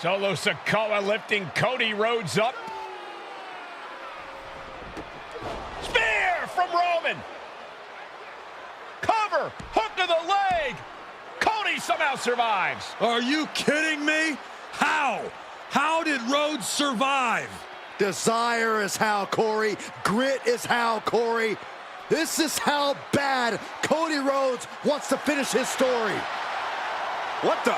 Solo Sikoa lifting Cody Rhodes up. Spear from Roman. Cover, hook to the leg. Cody somehow survives. Are you kidding me? How? How did Rhodes survive? Desire is how, Corey. Grit is how, Corey. This is how bad Cody Rhodes wants to finish his story. What the?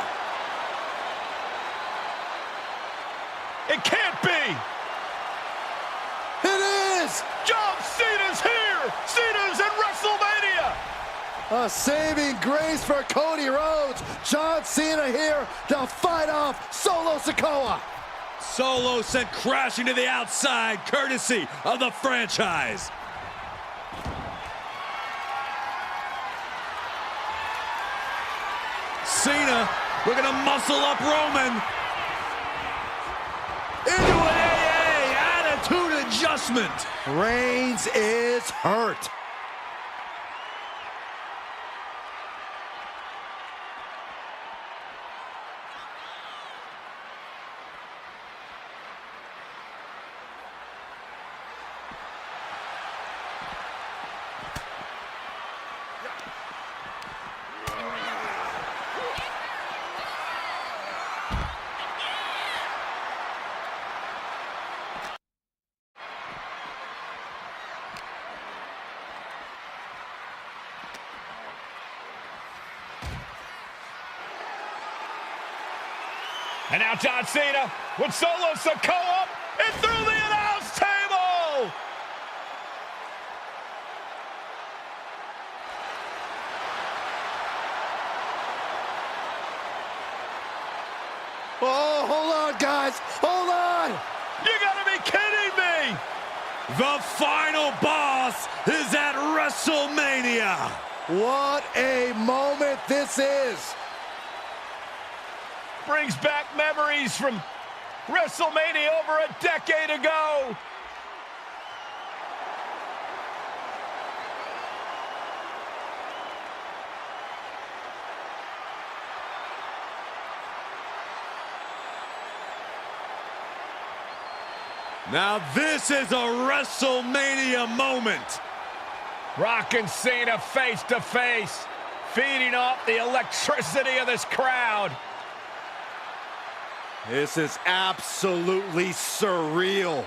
It can't be. It is! John Cena's here. Cena's in WrestleMania. A saving grace for Cody Rhodes. John Cena here to fight off Solo Sikoa. Solo sent crashing to the outside, courtesy of the franchise. Cena looking to muscle up Roman. Into an AA attitude adjustment. Reigns is hurt. And now John Cena with Solo Sikoa and through the announce table. Oh, hold on, guys. Hold on. You gotta be kidding me. The final boss is at WrestleMania. What a moment this is. Brings back memories from WrestleMania over a decade ago. Now this is a WrestleMania moment. Rock and Cena face to face, feeding off the electricity of this crowd. This is absolutely surreal.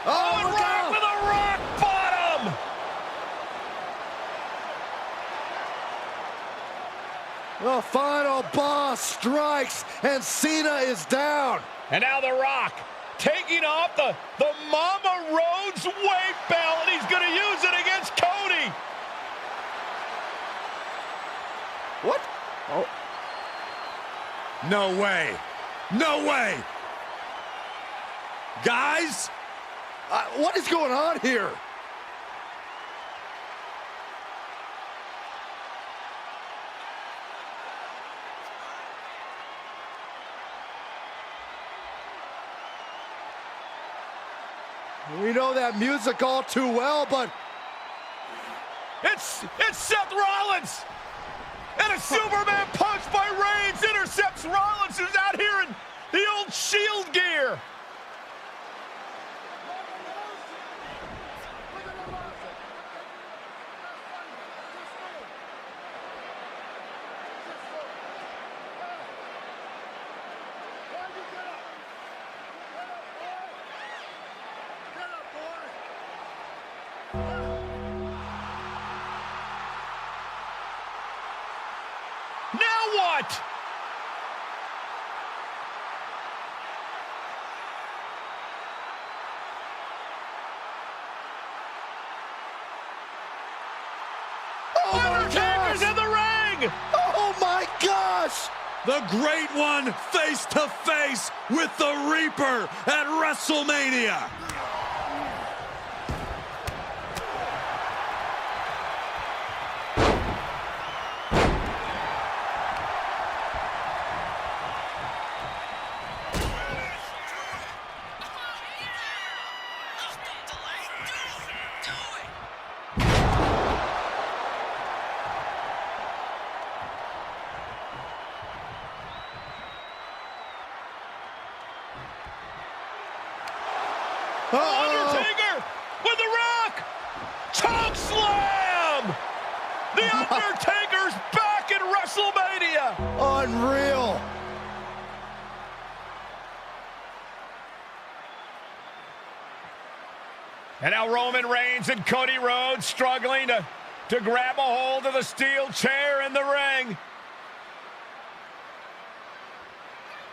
Oh, and Rock with a rock bottom! The final boss strikes, and Cena is down. And now The Rock taking off the Mama Rhodes weight belt, and he's going to use it against Cody. What? Oh. No way. No way. Guys? What is going on here? We know that music all too well, but It's Seth Rollins! And a Superman punch by Reigns intercepts Rollins, who's out here in the old Shield gear. Now what? oh my Undertaker's gosh! in the ring! Oh my gosh! The Great One face to face with the Reaper at WrestleMania. Undertaker with the Rock. Choke slam. The Undertaker's back in WrestleMania. Unreal. And now Roman Reigns and Cody Rhodes struggling to grab a hold of the steel chair in the ring.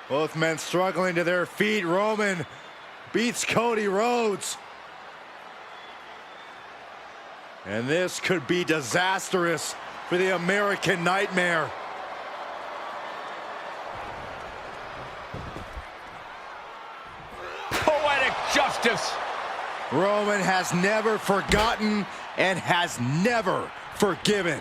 Both men struggling to their feet. Roman beats Cody Rhodes. And this could be disastrous for the American Nightmare. Poetic justice. Roman has never forgotten and has never forgiven.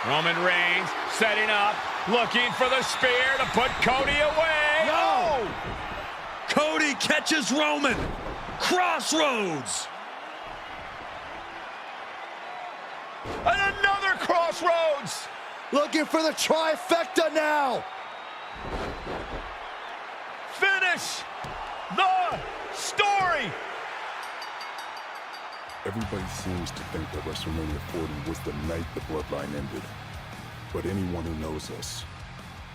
Roman Reigns setting up, looking for the spear to put Cody away. No! Cody catches Roman. Crossroads. And another crossroads. Looking for the trifecta now. Finish the story. Everybody seems to think that WrestleMania 40 was the night the Bloodline ended. But anyone who knows us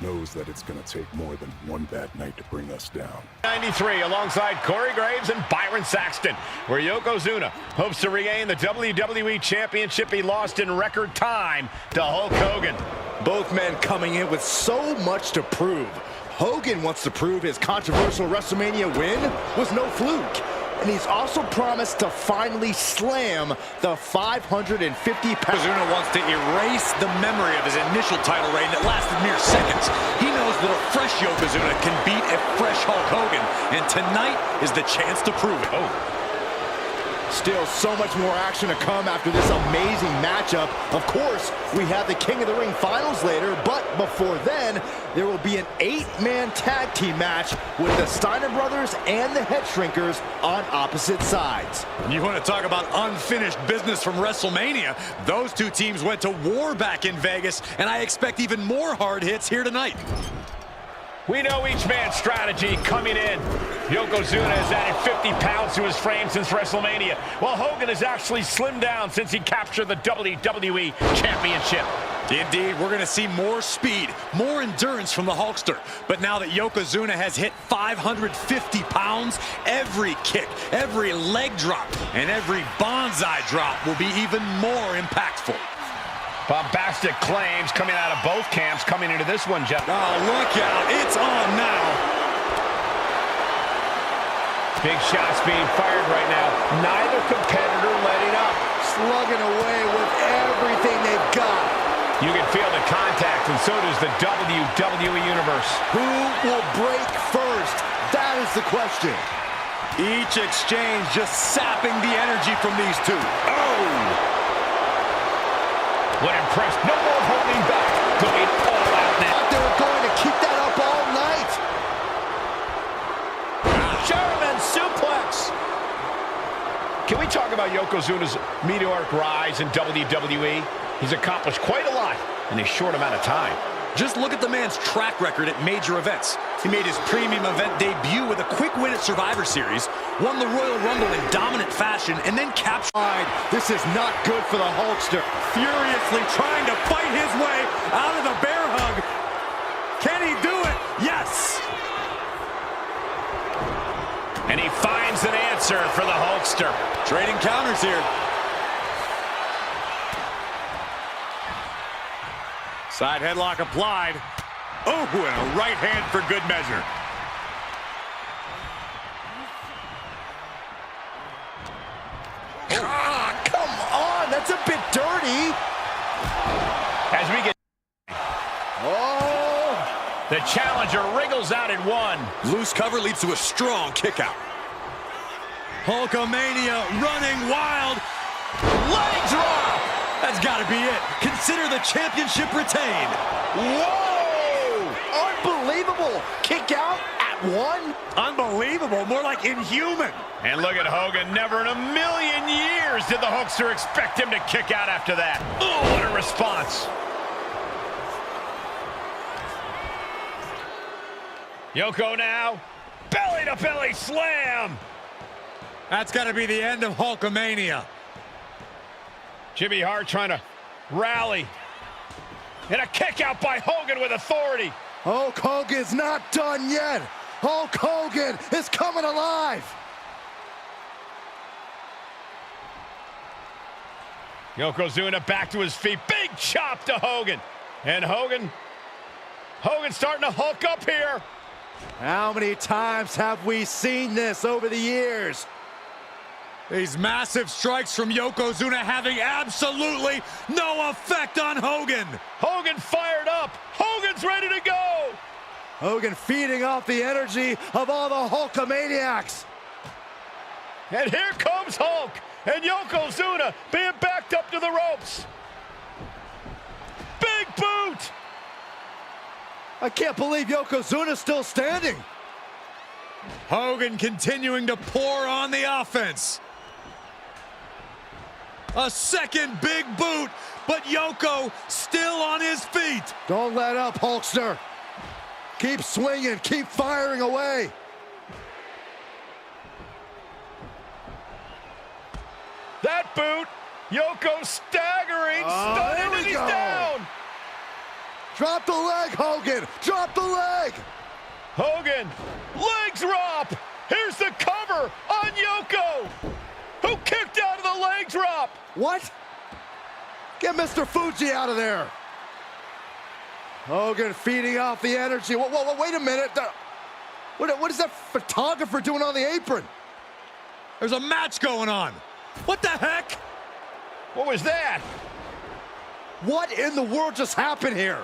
knows that it's going to take more than one bad night to bring us down. 93 alongside Corey Graves and Byron Saxton, where Yokozuna hopes to regain the WWE Championship he lost in record time to Hulk Hogan. Both men coming in with so much to prove. Hogan wants to prove his controversial WrestleMania win was no fluke. And he's also promised to finally slam the 550-pound... Yokozuna wants to erase the memory of his initial title reign that lasted mere seconds. He knows that a fresh Yokozuna can beat a fresh Hulk Hogan, and tonight is the chance to prove it. Still so much more action to come after this amazing matchup. Of course, we have the King of the Ring finals later, but before then, there will be an 8-man tag team match with the Steiner brothers and the Head Shrinkers on opposite sides. You want to talk about unfinished business from WrestleMania? Those two teams went to war back in Vegas, and I expect even more hard hits here tonight. We know each man's strategy coming in. Yokozuna has added 50 pounds to his frame since WrestleMania, while Hogan has actually slimmed down since he captured the WWE Championship. Indeed, we're going to see more speed, more endurance from the Hulkster. But now that Yokozuna has hit 550 pounds, every kick, every leg drop, and every bonsai drop will be even more impactful. Bombastic claims coming out of both camps coming into this one, Jeff. Oh, look out. It's on now. Big shots being fired right now. Neither competitor letting up. Slugging away with everything they've got. You can feel the contact, and so does the WWE Universe. Who will break first? That is the question. Each exchange just sapping the energy from these two. Oh! What impressed, no more holding back, going all out now. They were going to keep that up all night. German suplex. Can we talk about Yokozuna's meteoric rise in WWE? He's accomplished quite a lot in a short amount of time. Just look at the man's track record at major events. He made his premium event debut with a quick win at Survivor Series, won the Royal Rumble in dominant fashion, and then captured... This is not good for the Hulkster. Furiously trying to fight his way out of the bear hug. Can he do it? Yes! And he finds an answer for the Hulkster. Trading counters here. Side headlock applied. Oh, and a right hand for good measure. Ah, come on, that's a bit dirty. As we get... Oh! The challenger wriggles out at one. Loose cover leads to a strong kick out. Hulkamania running wild. Leg drop! That's got to be it. Consider the championship retained. Whoa! Unbelievable! Kick out at one? Unbelievable, more like inhuman. And look at Hogan. Never in a million years did the Hulkster expect him to kick out after that. Oh, what a response. Yoko now. Belly-to-belly slam. That's got to be the end of Hulkamania. Jimmy Hart trying to rally. And a kick out by Hogan with authority. Hulk Hogan's not done yet. Hulk Hogan is coming alive. Yokozuna back to his feet. Big chop to Hogan. And Hogan's starting to hulk up here. How many times have we seen this over the years? These massive strikes from Yokozuna having absolutely no effect on Hogan. Hogan fired up. Hogan's ready to go. Hogan feeding off the energy of all the Hulkamaniacs. And here comes Hulk. And Yokozuna being backed up to the ropes. Big boot. I can't believe Yokozuna's still standing. Hogan continuing to pour on the offense. A second big boot, but Yoko still on his feet. Don't let up, Hulkster. Keep swinging, keep firing away. That boot, Yoko staggering, stunning, and he's down. Drop the leg, Hogan. Drop the leg. Hogan, leg drop. Here's the cover on Yoko, who kicked out of the leg drop. What? Get Mr. Fuji out of there. Hogan feeding off the energy. Whoa, wait a minute. What is that photographer doing on the apron? There's a match going on. What the heck? What was that? What in the world just happened here?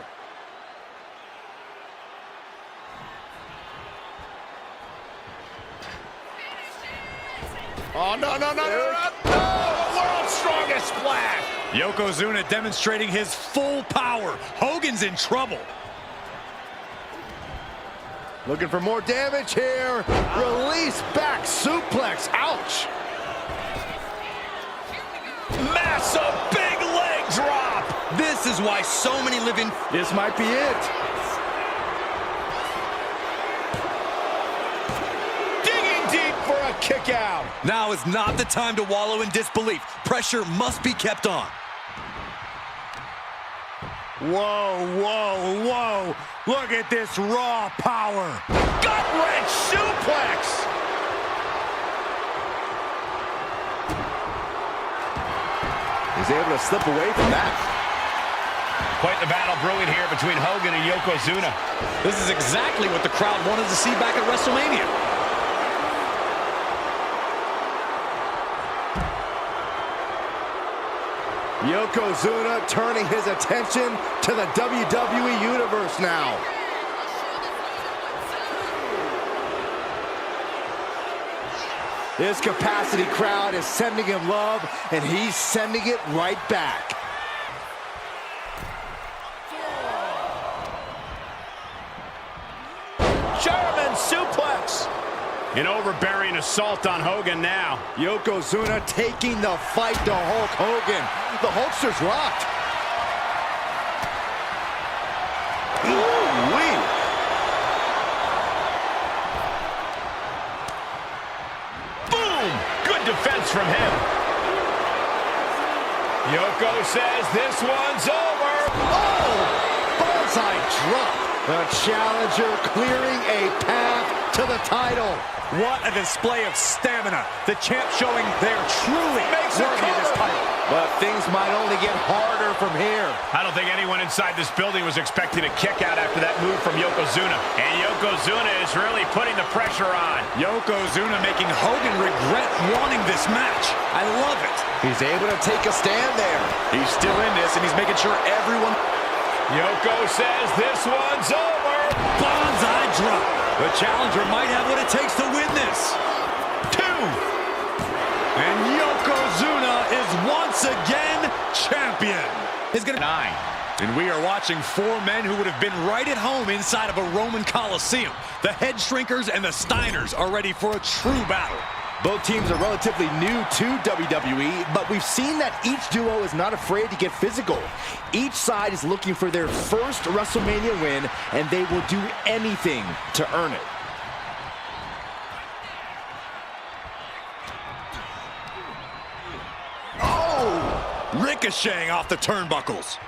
Oh, no. The world's strongest splash. Yokozuna demonstrating his full power. Hogan's in trouble. Looking for more damage here. Release back suplex. Ouch. Massive big leg drop. This is why so many live in... This might be it. For a kick out. Now is not the time to wallow in disbelief. Pressure must be kept on. Whoa. Look at this raw power. Gut-wrench suplex. He's able to slip away from that. Quite the battle brewing here between Hogan and Yokozuna. This is exactly what the crowd wanted to see back at WrestleMania. Yokozuna turning his attention to the WWE Universe now. This capacity crowd is sending him love, and he's sending it right back. German suplex. An overbearing assault on Hogan now. Yokozuna taking the fight to Hulk Hogan. The Hulkster's rocked. Ooh-wee. Boom! Good defense from him. Yoko says this one's over. Oh! Bullseye drop. The challenger clearing a path to the title. What a display of stamina. The champ showing they're truly worthy of this title. But things might only get harder from here. I don't think anyone inside this building was expecting a kick out after that move from Yokozuna. And Yokozuna is really putting the pressure on. Yokozuna making Hogan regret wanting this match. I love it. He's able to take a stand there. He's still in this, and he's making sure everyone... Yoko says this one's over. Bonsai drop. The challenger might have what it takes to win this. 2. again champion. Is gonna 9. And we are watching 4 men who would have been right at home inside of a Roman Coliseum. The Head Shrinkers and the Steiners are ready for a true battle. Both teams are relatively new to WWE, but we've seen that each duo is not afraid to get physical. Each side is looking for their first WrestleMania win, and they will do anything to earn it. Oh! Ricocheting off the turnbuckles.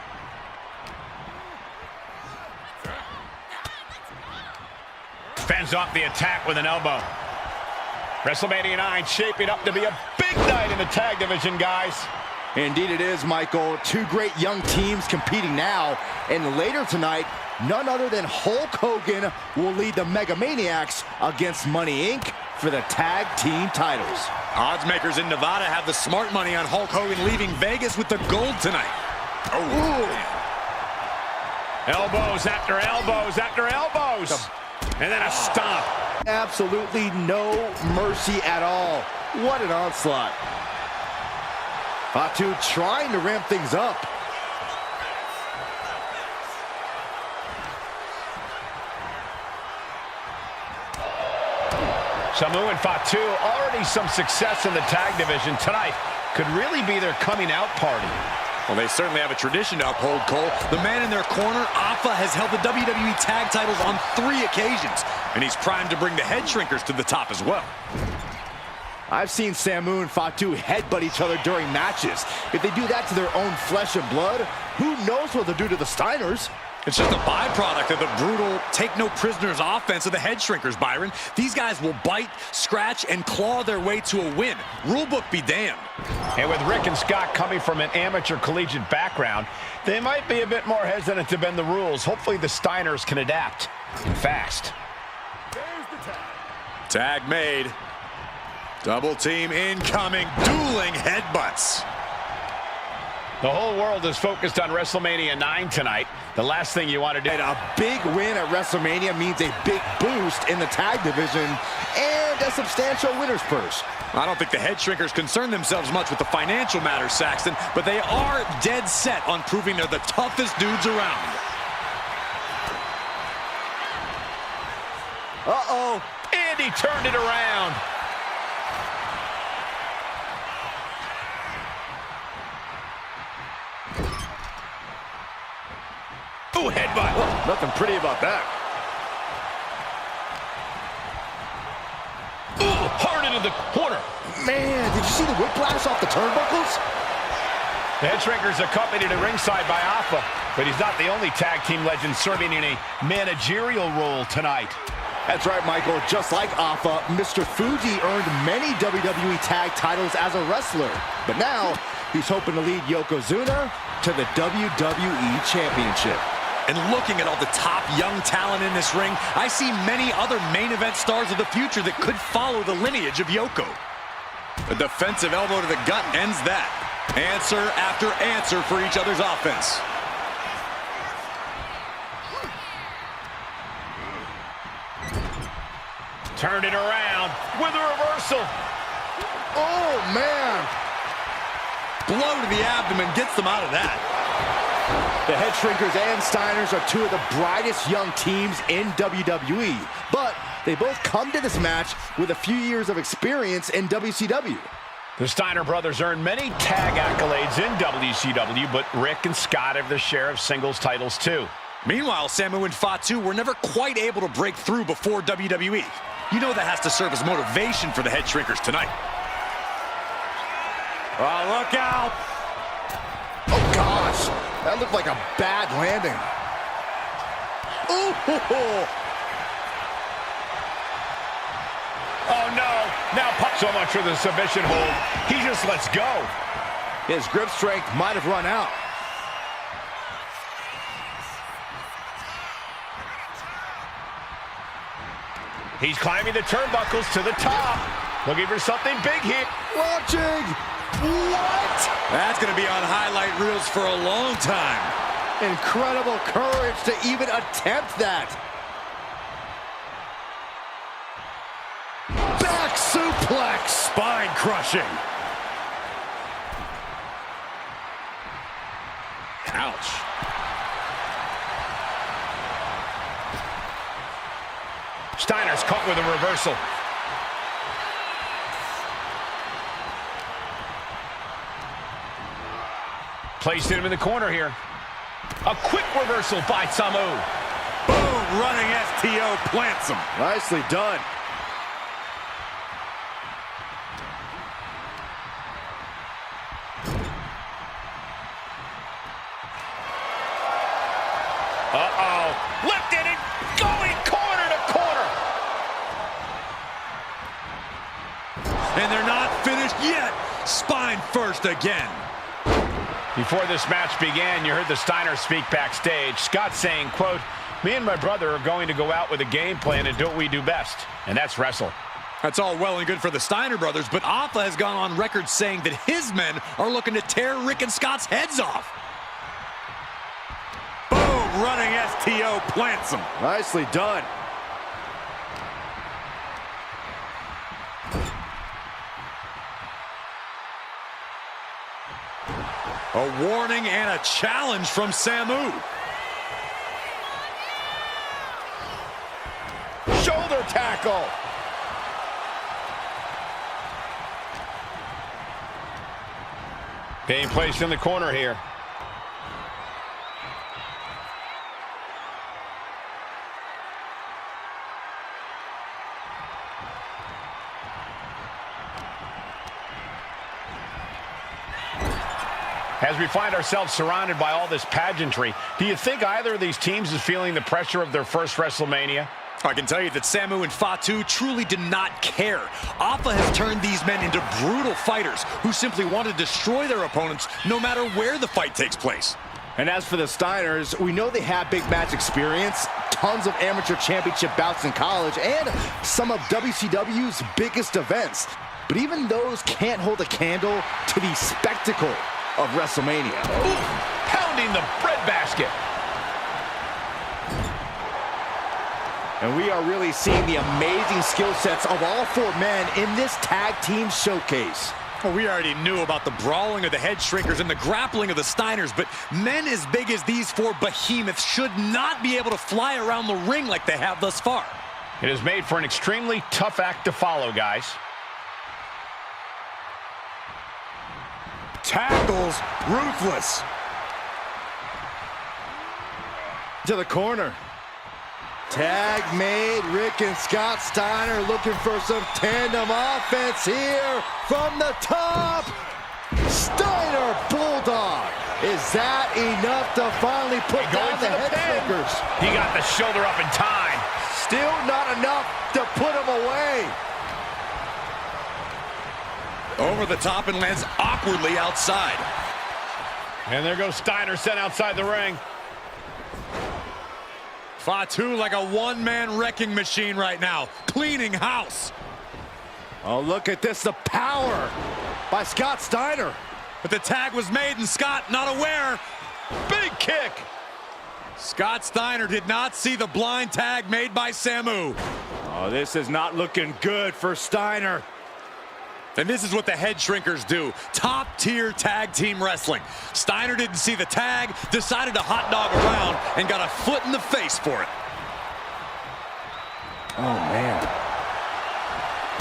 Fends off the attack with an elbow. WrestleMania 9 shaping up to be a big night in the tag division, guys. Indeed it is, Michael. 2 great young teams competing now. And later tonight, none other than Hulk Hogan will lead the Mega Maniacs against Money Inc. for the tag team titles. Odds makers in Nevada have the smart money on Hulk Hogan leaving Vegas with the gold tonight. Oh, elbows after elbows after elbows. And then a stomp. Absolutely no mercy at all. What an onslaught. Fatu trying to ramp things up. Samu and Fatu, already some success in the tag division tonight. Could really be their coming out party. Well, they certainly have a tradition to uphold, Cole. The man in their corner, Alpha, has held the WWE tag titles on 3 occasions, and he's primed to bring the Head Shrinkers to the top as well. I've seen Samu and Fatu headbutt each other during matches. If they do that to their own flesh and blood, who knows what they'll do to the Steiners? It's just a byproduct of the brutal take-no-prisoners offense of the Head Shrinkers, Byron. These guys will bite, scratch, and claw their way to a win. Rulebook be damned. And with Rick and Scott coming from an amateur collegiate background, they might be a bit more hesitant to bend the rules. Hopefully the Steiners can adapt and fast. Tag made. Double team incoming. Dueling headbutts. The whole world is focused on WrestleMania 9 tonight. The last thing you want to do. And a big win at WrestleMania means a big boost in the tag division and a substantial winner's purse. I don't think the Head Shrinkers concern themselves much with the financial matters, Saxton, but they are dead set on proving they're the toughest dudes around. Uh-oh. And he turned it around. Ooh, headbutt. Oh, nothing pretty about that. Ooh, hard into the corner. Man, did you see the whiplash off the turnbuckles? The Head Shrinkers accompanied at ringside by Alpha, but he's not the only tag team legend serving in a managerial role tonight. That's right, Michael. Just like Alpha, Mr. Fuji earned many WWE tag titles as a wrestler. But now, he's hoping to lead Yokozuna to the WWE Championship. And looking at all the top young talent in this ring, I see many other main event stars of the future that could follow the lineage of Yoko. A defensive elbow to the gut ends that. Answer after answer for each other's offense. Turned it around with a reversal. Oh, man. Blow to the abdomen gets them out of that. The Head Shrinkers and Steiners are 2 of the brightest young teams in WWE, but they both come to this match with a few years of experience in WCW. The Steiner brothers earned many tag accolades in WCW, but Rick and Scott have their share of singles titles too. Meanwhile, Samu and Fatu were never quite able to break through before WWE. You know that has to serve as motivation for the Head Shrinkers tonight. Oh, look out! Oh, gosh. That looked like a bad landing. Ooh. Oh, no. Now, so much for the submission hold. He just lets go. His grip strength might have run out. He's climbing the turnbuckles to the top. Looking for something big here. Watching. What? That's going to be on highlight reels for a long time. Incredible courage to even attempt that. Back suplex. Spine crushing. Ouch. Steiner's caught with a reversal. Placed him in the corner here. A quick reversal by Samu. Boom, running STO plants him. Nicely done. Uh-oh. Lifted and going corner to corner. And they're not finished yet. Spine first again. Before this match began, you heard the Steiners speak backstage. Scott saying, quote, "Me and my brother are going to go out with a game plan and do what we do best, and that's wrestle." That's all well and good for the Steiner brothers, but Alpha has gone on record saying that his men are looking to tear Rick and Scott's heads off. Boom, running STO plants him. Nicely done. A warning and a challenge from Samu. Shoulder tackle. Being placed in the corner here. As we find ourselves surrounded by all this pageantry, do you think either of these teams is feeling the pressure of their first WrestleMania? I can tell you that Samu and Fatu truly did not care. Alpha has turned these men into brutal fighters who simply want to destroy their opponents no matter where the fight takes place. And as for the Steiners, we know they have big match experience, tons of amateur championship bouts in college, and some of WCW's biggest events. But even those can't hold a candle to the spectacle of WrestleMania. Ooh, pounding the breadbasket. And we are really seeing the amazing skill sets of all four men in this tag team showcase. Well, we already knew about the brawling of the head shrinkers and the grappling of the Steiners, but men as big as these four behemoths should not be able to fly around the ring like they have thus far. It is made for an extremely tough act to follow, guys. Tackles ruthless. To the corner. Tag made. Rick and Scott Steiner looking for some tandem offense here from the top. Steiner Bulldog. Is that enough to finally put down the head shrinkers? He got the shoulder up in time. Still not enough to put him away. Over the top and lands awkwardly outside. And there goes Steiner sent outside the ring. Fatu like a one-man wrecking machine right now, cleaning house. Oh, look at this, the power by Scott Steiner. But the tag was made and Scott not aware. Big kick. Scott Steiner did not see the blind tag made by Samu. Oh, this is not looking good for Steiner. And this is what the head shrinkers do. Top-tier tag team wrestling. Steiner didn't see the tag, decided to hot dog around, and got a foot in the face for it. Oh, man.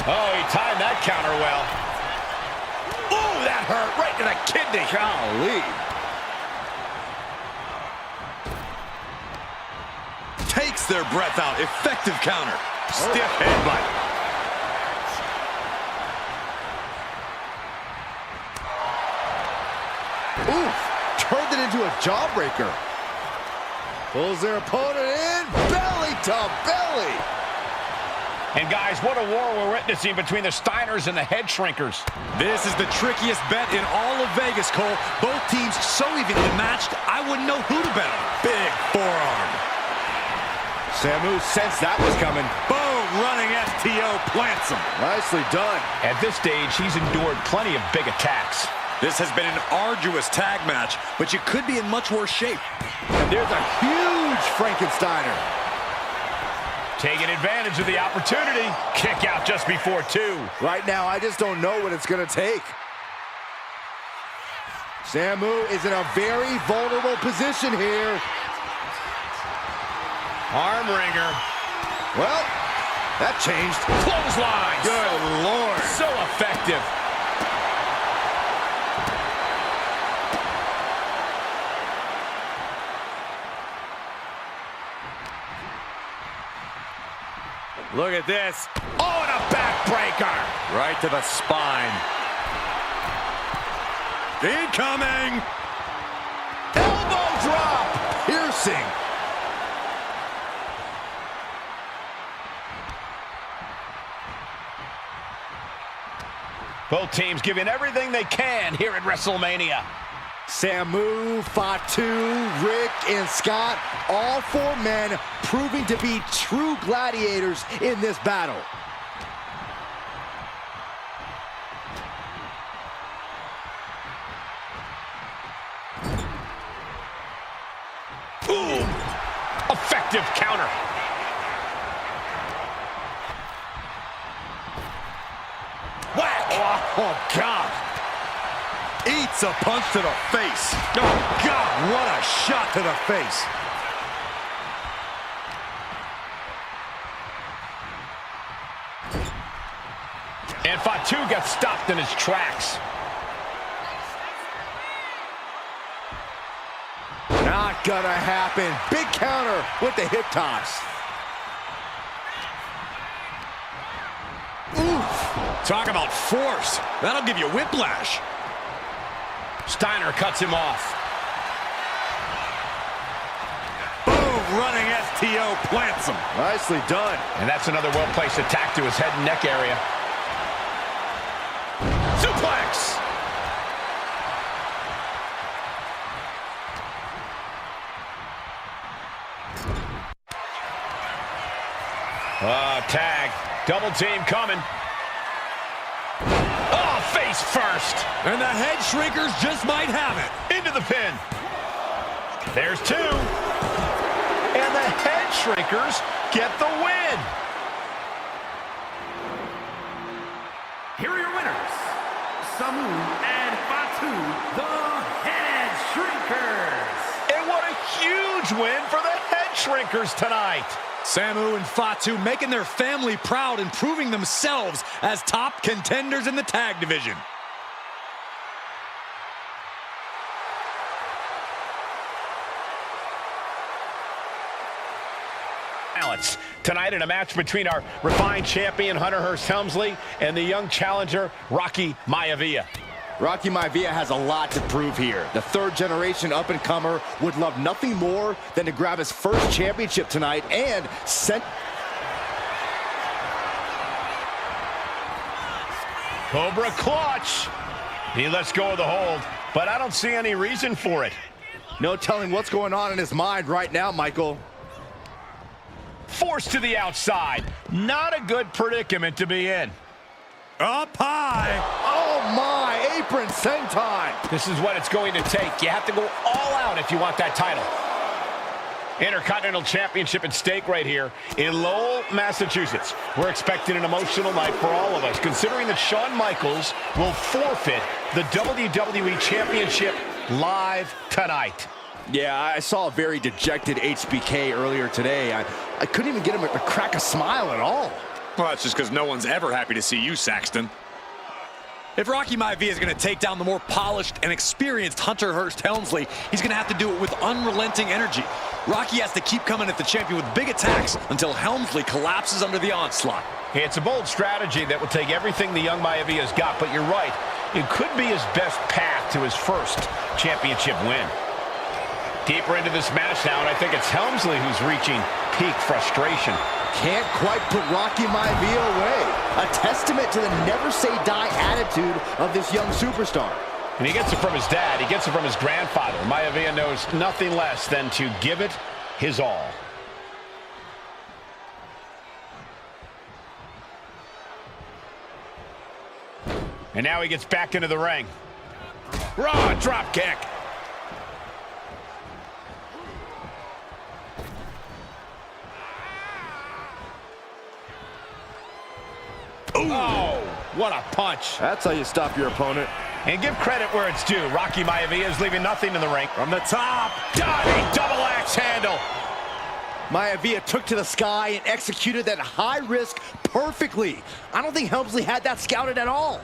Oh, he timed that counter well. Oh, that hurt right to the kidney. Golly. Takes their breath out. Effective counter. Stiff headbutt. Oof, turned it into a jawbreaker. Pulls their opponent in, belly to belly. And guys, what a war we're witnessing between the Steiners and the head shrinkers. This is the trickiest bet in all of Vegas, Cole. Both teams so evenly matched, I wouldn't know who to bet on. Big forearm. Samu sensed that was coming. Boom, running STO plants him. Nicely done. At this stage, he's endured plenty of big attacks. This has been an arduous tag match, but you could be in much worse shape. And there's a huge Frankensteiner. Taking advantage of the opportunity. Kick out just before 2. Right now, I just don't know what it's going to take. Samu is in a very vulnerable position here. Arm wringer. Well, that changed. Clothesline. Good Lord. So effective. Look at this. Oh, and a backbreaker. Right to the spine. Incoming. Elbow drop. Piercing. Both teams giving everything they can here at WrestleMania. Samu, Fatu, Rick, and Scott, all four men proving to be true gladiators in this battle. Boom! Effective counter. Whack! Oh, God. Eats a punch to the face. Oh, God, what a shot to the face. And Fatu got stopped in his tracks. Not gonna happen. Big counter with the hip toss. Oof. Talk about force. That'll give you whiplash. Steiner cuts him off. Boom, running STO plants him. Nicely done. And that's another well-placed attack to his head and neck area. Suplex! Tag. Double team coming. Oh, face first. And the head shrinkers just might have it. Into the pin. There's two. And the head shrinkers get the win. Here are your winners, Samu and Fatu, the Head Shrinkers. And what a huge win for the head shrinkers tonight. Samu and Fatu making their family proud and proving themselves as top contenders in the tag division. Tonight in a match between our refined champion Hunter Hearst Helmsley and the young challenger Rocky Maivia. Rocky Maivia has a lot to prove here. The third-generation up-and-comer would love nothing more than to grab his first championship tonight and send... Cobra clutch. He lets go of the hold, but I don't see any reason for it. No telling what's going on in his mind right now, Michael. Forced to the outside. Not a good predicament to be in. Up high. Oh my, apron senton. This is what it's going to take. You have to go all out if you want that title. Intercontinental Championship at stake right here in Lowell, Massachusetts. We're expecting an emotional night for all of us, considering that Shawn Michaels will forfeit the WWE Championship live tonight. Yeah, I saw a very dejected HBK earlier today. I couldn't even get him to crack a smile at all. Well, that's just because no one's ever happy to see you, Saxton. If Rocky Maivia is going to take down the more polished and experienced Hunter Hearst Helmsley, he's going to have to do it with unrelenting energy. Rocky has to keep coming at the champion with big attacks until Helmsley collapses under the onslaught. It's a bold strategy that will take everything the young Maivia's got, but you're right. It could be his best path to his first championship win. Deeper into this match now, and I think it's Helmsley who's reaching peak frustration. Can't quite put Rocky Maivia away. A testament to the never-say-die attitude of this young superstar. And he gets it from his dad. He gets it from his grandfather. Maivia knows nothing less than to give it his all. And now he gets back into the ring. Raw drop kick. Oh, what a punch. That's how you stop your opponent. And give credit where it's due. Rocky Maivia is leaving nothing in the ring. From the top. Diving double axe handle. Maivia took to the sky and executed that high risk perfectly. I don't think Helmsley had that scouted at all.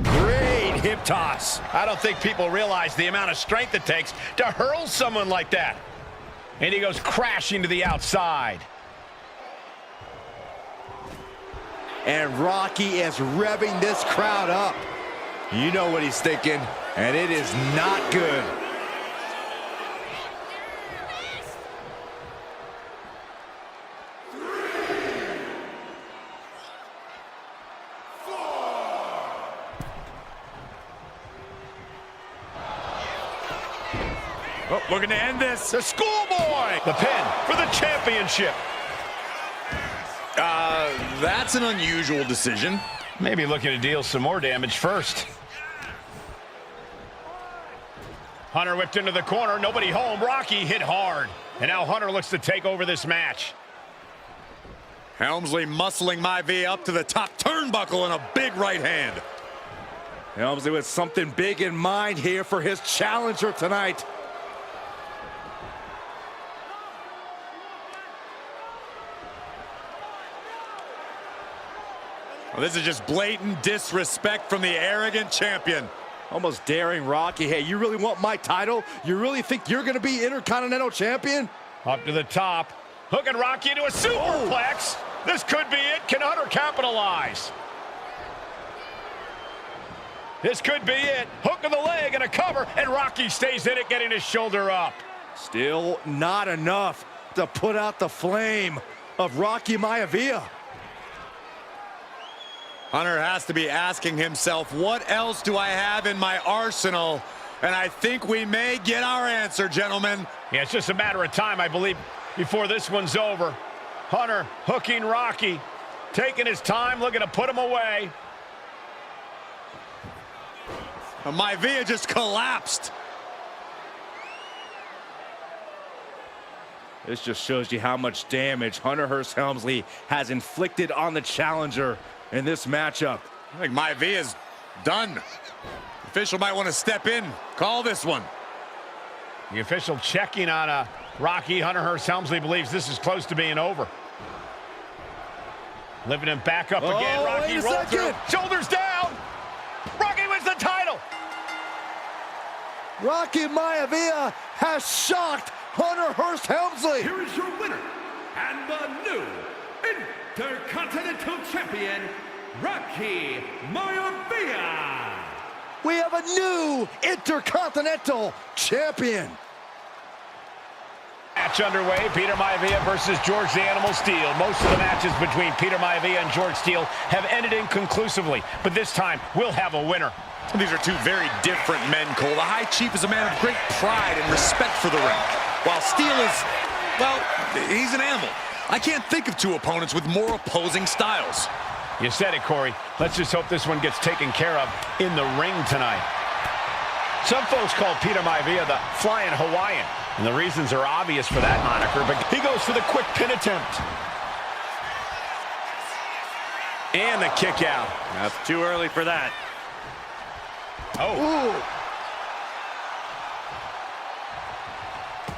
Great hip toss. I don't think people realize the amount of strength it takes to hurl someone like that. And he goes crashing to the outside. And Rocky is revving this crowd up. You know what he's thinking, and it is not good. Oh, looking to end this. The schoolboy. The pin for the championship. That's an unusual decision. Maybe looking to deal some more damage first. Hunter whipped into the corner. Nobody home. Rocky hit hard. And now Hunter looks to take over this match. Helmsley muscling Maivia up to the top turnbuckle and a big right hand. Helmsley with something big in mind here for his challenger tonight. Well, this is just blatant disrespect from the arrogant champion. Almost daring Rocky. Hey, you really want my title? You really think you're going to be Intercontinental Champion? Up to the top. Hooking Rocky into a superplex. This could be it. Can Hunter capitalize? This could be it. Hook of the leg and a cover, and Rocky stays in it, getting his shoulder up. Still not enough to put out the flame of Rocky Maivia. Hunter has to be asking himself, what else do I have in my arsenal? And I think we may get our answer, gentlemen. Yeah, it's just a matter of time, I believe, before this one's over. Hunter hooking Rocky, taking his time, looking to put him away. Maivia just collapsed. This just shows you how much damage Hunter Hearst Helmsley has inflicted on the challenger in this matchup. I think Maivia's done. The official might want to step in, call this one. The official checking on Rocky. Hunter Hearst Helmsley believes this is close to being over. Lifting him back up again. Rocky rolls through. Shoulders down. Rocky wins the title. Rocky Maivia has shocked Hunter Hearst Helmsley. Here is your winner, and the new Intercontinental Champion, Rocky Maivia. We have a new Intercontinental Champion. Match underway. Peter Maivia versus George the Animal Steele. Most of the matches between Peter Maivia and George Steele have ended inconclusively, but this time we'll have a winner. These are two very different men, Cole. The High Chief is a man of great pride and respect for the ring, while Steele is, well, he's an animal. I can't think of two opponents with more opposing styles. You said it, Corey. Let's just hope this one gets taken care of in the ring tonight. Some folks call Peter Maivia the Flying Hawaiian, and the reasons are obvious for that moniker, but he goes for the quick pin attempt. And the kick out. That's too early for that. Oh. Ooh.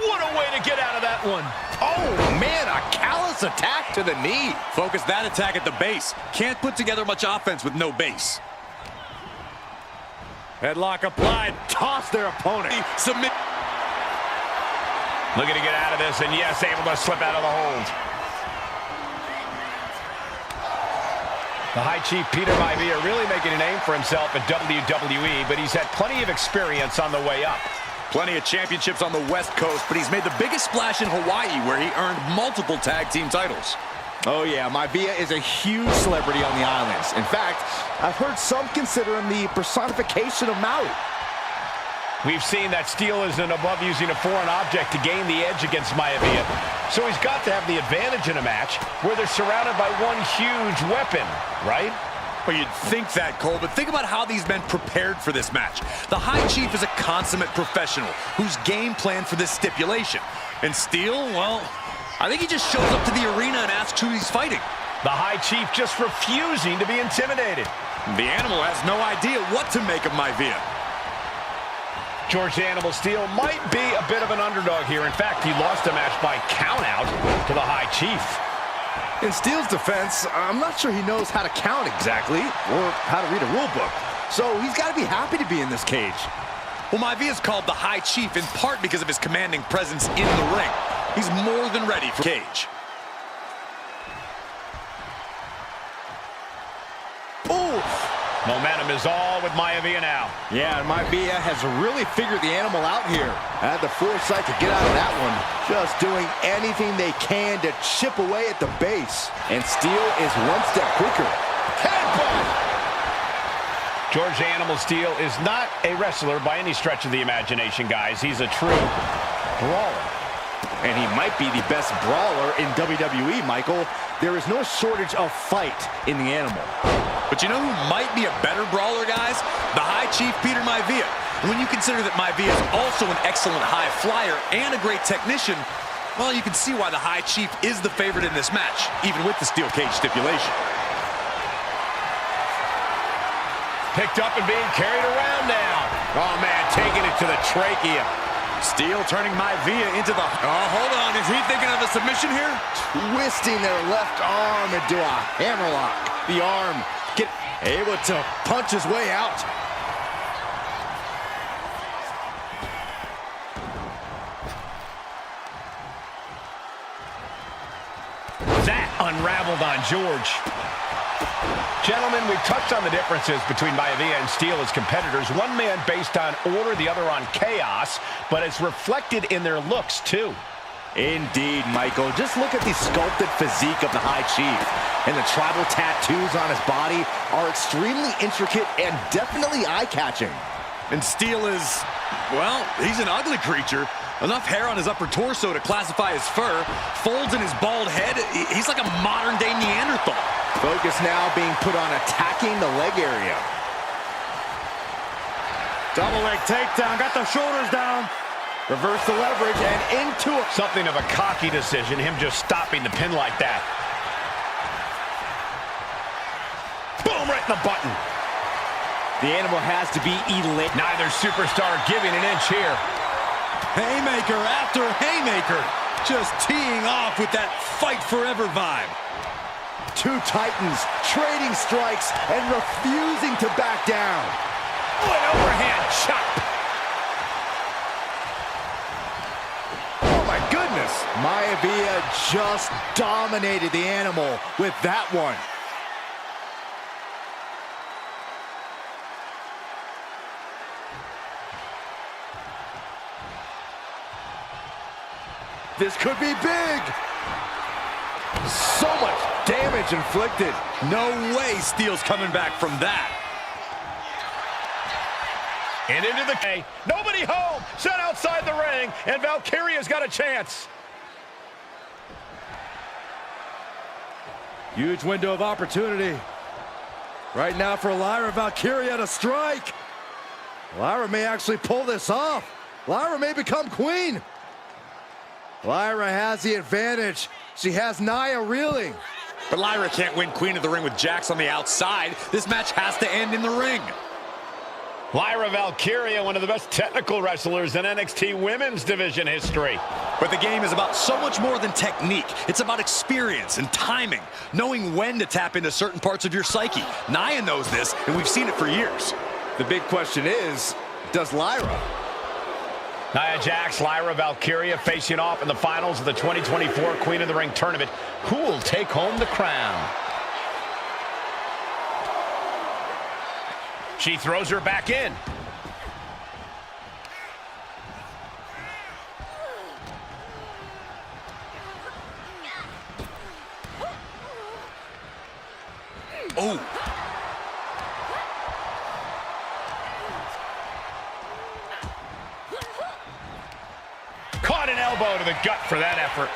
What a way to get out of that one. Oh, man, a callous attack to the knee. Focus that attack at the base. Can't put together much offense with no base. Headlock applied. Toss their opponent. Submit. Looking to get out of this, and yes, able to slip out of the hold. The High Chief Peter Maivia really making a name for himself at WWE, but he's had plenty of experience on the way up. Plenty of championships on the West Coast, but he's made the biggest splash in Hawaii, where he earned multiple tag team titles. Oh, yeah, Maivia is a huge celebrity on the islands. In fact, I've heard some consider him the personification of Maui. We've seen that Steele isn't above using a foreign object to gain the edge against Maivia. So he's got to have the advantage in a match where they're surrounded by one huge weapon, right? Well, you'd think that, Cole, but think about how these men prepared for this match. The High Chief is a consummate professional who's game planned for this stipulation. And Steele, well, I think he just shows up to the arena and asks who he's fighting. The High Chief just refusing to be intimidated. The Animal has no idea what to make of Maivia. George the Animal Steel might be a bit of an underdog here. In fact, he lost a match by countout to the High Chief. In Steel's defense, I'm not sure he knows how to count exactly, or how to read a rule book. So he's got to be happy to be in this cage. Well, Maivia is called the High Chief in part because of his commanding presence in the ring. He's more than ready for cage. Ooh! Momentum is all with Maivia now. Yeah, and Maivia has really figured the Animal out here. Had the foresight to get out of that one. Just doing anything they can to chip away at the base. And Steel is one step quicker. Headbutt! George the Animal Steel is not a wrestler by any stretch of the imagination, guys. He's a true brawler. And he might be the best brawler in WWE, Michael. There is no shortage of fight in the Animal. But you know who might be a better brawler, guys? The High Chief, Peter Maivia. When you consider that Maivia is also an excellent high flyer and a great technician, well, you can see why the High Chief is the favorite in this match, even with the steel cage stipulation. Picked up and being carried around now. Oh, man, taking it to the trachea. Steel turning Maivia into the... Oh, hold on. Is he thinking of a submission here? Twisting their left arm into a hammerlock. The arm able to punch his way out. That unraveled on George. Gentlemen, we've touched on the differences between Maivia and Steel as competitors. One man based on order, the other on chaos, but it's reflected in their looks, too. Indeed, Michael. Just look at the sculpted physique of the High Chief. And the tribal tattoos on his body are extremely intricate and definitely eye-catching. And Steel is, well, he's an ugly creature. Enough hair on his upper torso to classify as fur. Folds in his bald head. He's like a modern-day Neanderthal. Focus now being put on attacking the leg area. Double leg takedown. Got the shoulders down. Reverse the leverage and into it. Something of a cocky decision, him just stopping the pin like that. Boom, right in the button. The Animal has to be elite. Neither superstar giving an inch here. Haymaker after haymaker. Just teeing off with that fight forever vibe. Two titans trading strikes and refusing to back down. Oh, an overhand chop. Maivia just dominated the Animal with that one. This could be big. So much damage inflicted. No way Steel's coming back from that. And into the K. Nobody home. Set outside the ring. And Valkyria's got a chance. Huge window of opportunity. Right now for Lyra Valkyria to strike. Lyra may actually pull this off. Lyra may become queen. Lyra has the advantage. She has Nia reeling. But Lyra can't win Queen of the Ring with Jax on the outside. This match has to end in the ring. Lyra Valkyria, one of the best technical wrestlers in NXT Women's Division history. But the game is about so much more than technique. It's about experience and timing, knowing when to tap into certain parts of your psyche. Nia knows this, and we've seen it for years. The big question is, does Lyra? Nia Jax, Lyra Valkyria facing off in the finals of the 2024 Queen of the Ring tournament. Who will take home the crown? She throws her back in. Oh. Caught an elbow to the gut for that effort.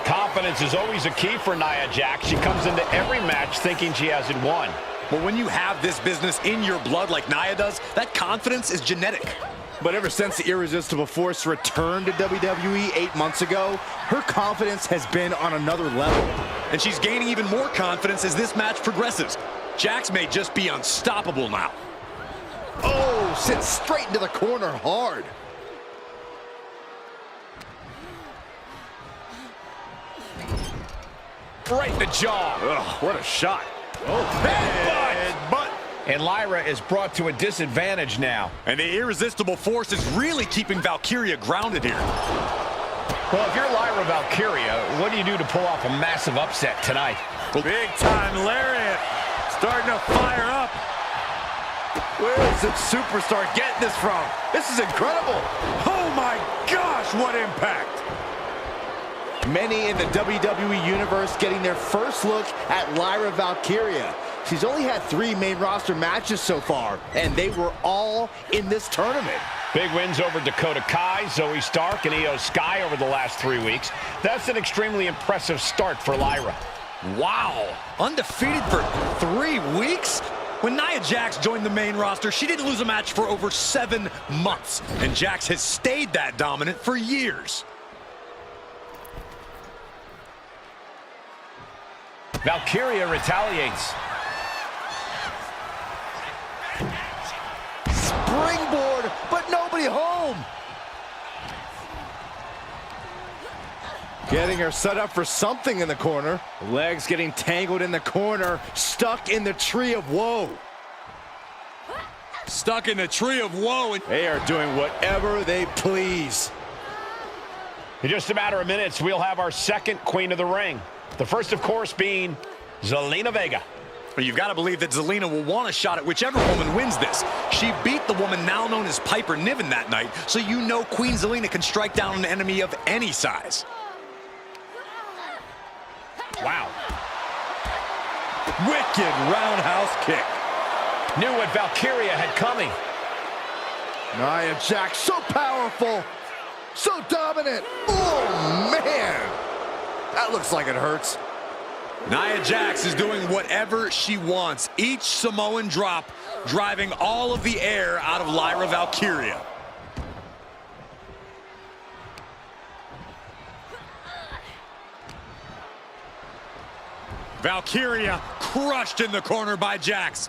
Confidence is always a key for Nia Jax. She comes into every match thinking she hasn't won. But when you have this business in your blood like Nia does, that confidence is genetic. But ever since the Irresistible Force returned to WWE 8 months ago, her confidence has been on another level. and she's gaining even more confidence as this match progresses. Jax may just be unstoppable now. Oh, sits straight into the corner hard. Right in the jaw. Ugh, what a shot. Oh, headbutt. And Lyra is brought to a disadvantage now. And the irresistible force is really keeping Valkyria grounded here. Well, if you're Lyra Valkyria, what do you do to pull off a massive upset tonight? Big time lariat. Starting to fire up. Where is this superstar getting this from? This is incredible. Oh my gosh, what impact. Many in the WWE Universe getting their first look at Lyra Valkyria. She's only had 3 main roster matches so far, and they were all in this tournament. Big wins over Dakota Kai, Zoe Stark, and Io Sky over the last 3 weeks. That's an extremely impressive start for Lyra. Wow, undefeated for 3 weeks? When Nia Jax joined the main roster, she didn't lose a match for over 7 months, and Jax has stayed that dominant for years. Valkyria retaliates. Springboard, but nobody home. Getting her set up for something in the corner. Legs getting tangled in the corner, stuck in the tree of woe. Stuck in the tree of woe. They are doing whatever they please. In just a matter of minutes, we'll have our second Queen of the Ring. The first, of course, being Zelina Vega. But you've got to believe that Zelina will want a shot at whichever woman wins this. She beat the woman now known as Piper Niven that night, so you know Queen Zelina can strike down an enemy of any size. Wow. Wicked roundhouse kick. Knew what Valkyria had coming. Nia Jax, so powerful, so dominant. Oh, man. That looks like it hurts. Nia Jax is doing whatever she wants. Each Samoan drop driving all of the air out of Lyra Valkyria. Valkyria crushed in the corner by Jax.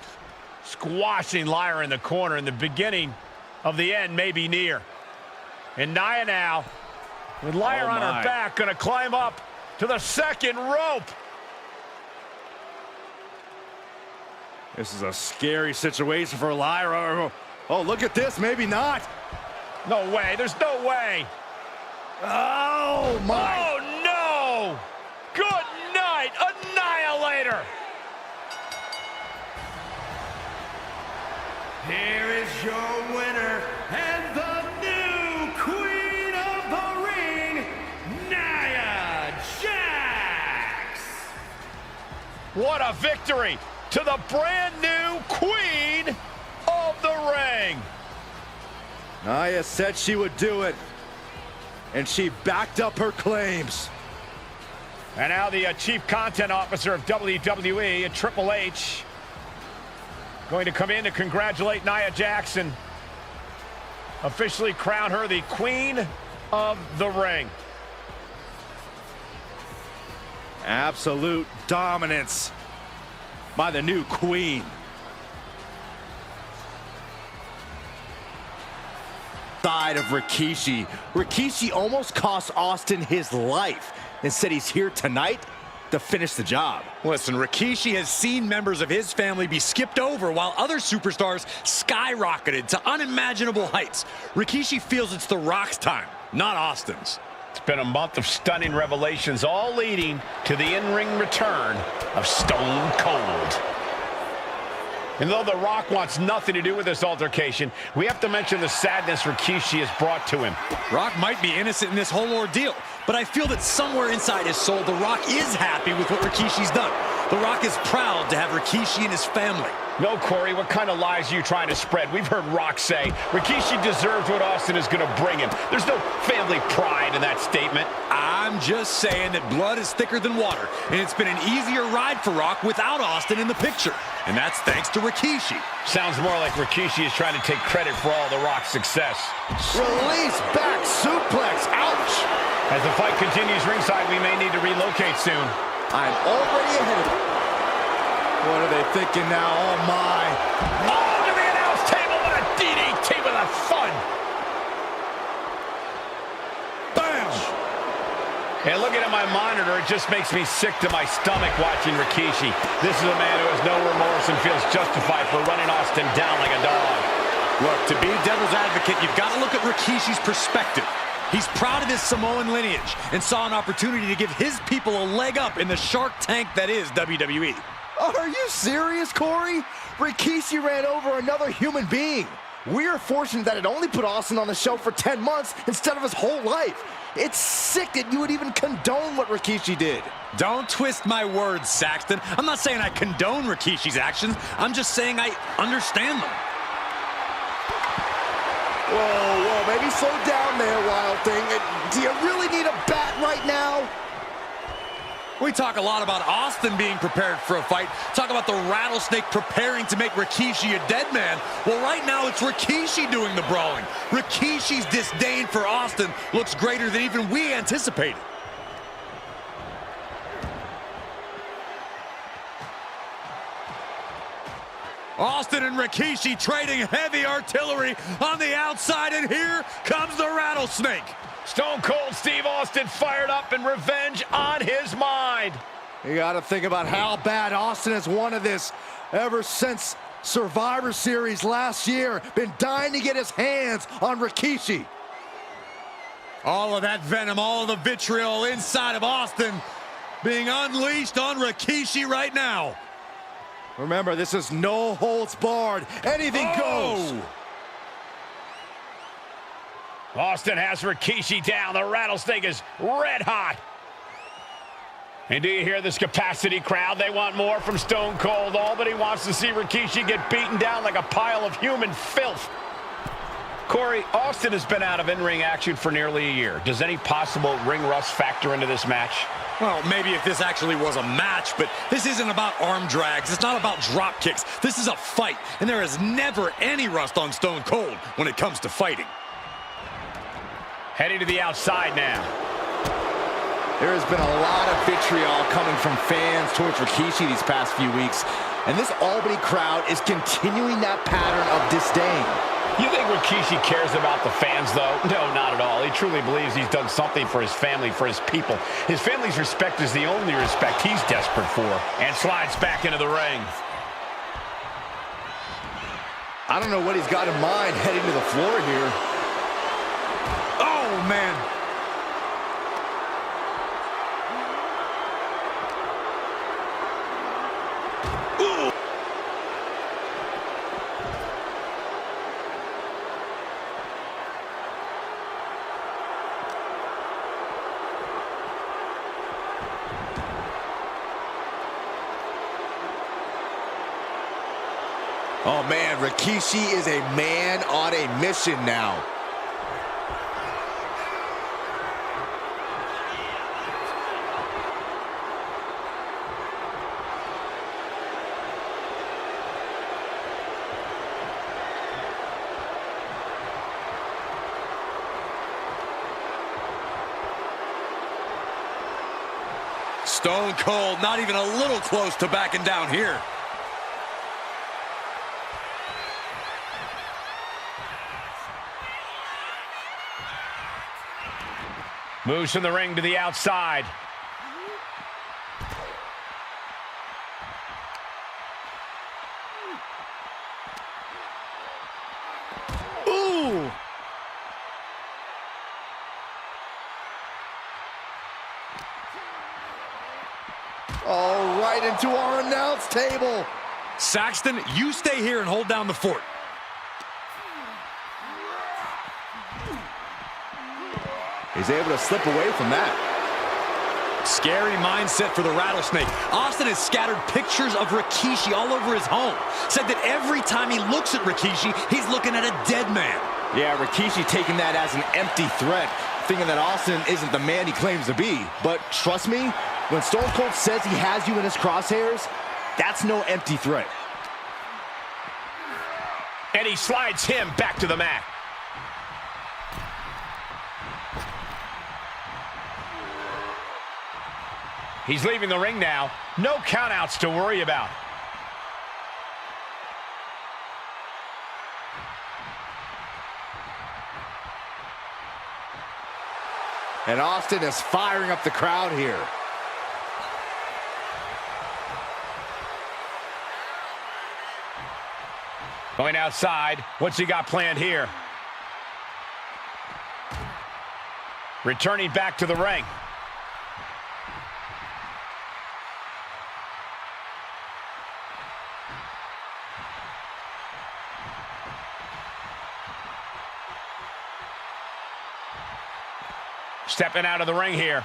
Squashing Lyra in the corner, and the beginning of the end may be near. And Nia now, with Lyra on her back, going to climb up to the second rope. This is a scary situation for Lyra. Oh, look at this. Maybe not. No way. There's no way. Oh, my. Oh, no. Good night. Annihilator. Here is your winner and the new Queen of the Ring, Nia Jax. What a victory to the brand new Queen of the Ring. Nia said she would do it, and she backed up her claims. And now the Chief Content Officer of WWE, Triple H, going to come in to congratulate Nia Jax, officially crown her the Queen of the Ring. Absolute dominance by the new queen. Side of Rikishi. Rikishi almost cost Austin his life and said he's here tonight to finish the job. Listen, Rikishi has seen members of his family be skipped over while other superstars skyrocketed to unimaginable heights. Rikishi feels it's The Rock's time, not Austin's. It's been a month of stunning revelations, all leading to the in-ring return of Stone Cold. And though The Rock wants nothing to do with this altercation, we have to mention the sadness Rikishi has brought to him. Rock might be innocent in this whole ordeal, but I feel that somewhere inside his soul, The Rock is happy with what Rikishi's done. The Rock is proud to have Rikishi and his family. No, Corey, what kind of lies are you trying to spread? We've heard Rock say Rikishi deserves what Austin is going to bring him. There's no family pride in that statement. I'm just saying that blood is thicker than water, and it's been an easier ride for Rock without Austin in the picture. And that's thanks to Rikishi. Sounds more like Rikishi is trying to take credit for all The Rock's success. Release back suplex. Ouch. As the fight continues ringside, we may need to relocate soon. I'm already ahead of them. What are they thinking now? Oh, my. Oh, to the announce table with a DDT with a thud. Bam! And looking at my monitor, it just makes me sick to my stomach watching Rikishi. This is a man who has no remorse and feels justified for running Austin down like a dog. Look, to be devil's advocate, you've got to look at Rikishi's perspective. He's proud of his Samoan lineage and saw an opportunity to give his people a leg up in the Shark Tank that is WWE. Are you serious, Corey? Rikishi ran over another human being. We are fortunate that it only put Austin on the show for 10 months instead of his whole life. It's sick that you would even condone what Rikishi did. Don't twist my words, Saxton. I'm not saying I condone Rikishi's actions. I'm just saying I understand them. Whoa, maybe slow down there, Wild Thing. Do you really need a bat right now? We talk a lot about Austin being prepared for a fight. Talk about the Rattlesnake preparing to make Rikishi a dead man. Well, right now it's Rikishi doing the brawling. Rikishi's disdain for Austin looks greater than even we anticipated. Austin and Rikishi trading heavy artillery on the outside, and here comes the Rattlesnake. Stone Cold Steve Austin fired up and revenge on his mind. You got to think about how bad Austin has wanted this ever since Survivor Series last year. Been dying to get his hands on Rikishi. All of that venom, all of the vitriol inside of Austin being unleashed on Rikishi right now. Remember, this is no holds barred. Anything goes. Austin has Rikishi down. The Rattlesnake is red hot. And do you hear this capacity crowd? They want more from Stone Cold. Albany wants to see Rikishi get beaten down like a pile of human filth. Corey, Austin has been out of in-ring action for nearly a year. Does any possible ring rust factor into this match? Well, maybe if this actually was a match, but this isn't about arm drags. It's not about drop kicks. This is a fight, and there is never any rust on Stone Cold when it comes to fighting. Heading to the outside now. There has been a lot of vitriol coming from fans towards Rikishi these past few weeks, and this Albany crowd is continuing that pattern of disdain. You think Rikishi cares about the fans, though? No, not at all. He truly believes he's done something for his family, for his people. His family's respect is the only respect he's desperate for. And slides back into the ring. I don't know what he's got in mind heading to the floor here. Oh, man. Ooh. Oh, man, Rikishi is a man on a mission now. Stone Cold not even a little close to backing down here. Moves from the ring to the outside. Ooh! Oh, right into our announce table. Saxton, you stay here and hold down the fort. He's able to slip away from that. Scary mindset for the Rattlesnake. Austin has scattered pictures of Rikishi all over his home. Said that every time he looks at Rikishi, he's looking at a dead man. Yeah, Rikishi taking that as an empty threat, thinking that Austin isn't the man he claims to be. But trust me, when Stone Cold says he has you in his crosshairs, that's no empty threat. And he slides him back to the mat. He's leaving the ring now. No countouts to worry about. And Austin is firing up the crowd here. Going outside. What's he got planned here? Returning back to the ring. Stepping out of the ring here.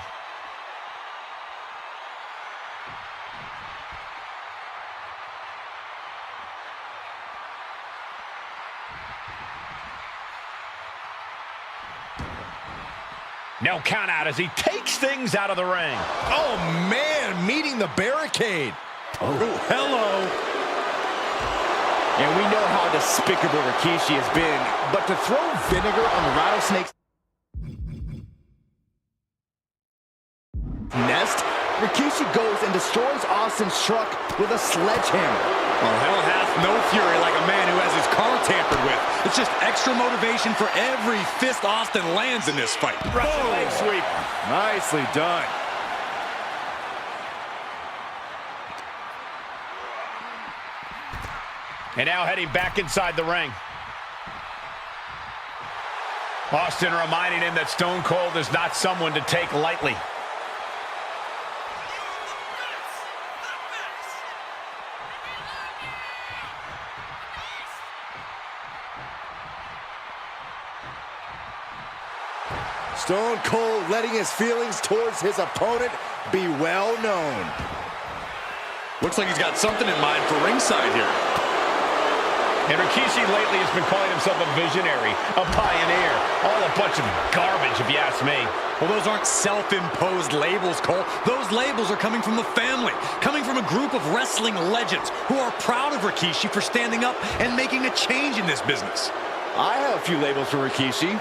No count out as he takes things out of the ring. Oh, man, meeting the barricade. Oh, hello. And we know how despicable Rikishi has been, but to throw vinegar on the Rattlesnake's nest, Rikishi goes and destroys Austin's truck with a sledgehammer. Well, hell hath no fury like a man who has his car tampered with. It's just extra motivation for every fist Austin lands in this fight. Russian leg sweep. Nicely done. And now heading back inside the ring. Austin reminding him that Stone Cold is not someone to take lightly. Stone Cold letting his feelings towards his opponent be well known. Looks like he's got something in mind for ringside here. And Rikishi lately has been calling himself a visionary, a pioneer. All a bunch of garbage, if you ask me. Well, those aren't self-imposed labels, Cole. Those labels are coming from the family, coming from a group of wrestling legends who are proud of Rikishi for standing up and making a change in this business. I have a few labels for Rikishi.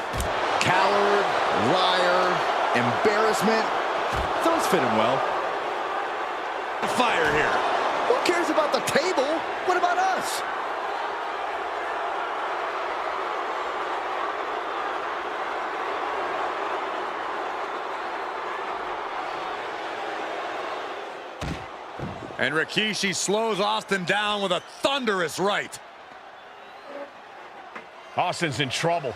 Coward, liar, embarrassment. Those fit him well. Fire here. Who cares about the table? What about us? And Rikishi slows Austin down with a thunderous right. Austin's in trouble.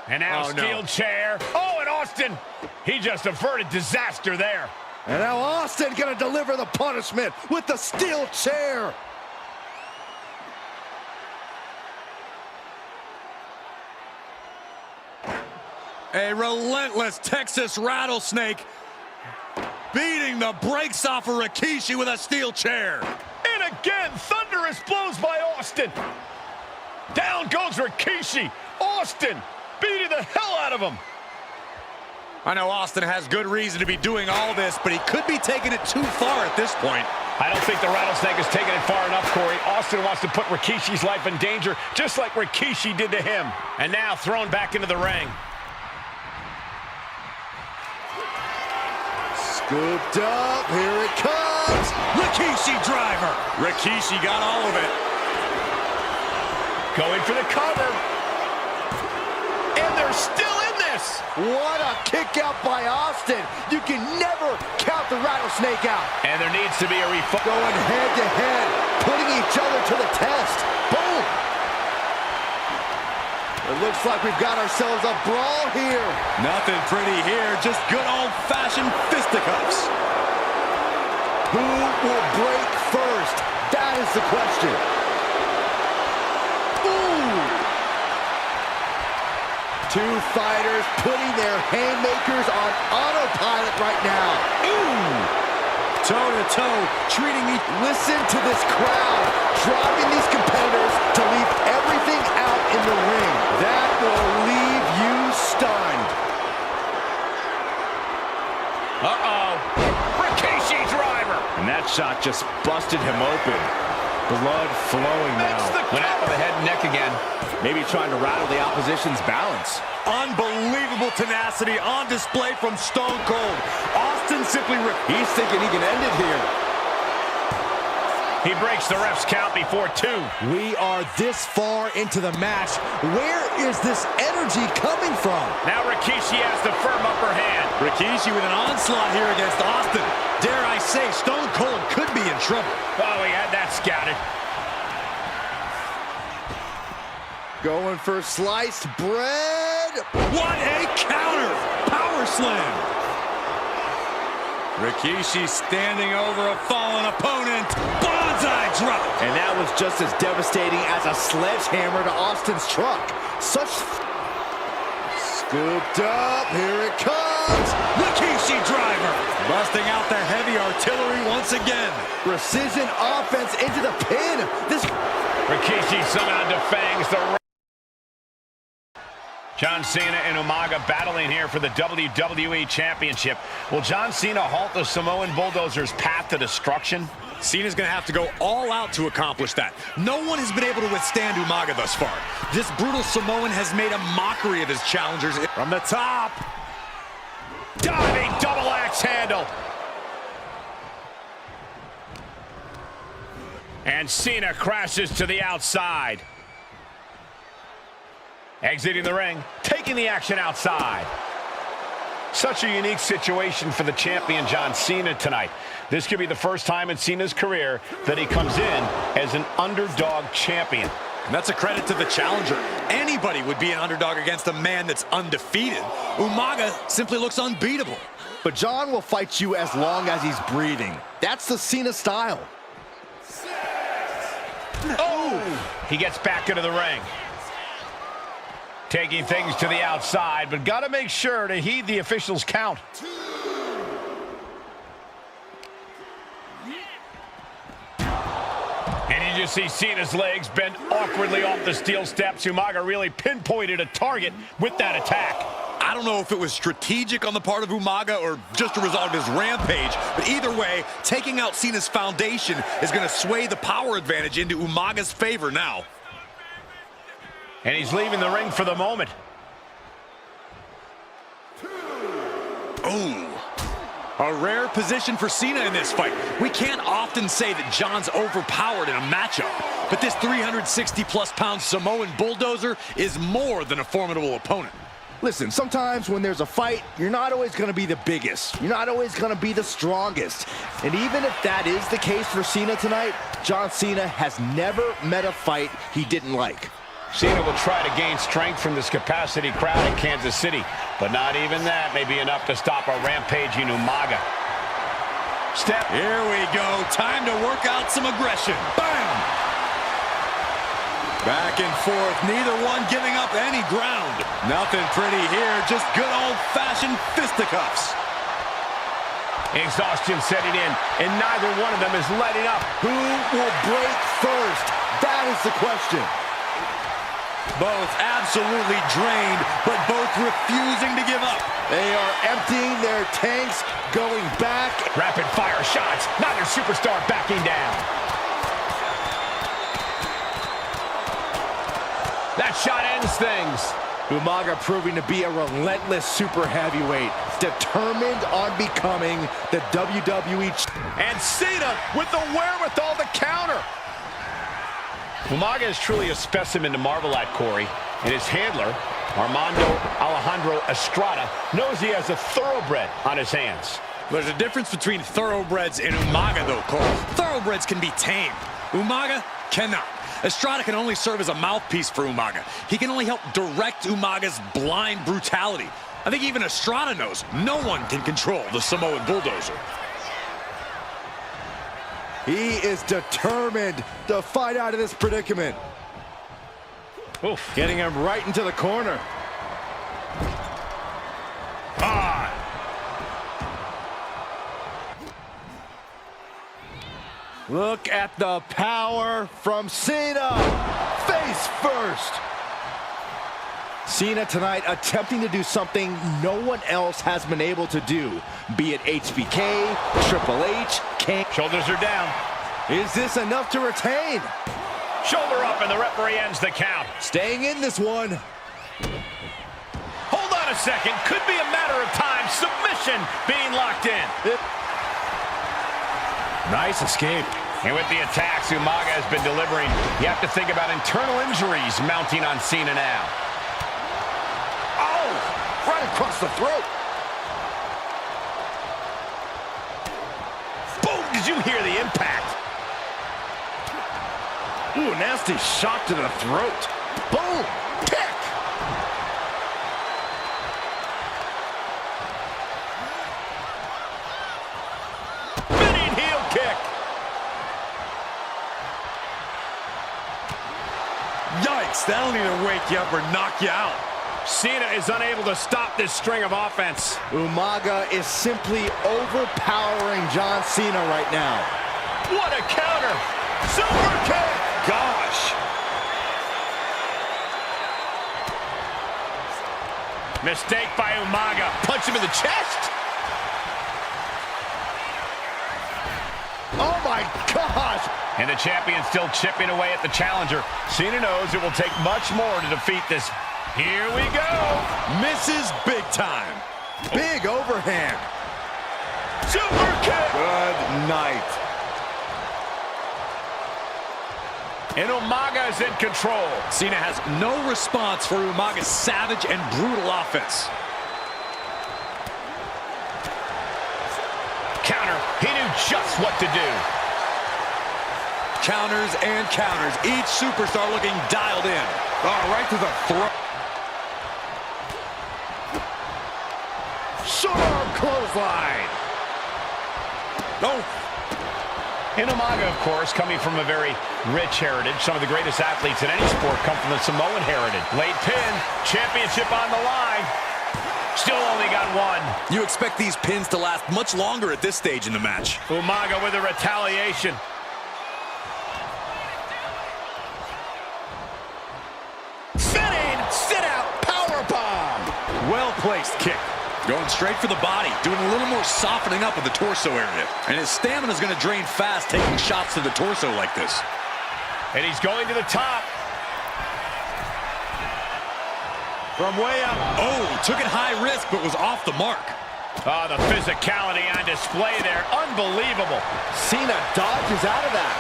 And now steel chair. Oh, and Austin, he just averted disaster there. And now Austin gonna deliver the punishment with the steel chair. A relentless Texas rattlesnake beating the brakes off of Rikishi with a steel chair. And again, thunderous blows by Austin. Down goes Rikishi. Austin beating the hell out of him. I know Austin has good reason to be doing all this, but he could be taking it too far at this point. I don't think the Rattlesnake has taken it far enough, Corey. Austin wants to put Rikishi's life in danger, just like Rikishi did to him. And now thrown back into the ring. Scooped up, here it comes. Rikishi driver. Rikishi got all of it. Going for the cover. And they're still in this. What a kick out by Austin. You can never count the Rattlesnake out. And there needs to be a refund. Going head to head, putting each other to the test. Boom. It looks like we've got ourselves a brawl here. Nothing pretty here, just good old-fashioned fisticuffs. Who will break first? That is the question. Two fighters putting their haymakers on autopilot right now. Ooh! Toe-to-toe, treating each... Listen to this crowd, driving these competitors to leave everything out in the ring. That will leave you stunned. Uh-oh. Rikishi driver. And that shot just busted him open. Blood flowing now. Went out with the head and neck again. Maybe trying to rattle the opposition's balance. Unbelievable tenacity on display from Stone Cold. Austin Austin simply He's thinking he can end it here. He breaks the ref's count before 2. We are this far into the match. Where is this energy coming from? Now Rikishi has the firm upper hand. Rikishi with an onslaught here against Austin. Dare I say, Stone Cold could be in trouble. Oh, he had that scouted. Going for sliced bread. What a counter! Power slam! Rikishi standing over a fallen opponent. Bonsai drop! And that was just as devastating as a sledgehammer to Austin's truck. Such... Scooped up, here it comes. Rikishi driver! Busting out the heavy artillery once again. Precision offense into the pin. This... Rikishi somehow defangs the... John Cena and Umaga battling here for the WWE Championship. Will John Cena halt the Samoan Bulldozer's path to destruction? Cena's going to have to go all out to accomplish that. No one has been able to withstand Umaga thus far. This brutal Samoan has made a mockery of his challengers. From the top. Diving double axe handle. And Cena crashes to the outside. Exiting the ring, taking the action outside. Such a unique situation for the champion John Cena tonight. This could be the first time in Cena's career that he comes in as an underdog champion. And that's a credit to the challenger. Anybody would be an underdog against a man that's undefeated. Umaga simply looks unbeatable. But John will fight you as long as he's breathing. That's the Cena style. Oh! He gets back into the ring. Taking things to the outside, but got to make sure to heed the official's count. And you just see Cena's legs bend awkwardly off the steel steps. Umaga really pinpointed a target with that attack. I don't know if it was strategic on the part of Umaga or just a result of his rampage, but either way, taking out Cena's foundation is going to sway the power advantage into Umaga's favor now. And he's leaving the ring for the moment. Ooh. A rare position for Cena in this fight. We can't often say that John's overpowered in a matchup, but this 360-plus pound Samoan bulldozer is more than a formidable opponent. Listen, sometimes when there's a fight, you're not always going to be the biggest. You're not always going to be the strongest. And even if that is the case for Cena tonight, John Cena has never met a fight he didn't like. Cena will try to gain strength from this capacity crowd in Kansas City, but not even that may be enough to stop a rampaging Umaga. Step. Here we go. Time to work out some aggression. Bam! Back and forth, neither one giving up any ground. Nothing pretty here, just good old-fashioned fisticuffs. Exhaustion setting in, and neither one of them is letting up. Who will break first? That is the question. Both absolutely drained, but both refusing to give up. They are emptying their tanks, going back. Rapid-fire shots, neither superstar backing down. That shot ends things. Umaga proving to be a relentless super heavyweight, determined on becoming the WWE. And Cena with the wherewithal to counter. Umaga is truly a specimen to marvel at, Corey, and his handler, Armando Alejandro Estrada, knows he has a thoroughbred on his hands. There's a difference between thoroughbreds and Umaga, though, Cole. Thoroughbreds can be tamed. Umaga cannot. Estrada can only serve as a mouthpiece for Umaga. He can only help direct Umaga's blind brutality. I think even Estrada knows no one can control the Samoan bulldozer. He is determined to fight out of this predicament. Oof. Getting him right into the corner. Ah. Look at the power from Cena. Face first. Cena tonight attempting to do something no one else has been able to do. Be it HBK, Triple H, King. Shoulders are down. Is this enough to retain? Shoulder up and the referee ends the count. Staying in this one. Hold on a second. Could be a matter of time. Submission being locked in. Nice escape. And with the attacks Umaga has been delivering, you have to think about internal injuries mounting on Cena now. Oh, right across the throat. Boom! Did you hear the impact? Ooh, nasty shot to the throat. Boom! Kick! Spinning heel kick. Yikes, that'll either wake you up or knock you out. Cena is unable to stop this string of offense. Umaga is simply overpowering John Cena right now. What a counter! Super kick! Gosh. Mistake by Umaga. Punch him in the chest. Oh my gosh! And the champion still chipping away at the challenger. Cena knows it will take much more to defeat this. Here we go. Misses big time. Big overhand. Super kick. Good night. And Umaga is in control. Cena has no response for Umaga's savage and brutal offense. Counter. He knew just what to do. Counters and counters. Each superstar looking dialed in. Oh, right to the throat. Short arm clothesline. No. And Umaga, of course, coming from a very rich heritage. Some of the greatest athletes in any sport come from the Samoan heritage. Late pin, championship on the line. Still only got one. You expect these pins to last much longer at this stage in the match. Umaga with a retaliation. Spinning, sit out, powerbomb. Well-placed kick. Going straight for the body, doing a little more softening up of the torso area. And his stamina is going to drain fast taking shots to the torso like this. And he's going to the top. From way up. Oh, took it high risk, but was off the mark. Oh, the physicality on display there. Unbelievable. Cena dodges out of that.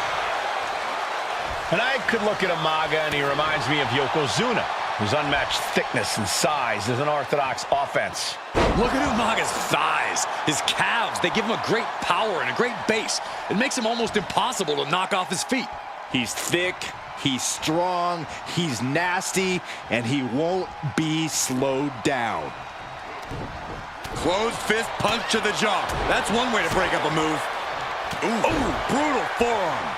And I could look at Umaga, and he reminds me of Yokozuna, whose unmatched thickness and size is an orthodox offense. Look at Umaga's thighs, his calves. They give him a great power and a great base. It makes him almost impossible to knock off his feet. He's thick, he's strong, he's nasty, and he won't be slowed down. Closed fist punch to the jaw. That's one way to break up a move. Ooh, brutal forearm.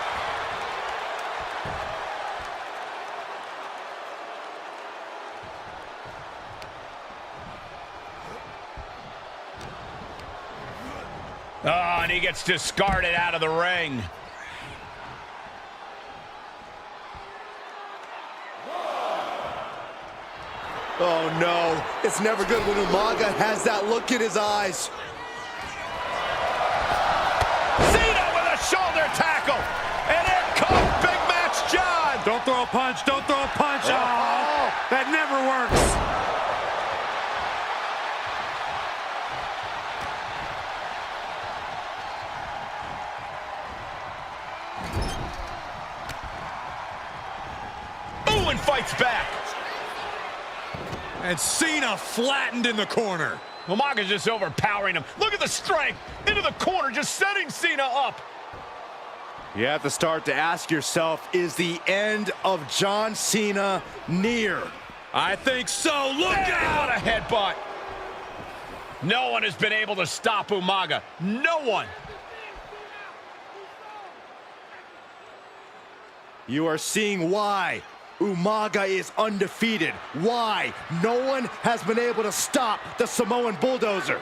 Oh, and he gets discarded out of the ring. Oh no, it's never good when Umaga has that look in his eyes. Cena with a shoulder tackle. And in comes Big Match John. Don't throw a punch, don't throw a punch. Oh, that never works. And fights back. And Cena flattened in the corner. Umaga's just overpowering him. Look at the strength into the corner, just setting Cena up. You have to start to ask yourself, is the end of John Cena near? I think so. Look out! What a headbutt. No one has been able to stop Umaga. No one. You are seeing why Umaga is undefeated. Why no one has been able to stop the Samoan bulldozer.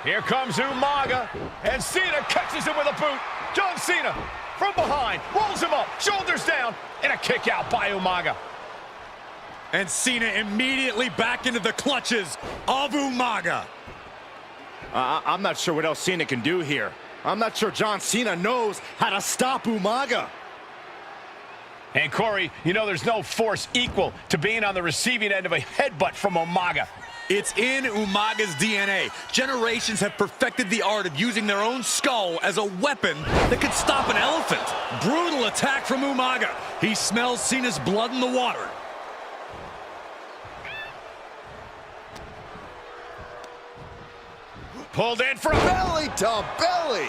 Here comes Umaga, and Cena catches him with a boot. John Cena from behind, rolls him up, shoulders down, and a kick out by Umaga. And Cena immediately back into the clutches of Umaga. I'm not sure what else Cena can do here. I'm not sure John Cena knows how to stop Umaga. And Corey, you know there's no force equal to being on the receiving end of a headbutt from Umaga. It's in Umaga's DNA. Generations have perfected the art of using their own skull as a weapon that could stop an elephant. Brutal attack from Umaga. He smells Cena's blood in the water. Pulled in for a Belly to belly.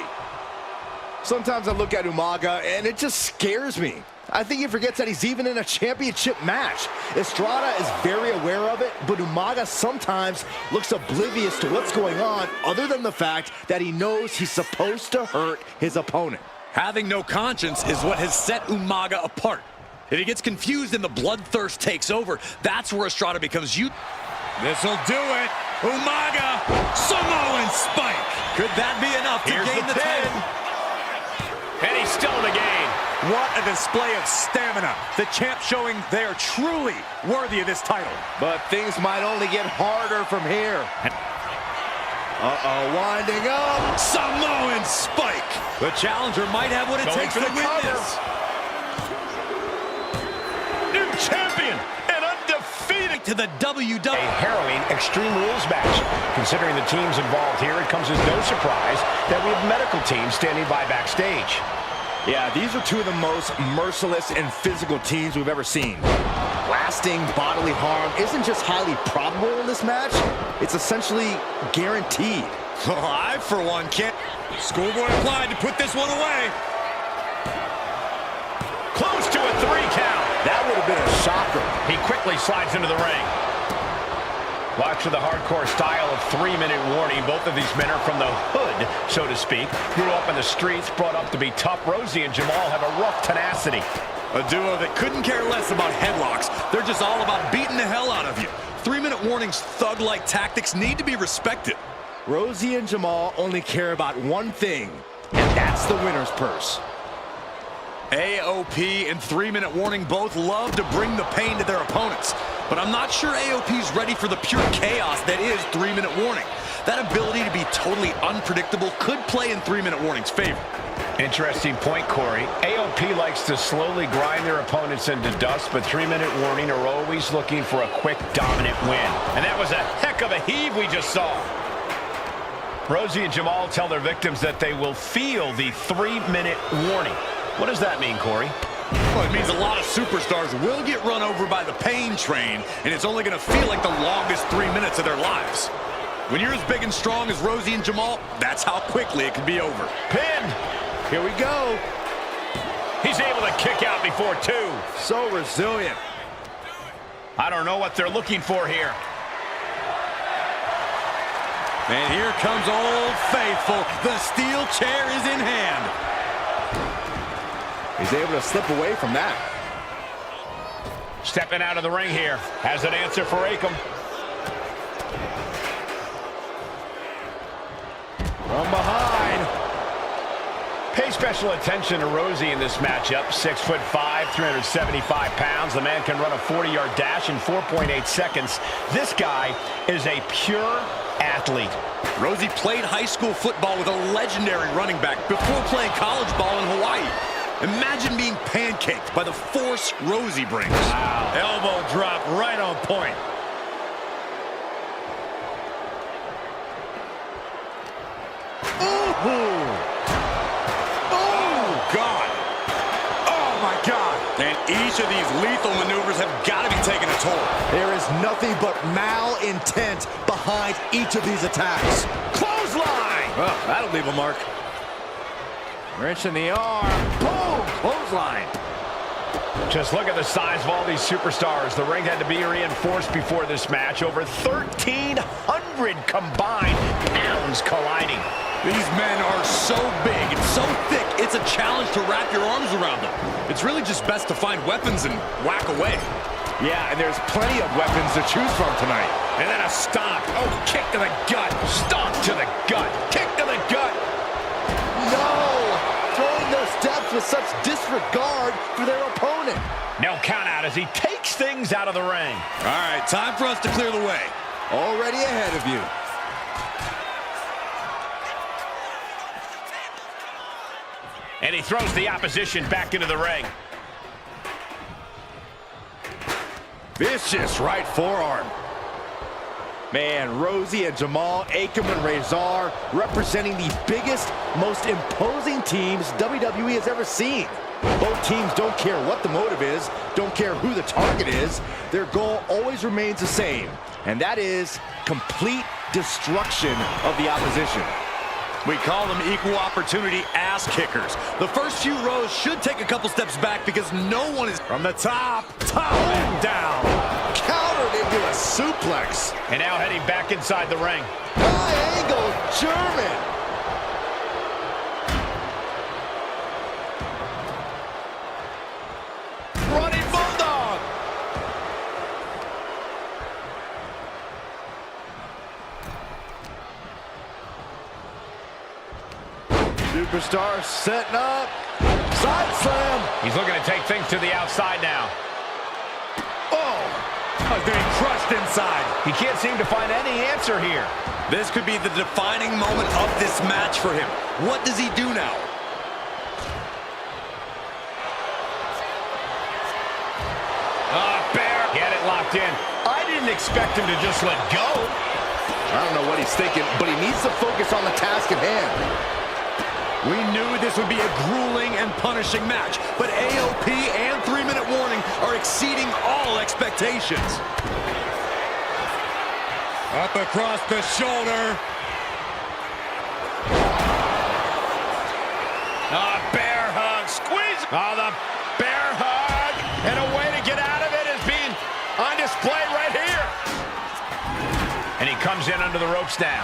Sometimes I look at Umaga and it just scares me. I think he forgets that he's even in a championship match. Estrada is very aware of it, but Umaga sometimes looks oblivious to what's going on, other than the fact that he knows he's supposed to hurt his opponent. Having no conscience is what has set Umaga apart. If he gets confused and the bloodthirst takes over, that's where Estrada becomes you. This'll do it. Umaga, Samoan spike. Could that be enough to gain the title? And he's still in the game. What a display of stamina. The champ showing they are truly worthy of this title. But things might only get harder from here. Winding up. Samoan spike. The challenger might have what it Going takes for to the win cover. this. New champion and undefeated. To the WWE. A harrowing Extreme Rules match. Considering the teams involved here, it comes as no surprise that we have medical teams standing by backstage. Yeah, these are two of the most merciless and physical teams we've ever seen. Lasting bodily harm isn't just highly probable in this match, it's essentially guaranteed. Oh, I, for one, can't. Schoolboy applied to put this one away. Close to a 3 count. That would have been a shocker. He quickly slides into the ring. Watch for the hardcore style of 3-minute warning. Both of these men are from the hood, so to speak. Grew up in the streets, brought up to be tough. Rosie and Jamal have a rough tenacity. A duo that couldn't care less about headlocks. They're just all about beating the hell out of you. 3-minute warnings, thug-like tactics need to be respected. Rosie and Jamal only care about one thing, and that's the winner's purse. AOP and 3-minute warning both love to bring the pain to their opponents. But I'm not sure AOP's ready for the pure chaos that is 3-minute warning. That ability to be totally unpredictable could play in 3-minute warning's favor. Interesting point, Corey. AOP likes to slowly grind their opponents into dust, but 3-minute warning are always looking for a quick, dominant win. And that was a heck of a heave we just saw. Rosie and Jamal tell their victims that they will feel the 3-minute warning. What does that mean, Corey? Well, it means a lot of superstars will get run over by the pain train, and it's only going to feel like the longest 3 minutes of their lives. When you're as big and strong as Rosie and Jamal, that's how quickly it can be over. Pinned. Here we go. He's able to kick out before 2. So resilient. I don't know what they're looking for here. And here comes Old Faithful. The steel chair is in hand. He's able to slip away from that. Stepping out of the ring here. Has an answer for Akam. From behind. Pay special attention to Rosie in this matchup. 6'5", 375 pounds. The man can run a 40-yard dash in 4.8 seconds. This guy is a pure athlete. Rosie played high school football with a legendary running back before playing college ball in Hawaii. Imagine being pancaked by the force Rosie brings. Wow. Elbow drop right on point. Ooh. Oh, God. Oh, my God. And each of these lethal maneuvers have got to be taking a toll. There is nothing but malintent behind each of these attacks. Clothesline! Oh, that'll leave a mark. Wrench in the arm. Boom! Clothesline. Just look at the size of all these superstars. The ring had to be reinforced before this match. Over 1,300 combined pounds colliding. These men are so big and so thick, it's a challenge to wrap your arms around them. It's really just best to find weapons and whack away. Yeah, and there's plenty of weapons to choose from tonight. And then a stomp. Oh, kick to the gut. Stomp to the gut. Kick to the gut. No! Throwing those steps with such disregard for their opponent. No count out as he takes things out of the ring. All right, time for us to clear the way. Already ahead of you. And he throws the opposition back into the ring. Vicious right forearm. Man, Rosie and Jamal, Akam and Razor, representing the biggest, most imposing teams WWE has ever seen. Both teams don't care what the motive is, don't care who the target is. Their goal always remains the same, and that is complete destruction of the opposition. We call them equal opportunity ass kickers. The first few rows should take a couple steps back because no one is from the top and down. Countered into a suplex. And now heading back inside the ring. High angle German. Running bulldog. Superstar setting up. Side slam. He's looking to take things to the outside now. Getting crushed inside. He can't seem to find any answer here. This could be the defining moment of this match for him. What does he do now? Bear. Get it locked in. I didn't expect him to just let go. I don't know what he's thinking, but he needs to focus on the task at hand. We knew this would be a grueling and punishing match, but AOP and 3-minute warning are exceeding all expectations. Up across the shoulder. Bear hug. Squeeze. The bear hug. And a way to get out of it is being on display right here. And he comes in under the ropes now.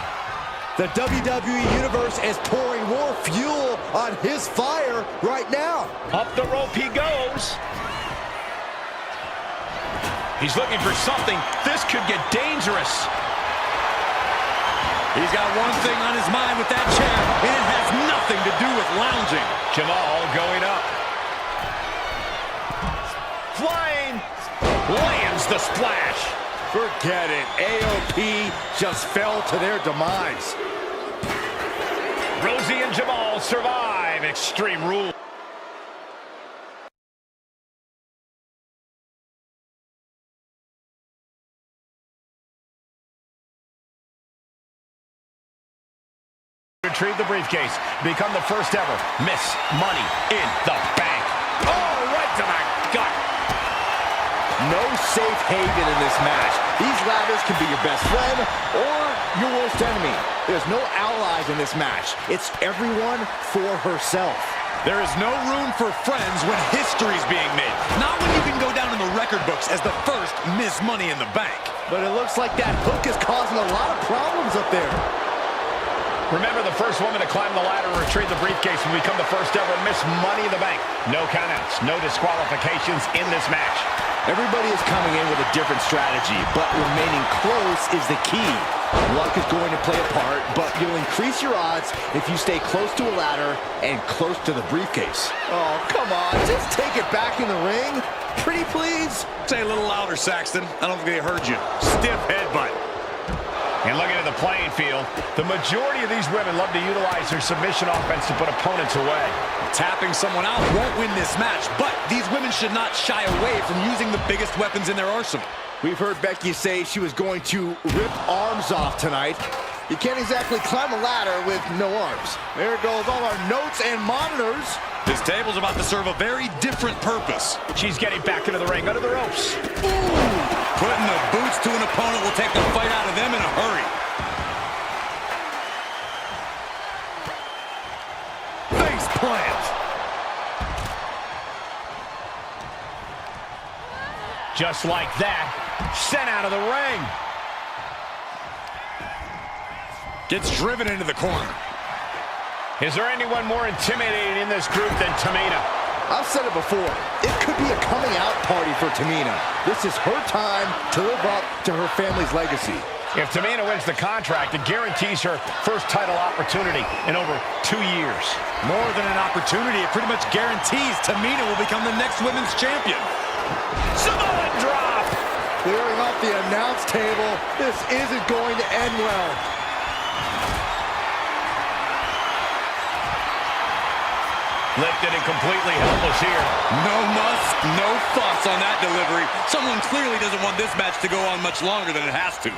The WWE Universe is pouring more fuel on his fire right now. Up the rope he goes. He's looking for something. This could get dangerous. He's got one thing on his mind with that chair, and it has nothing to do with lounging. Jamal going up. Flying. Lands the splash. Forget it. AOP just fell to their demise. Rosie and Jamal survive Extreme Rules. Retrieve the briefcase. Become the first ever Miss Money in the Bank. Oh, right to the gut. No safe haven in this match. These ladders can be your best friend or your worst enemy. There's no allies in this match. It's everyone for herself. There is no room for friends when history's being made. Not when you can go down in the record books as the first Miss Money in the Bank. But it looks like that hook is causing a lot of problems up there. Remember, the first woman to climb the ladder and retrieve the briefcase will become the first ever Miss Money in the Bank. No countouts, no disqualifications in this match. Everybody is coming in with a different strategy, but remaining close is the key. Luck is going to play a part, but you'll increase your odds if you stay close to a ladder and close to the briefcase. Oh, come on. Just take it back in the ring. Pretty please. Say a little louder, Saxton. I don't think they heard you. Stiff headbutt. And looking at the playing field, the majority of these women love to utilize their submission offense to put opponents away. Tapping someone out won't win this match, but these women should not shy away from using the biggest weapons in their arsenal. We've heard Becky say she was going to rip arms off tonight. You can't exactly climb a ladder with no arms. There goes all our notes and monitors. This table's about to serve a very different purpose. She's getting back into the ring, under the ropes. Ooh! Putting the boots to an opponent will take the fight out of them in a hurry. Face plant. Just like that, sent out of the ring. Gets driven into the corner. Is there anyone more intimidating in this group than Tamina? I've said it before, it could be a coming out party for Tamina. This is her time to live up to her family's legacy. If Tamina wins the contract, it guarantees her first title opportunity in over 2 years. More than an opportunity, it pretty much guarantees Tamina will become the next women's champion. Samoan drop! Clearing off the announce table, this isn't going to end well. Lifted and completely helpless here. No muss, no fuss on that delivery. Someone clearly doesn't want this match to go on much longer than it has to.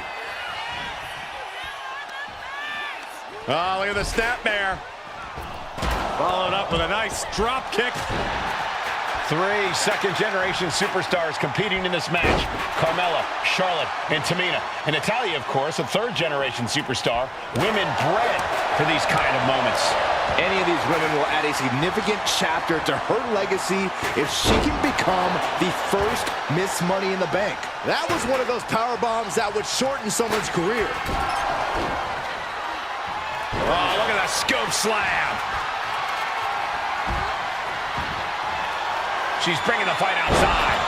Oh, look at the snap there. Followed up with a nice drop kick. 3 second-generation superstars competing in this match. Carmella, Charlotte, and Tamina. And Natalya, of course, a third-generation superstar. Women bred for these kind of moments. Any of these women will add a significant chapter to her legacy if she can become the first Miss Money in the Bank. That was one of those power bombs that would shorten someone's career. Oh, look at that scoop slam. She's bringing the fight outside.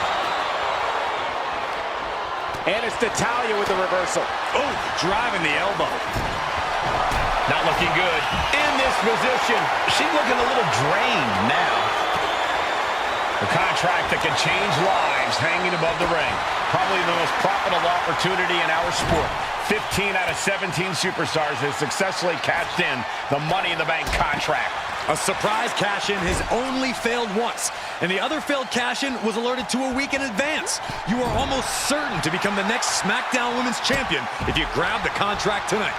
And it's Natalya with the reversal. Oh, driving the elbow. Not looking good. In this position, she's looking a little drained now. The contract that can change lives hanging above the ring. Probably the most profitable opportunity in our sport. 15 out of 17 superstars have successfully cashed in the Money in the Bank contract. A surprise cash-in has only failed once, and the other failed cash-in was alerted to a week in advance. You are almost certain to become the next SmackDown Women's Champion if you grab the contract tonight.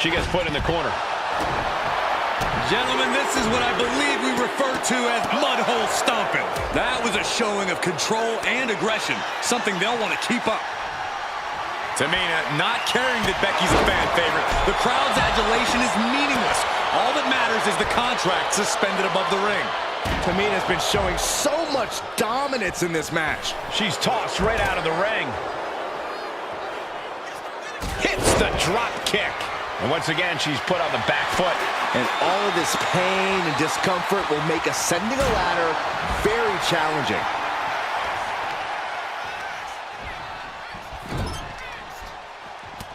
She gets put in the corner. Gentlemen, this is what I believe we refer to as mudhole stomping. That was a showing of control and aggression, something they'll want to keep up. Tamina not caring that Becky's a fan favorite. The crowd's adulation is meaningless. All that matters is the contract suspended above the ring. Tamina's been showing so much dominance in this match. She's tossed right out of the ring. Hits the drop kick. And once again, she's put on the back foot. And all of this pain and discomfort will make ascending a ladder very challenging.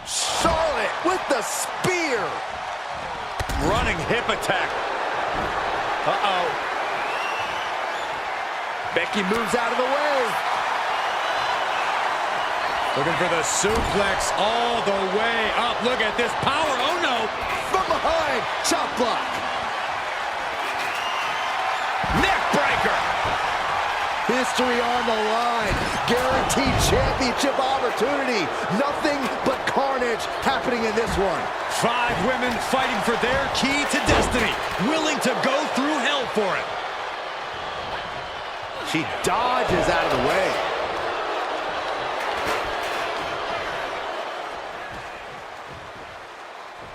Charlotte with the spear. Running hip attack. Uh-oh. Becky moves out of the way. Looking for the suplex all the way up. Look at this power. Oh, no. From behind. Chop block. Neck breaker. History on the line. Guaranteed championship opportunity. Nothing but carnage happening in this one. 5 women fighting for their key to destiny. Willing to go through hell for it. She dodges out of the way.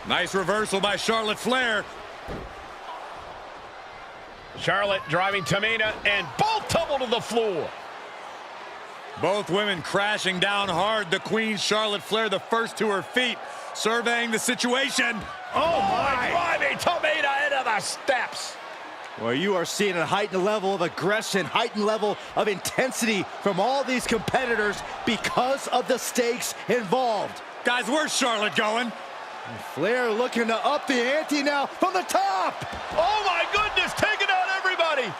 Nice reversal by Charlotte Flair. Charlotte driving Tamina, and both tumble to the floor. Both women crashing down hard. The Queen, Charlotte Flair, the first to her feet, surveying the situation. Oh my! Driving Tamina into the steps. Well, you are seeing a heightened level of aggression, heightened level of intensity from all these competitors because of the stakes involved. Guys, where's Charlotte going? Flair looking to up the ante now from the top. Oh my goodness, taking out everybody.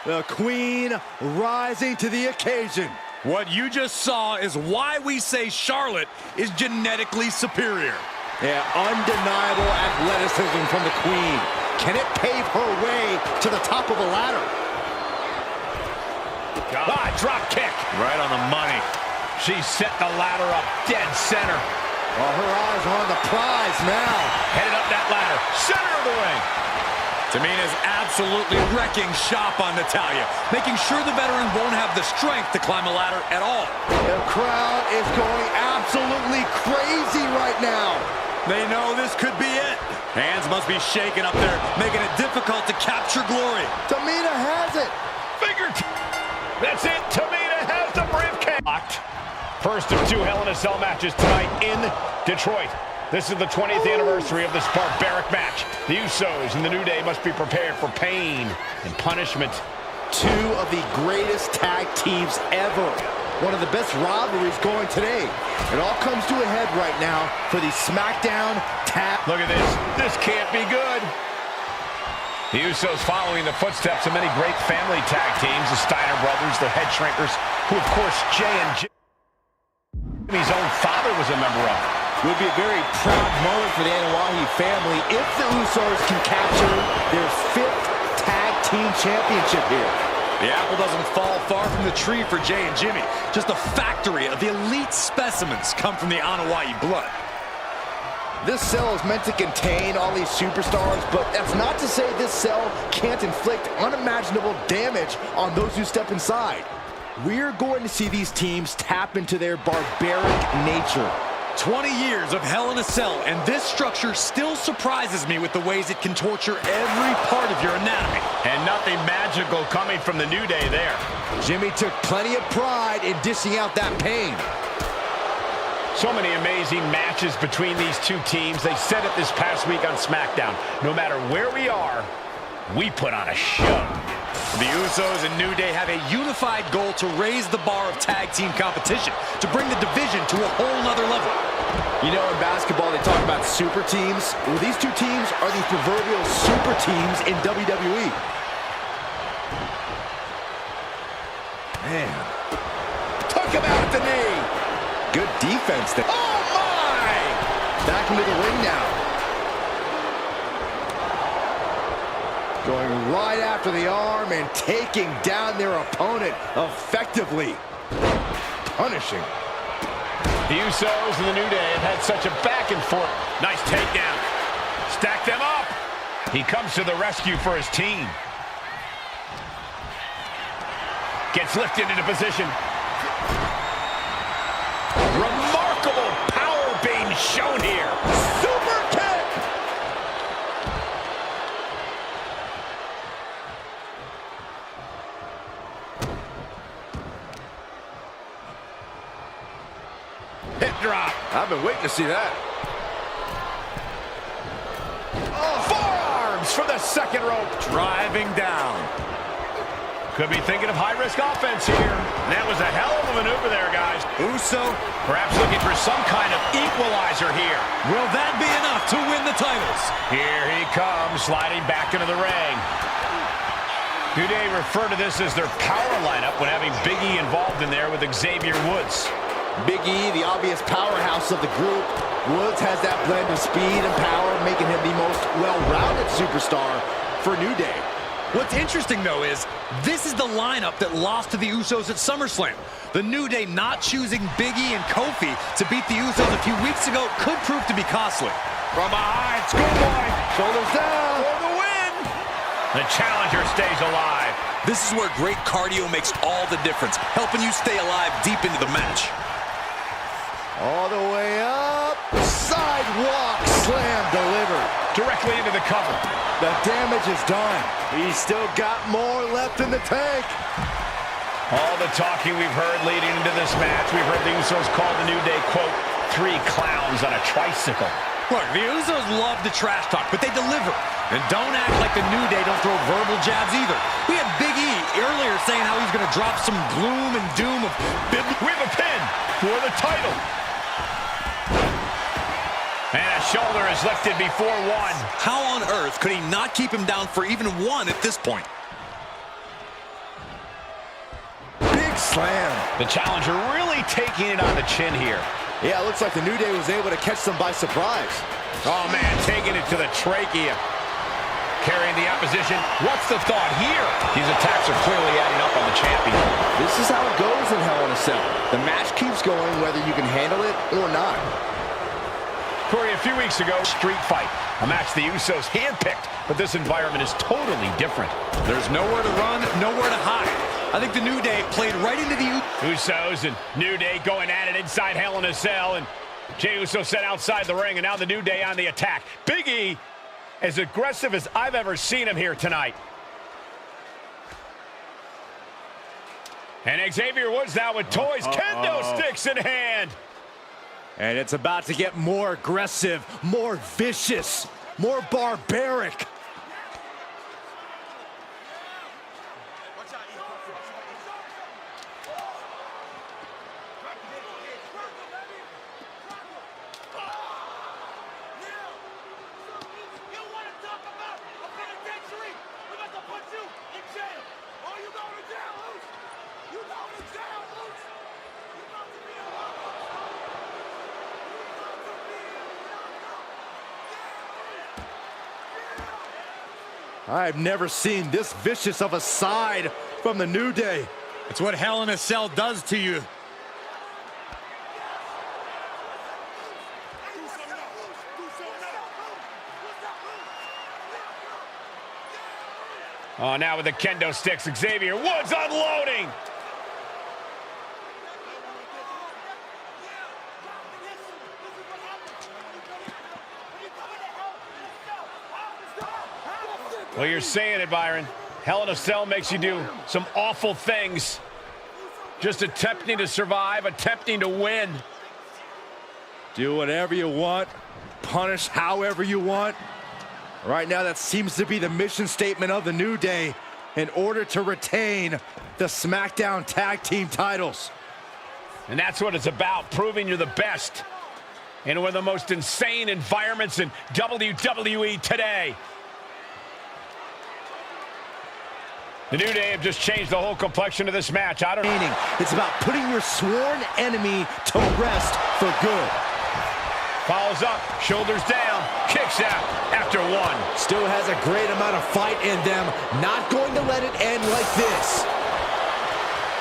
The Queen rising to the occasion. What you just saw is why we say Charlotte is genetically superior. Yeah, undeniable athleticism from the Queen. Can it pave her way to the top of the ladder? Drop kick. Right on the money. She set the ladder up dead center. Well, her eyes are on the prize now. Headed up that ladder, center of the ring. Tamina's absolutely wrecking shop on Natalya, making sure the veteran won't have the strength to climb a ladder at all. The crowd is going absolutely crazy right now. They know this could be it. Hands must be shaking up there, making it difficult to capture glory. Tamina has it. That's it. Tamina has the briefcase. First of 2 Hell in a Cell matches tonight in Detroit. This is the 20th anniversary of this barbaric match. The Usos and the New Day must be prepared for pain and punishment. 2 of the greatest tag teams ever. One of the best rivalries going today. It all comes to a head right now for the SmackDown Tag. Look at this. This can't be good. The Usos following the footsteps of many great family tag teams, the Steiner brothers, the Head Shrinkers, who of course Jay and Jimmy's own father was a member of. It would be a very proud moment for the Anoa'i family if the Usos can capture their 5th tag team championship here. The apple doesn't fall far from the tree for Jay and Jimmy. Just a factory of the elite specimens come from the Anoa'i blood. This cell is meant to contain all these superstars, but that's not to say this cell can't inflict unimaginable damage on those who step inside. We're going to see these teams tap into their barbaric nature. 20 years of Hell in a Cell, and this structure still surprises me with the ways it can torture every part of your anatomy. And nothing magical coming from the New Day there. Jimmy took plenty of pride in dishing out that pain. So many amazing matches between these two teams. They said it this past week on SmackDown. No matter where we are, we put on a show. The Usos and New Day have a unified goal to raise the bar of tag team competition, to bring the division to a whole nother level. You know, in basketball, they talk about super teams. Well, these two teams are the proverbial super teams in WWE. Man. Took him out at the knee. Good defense there. Oh, my! Back into the ring now. Going right after the arm and taking down their opponent effectively. Punishing. The Usos and the New Day have had such a back and forth. Nice takedown. Stack them up. He comes to the rescue for his team. Gets lifted into position. Remarkable power being shown here. Super kick. Hip drop. I've been waiting to see that. Oh, forearms from the second rope. Driving down. Could be thinking of high-risk offense here. And that was a hell of a maneuver there, guys. Uso Perhaps looking for some kind of equalizer here. will that be enough to win the titles? Here he comes, sliding back into the ring. New Day refer to this as their power lineup when having Big E involved in there with Xavier Woods. Big E, the obvious powerhouse of the group. Woods has that blend of speed and power, making him the most well-rounded superstar for New Day. What's interesting, though, is this is the lineup that lost to the Usos at SummerSlam. The New Day not choosing Big E and Kofi to beat the Usos a few weeks ago could prove to be costly. From behind, Schoolboy, Shoulders down. for the win. The challenger stays alive. This is where great cardio makes all the difference, helping you stay alive deep into the match. All the way up. Sidewalk slam delivered. Directly into the cover. The damage is done. He's still got more left in the tank. All the talking we've heard leading into this match, we've heard the Usos call the New Day, quote, 3 clowns on a tricycle. Look, the Usos love the trash talk, but they deliver. And don't act like the New Day don't throw verbal jabs either. We had Big E earlier saying how he's going to drop some gloom and doom of... We have a pin for the title. And a shoulder is lifted before 1. How on earth could he not keep him down for even 1 at this point? Big slam. The challenger really taking it on the chin here. Yeah, it looks like the New Day was able to catch them by surprise. Oh, man, taking it to the trachea. Carrying the opposition. What's the thought here? These attacks are clearly adding up on the champion. This is how it goes in Hell in a Cell. The match keeps going whether you can handle it or not. Corey, a few weeks ago, street fight. A match the Usos handpicked, but this environment is totally different. There's nowhere to run, nowhere to hide. I think the New Day played right into the Usos and New Day going at it inside Hell in a Cell, and Jey Uso set outside the ring, and now the New Day on the attack. Big E, as aggressive as I've ever seen him here tonight. And Xavier Woods now with toys, kendo sticks in hand. And it's about to get more aggressive, more vicious, more barbaric. I've never seen this vicious of a side from the New Day. It's what Hell in a Cell does to you. Oh, now with the kendo sticks, Xavier Woods unloading. Well, you're saying it, Byron. Hell in a Cell makes you do some awful things. Just attempting to survive, attempting to win. Do whatever you want, punish however you want. Right now, that seems to be the mission statement of the New Day in order to retain the SmackDown Tag Team titles. And that's what it's about, proving you're the best in one of the most insane environments in WWE today. The New Day have just changed the whole complexion of this match. I don't know. It's about putting your sworn enemy to rest for good. Follows up, shoulders down, kicks out after one. Still has a great amount of fight in them. Not going to let it end like this.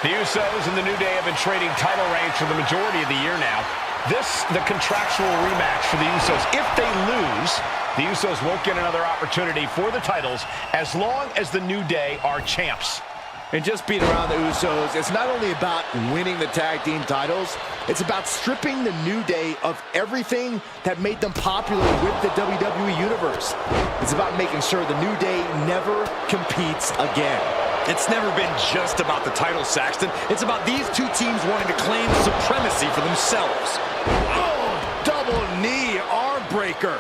The Usos and the New Day have been trading title reigns for the majority of the year now. This, the contractual rematch for the Usos. If they lose, the Usos won't get another opportunity for the titles as long as the New Day are champs. And just being around the Usos, it's not only about winning the tag team titles, it's about stripping the New Day of everything that made them popular with the WWE Universe. It's about making sure the New Day never competes again. It's never been just about the title, Saxton. It's about these two teams wanting to claim supremacy for themselves. Oh, double knee arm breaker.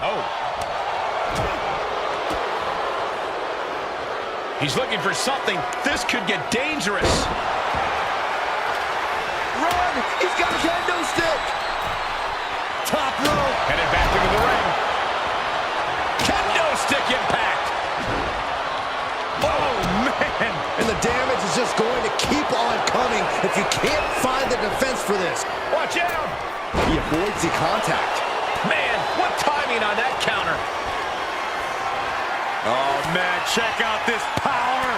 Oh. He's looking for something. This could get dangerous. Run! He's got a kendo stick! Top rope! Headed back into the ring. Kendo stick impact! Oh, man! And the damage is just going to keep on coming if you can't find the defense for this. Watch out! He avoids the contact. Man, what timing on that counter. Oh, man, check out this power.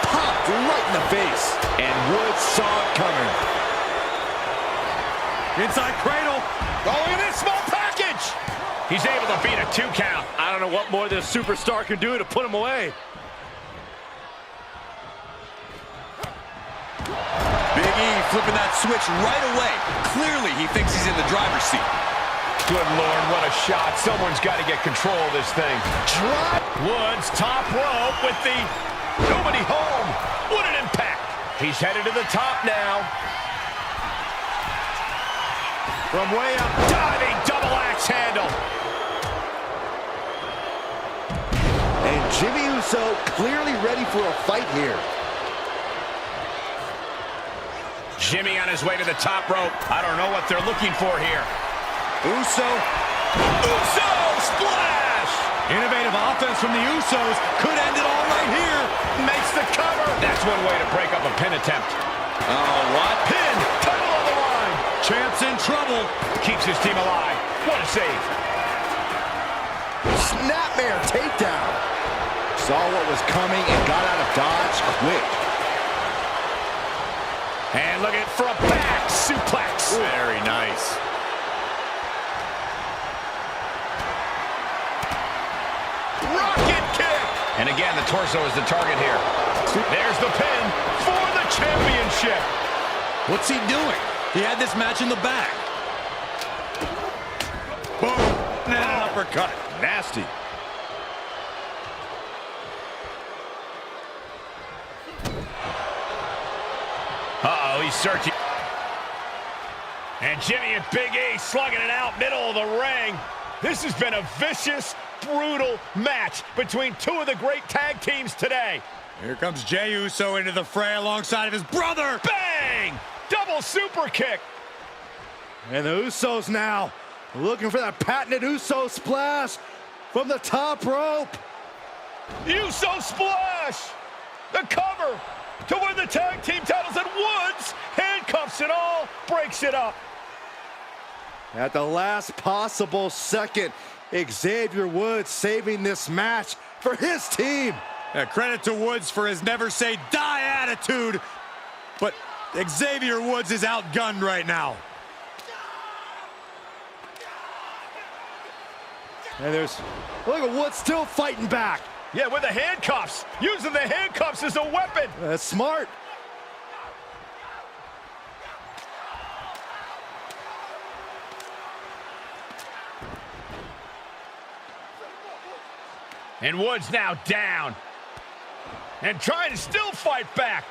Popped right in the face. And Woods saw it coming. Inside cradle. Oh, look at this small package. He's able to beat a 2 count. I don't know what more this superstar can do to put him away. Big E flipping that switch right away. Clearly, he thinks he's in the driver's seat. Good Lord, what a shot. Someone's got to get control of this thing. Drop. Woods, top rope with the nobody home. What an impact. He's headed to the top now. From way up, diving double axe handle. And Jimmy Uso clearly ready for a fight here. Jimmy on his way to the top rope. I don't know what they're looking for here. Uso splash! Innovative offense from the Usos could end it all right here. Makes the cover. That's one way to break up a pin attempt. Oh, what? Pin, title on the line. Champ's in trouble. Keeps his team alive. What a save. Snapmare takedown. Saw what was coming and got out of dodge quick. And look at it for a back suplex. Ooh. Very nice. Rocket kick. And again, the torso is the target here. There's the pin for the championship. What's he doing? He had this match in the bag. Boom. And an uppercut. Nasty. Uh-oh, he's searching. And Jimmy and Big E slugging it out middle of the ring. This has been a vicious, brutal match between two of the great tag teams today. Here comes Jey Uso into the fray alongside of his brother. Bang! Double super kick. And the Usos now looking for that patented Uso splash from the top rope. Uso splash. The cover to win the tag team titles, and Woods handcuffs it all, breaks it up. At the last possible second, Xavier Woods saving this match for his team. Credit to Woods for his never say die attitude, but Xavier Woods is outgunned right now. And look at Woods still fighting back. Yeah, with the handcuffs. Using the handcuffs as a weapon. That's smart. And Woods now down. And trying to still fight back.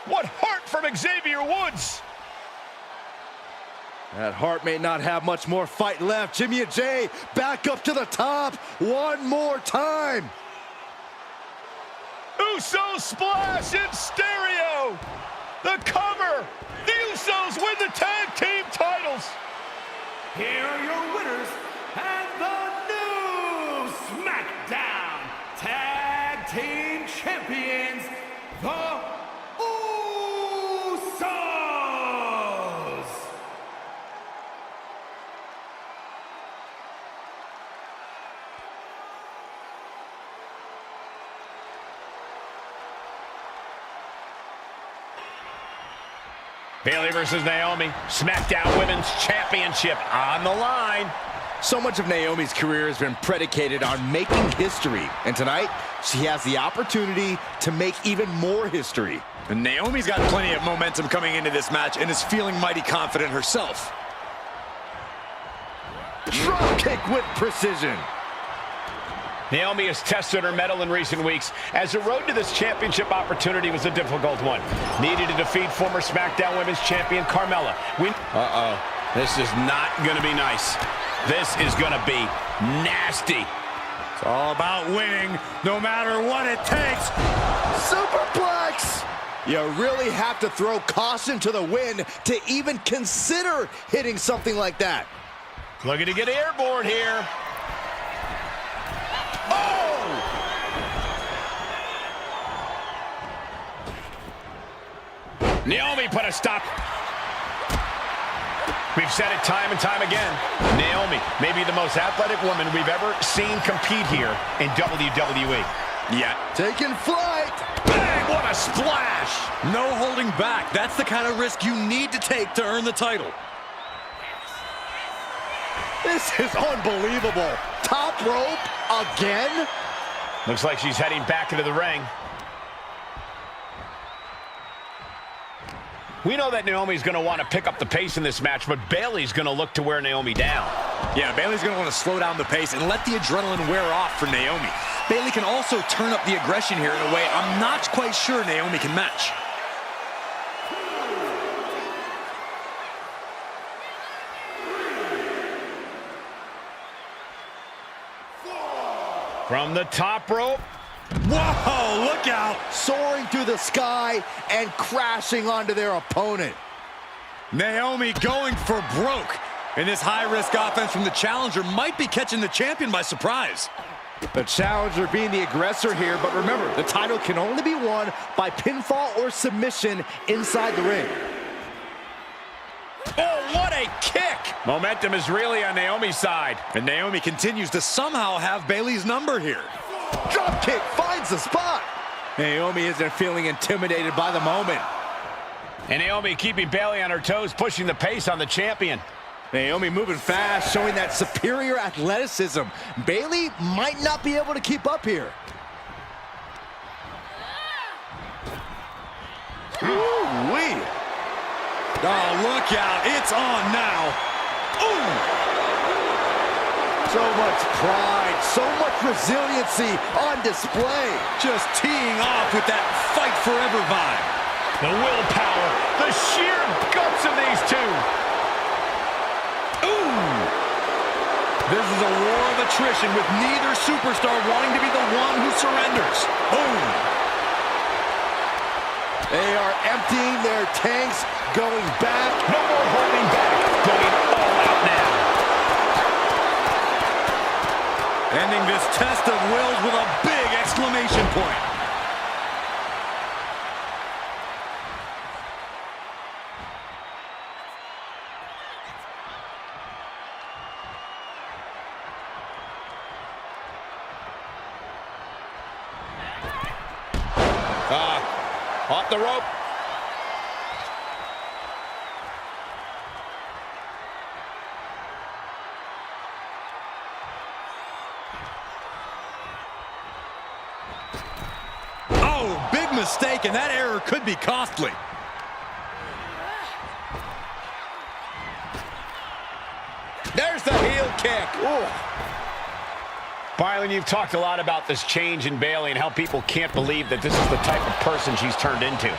What heart from Xavier Woods. That heart may not have much more fight left. Jimmy and Jay back up to the top one more time. Uso splash in stereo. The cover. The Usos win the tag team titles. Here are your winners and the new SmackDown Tag Team Champions, the Usos! Bayley versus Naomi. SmackDown Women's Championship on the line. So much of Naomi's career has been predicated on making history. And tonight, she has the opportunity to make even more history. And Naomi's got plenty of momentum coming into this match and is feeling mighty confident herself. Drop kick with precision. Naomi has tested her mettle in recent weeks, as the road to this championship opportunity was a difficult one. Needed to defeat former SmackDown Women's Champion Carmella. This is not going to be nice. This is going to be nasty. It's all about winning, no matter what it takes. Superplex! You really have to throw caution to the wind to even consider hitting something like that. Looking to get airborne here. Naomi put a stop. We've said it time and time again. Naomi may be the most athletic woman we've ever seen compete here in WWE. Yeah. Taking flight. Bang, what a splash. No holding back. That's the kind of risk you need to take to earn the title. This is unbelievable. Top rope again? Looks like she's heading back into the ring. We know that Naomi's going to want to pick up the pace in this match, but Bayley's going to look to wear Naomi down. Yeah, Bayley's going to want to slow down the pace and let the adrenaline wear off for Naomi. Bayley can also turn up the aggression here in a way I'm not quite sure Naomi can match. From the top rope. Whoa, look out. Soaring through the sky and crashing onto their opponent. Naomi going for broke. And this high-risk offense from the challenger might be catching the champion by surprise. The challenger being the aggressor here, but remember, the title can only be won by pinfall or submission inside the ring. Oh, what a kick! Momentum is really on Naomi's side. And Naomi continues to somehow have Bayley's number here. Drop kick finds the spot. Naomi isn't feeling intimidated by the moment. And Naomi keeping Bayley on her toes, pushing the pace on the champion. Naomi moving fast, showing that superior athleticism. Bayley might not be able to keep up here. Ooh-wee. Oh, look out. It's on now. Ooh! So much pride, so much resiliency on display. Just teeing off with that fight forever vibe. The willpower, the sheer guts of these two. Ooh! This is a war of attrition with neither superstar wanting to be the one who surrenders. Boom! They are emptying their tanks, going back. No more holding back, going all out now. Ending this test of wills with a big exclamation point. Off the rope. Oh, big mistake, and that error could be costly. There's the heel kick. Ooh. Byron, you've talked a lot about this change in Bayley and how people can't believe that this is the type of person she's turned into.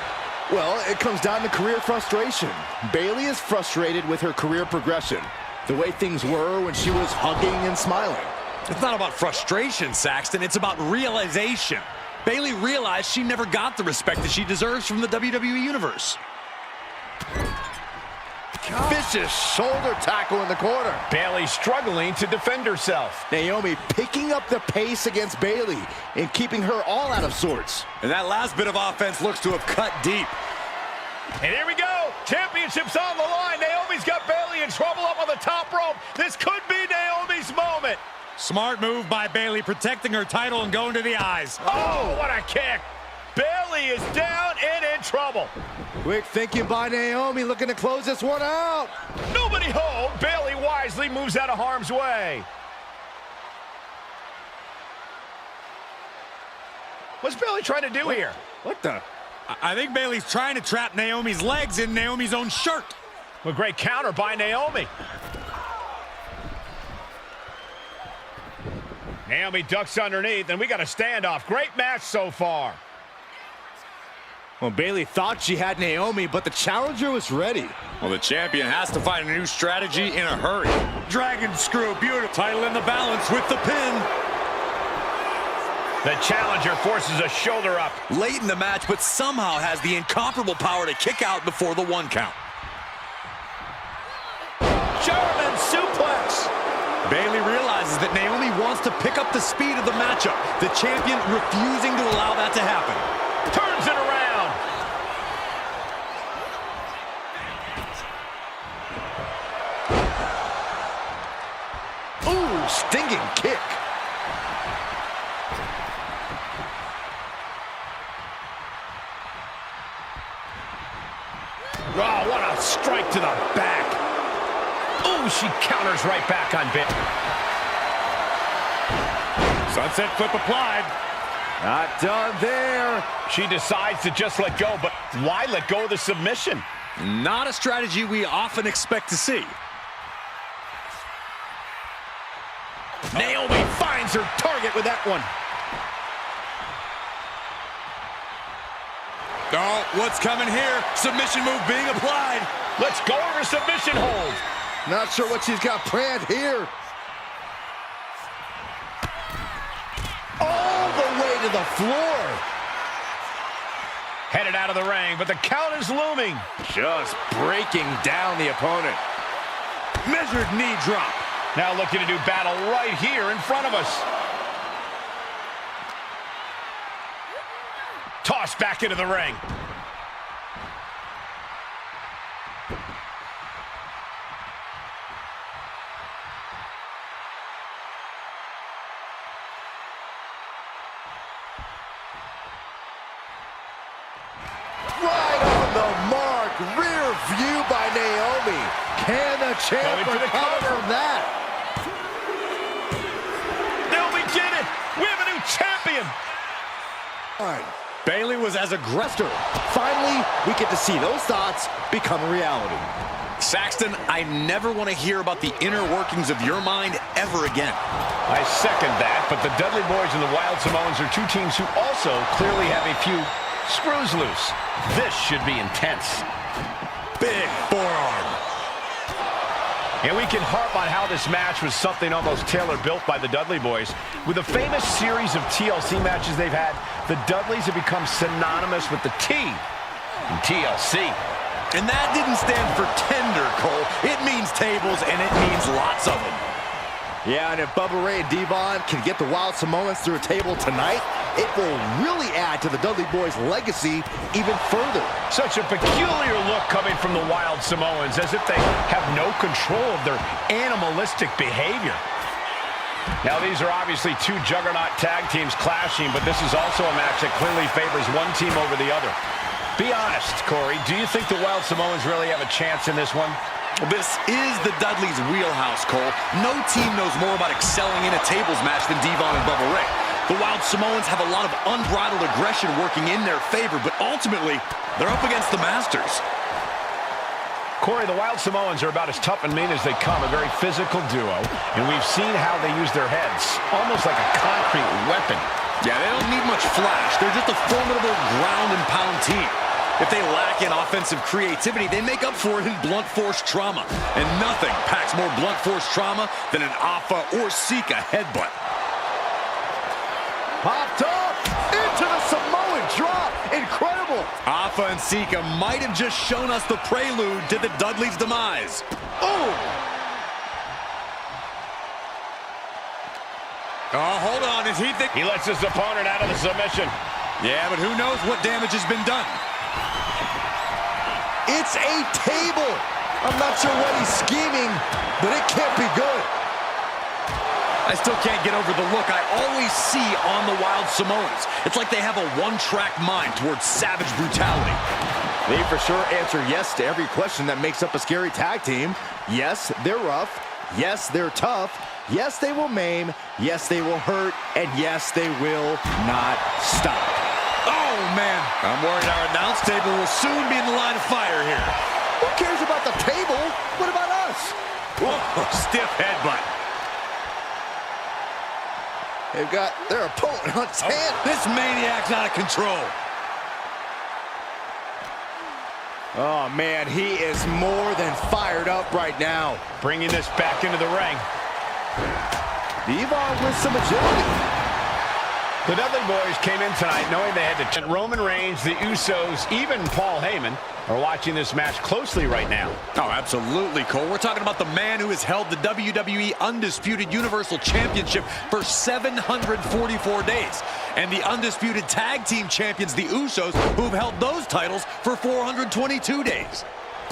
Well, it comes down to career frustration. Bayley is frustrated with her career progression, the way things were when she was hugging and smiling. It's not about frustration, Saxton. It's about realization. Bayley realized she never got the respect that she deserves from the WWE Universe. Vicious shoulder tackle in the corner. Bayley struggling to defend herself. Naomi picking up the pace against Bayley and keeping her all out of sorts. And that last bit of offense looks to have cut deep. And here we go. Championship's on the line. Naomi's got Bayley in trouble up on the top rope. This could be Naomi's moment. Smart move by Bayley, protecting her title and going to the eyes. Oh, what a kick. Bayley is down and in trouble. Quick thinking by Naomi, looking to close this one out. Nobody home. Bayley wisely moves out of harm's way. What's Bayley trying to do here? What the? I think Bayley's trying to trap Naomi's legs in Naomi's own shirt. A great counter by Naomi. Naomi ducks underneath, and we got a standoff. Great match so far. Well, Bayley thought she had Naomi, but the challenger was ready. Well, the champion has to find a new strategy in a hurry. Dragon screw, beautiful. Title in the balance with the pin. The challenger forces a shoulder up. Late in the match, but somehow has the incomparable power to kick out before the 1 count. German suplex. Bayley realizes that Naomi wants to pick up the speed of the matchup. The champion refusing to allow that to happen. Turns it around. Ooh, stinging kick. Oh, what a strike to the back. Ooh, she counters right back on Bit. Sunset flip applied. Not done there. She decides to just let go, but why let go of the submission? Not a strategy we often expect to see. Naomi finds her target with that one. Oh, what's coming here? Submission move being applied. Let's go over submission hold. Not sure what she's got planned here. All the way to the floor. Headed out of the ring, but the count is looming. Just breaking down the opponent. Measured knee drop. Now looking to do battle right here in front of us. Tossed back into the ring. Right on the mark. Rear view by Naomi. Can the champ recover from that? Naomi did it. We have a new champion. Bayley was as aggressive. Finally, we get to see those thoughts become a reality. Saxton, I never want to hear about the inner workings of your mind ever again. I second that, but the Dudley Boys and the Wild Samoans are two teams who also clearly have a few screws loose. This should be intense. Big forearm. And we can harp on how this match was something almost tailor-built by the Dudley Boys. With a famous series of TLC matches they've had, the Dudleys have become synonymous with the T in TLC. And that didn't stand for tender, Cole. It means tables, and it means lots of them. Yeah, and if Bubba Ray and Devon can get the Wild Samoans through a table tonight, it will really add to the Dudley Boys' legacy even further. Such a peculiar look coming from the Wild Samoans, as if they have no control of their animalistic behavior. Now, these are obviously two juggernaut tag teams clashing, but this is also a match that clearly favors one team over the other. Be honest, Corey. Do you think the Wild Samoans really have a chance in this one? Well, this is the Dudley's wheelhouse, Cole. No team knows more about excelling in a tables match than Devon and Bubba Ray. The Wild Samoans have a lot of unbridled aggression working in their favor, but ultimately, they're up against the Masters. Corey, the Wild Samoans are about as tough and mean as they come, a very physical duo, and we've seen how they use their heads, almost like a concrete weapon. Yeah, they don't need much flash. They're just a formidable ground and pound team. If they lack in offensive creativity, they make up for it in blunt force trauma. And nothing packs more blunt force trauma than an Afa or Sika headbutt. Popped up into the Samoan drop. Incredible. Afa and Sika might have just shown us the prelude to the Dudley's demise. Oh! Oh, hold on. Is he think He lets his opponent out of the submission. Yeah, but who knows what damage has been done. It's a table. I'm not sure what he's scheming, but it can't be good. I still can't get over the look I always see on the Wild Samoans. It's like they have a one-track mind towards savage brutality. They for sure answer yes to every question that makes up a scary tag team. Yes, they're rough. Yes, they're tough. Yes, they will maim. Yes, they will hurt. And yes, they will not stop. Oh, man. I'm worried our announce table will soon be in the line of fire here. Who cares about the table? What about us? Whoa, stiff headbutt. They've got their opponent on his hand. This maniac's out of control. Oh, man, he is more than fired up right now. Bringing this back into the ring. Devon with some agility. The Dudley Boys came in tonight knowing they had to... Roman Reigns, the Usos, even Paul Heyman are watching this match closely right now. Oh, absolutely, Cole. We're talking about the man who has held the WWE Undisputed Universal Championship for 744 days. And the Undisputed Tag Team Champions, the Usos, who've held those titles for 422 days.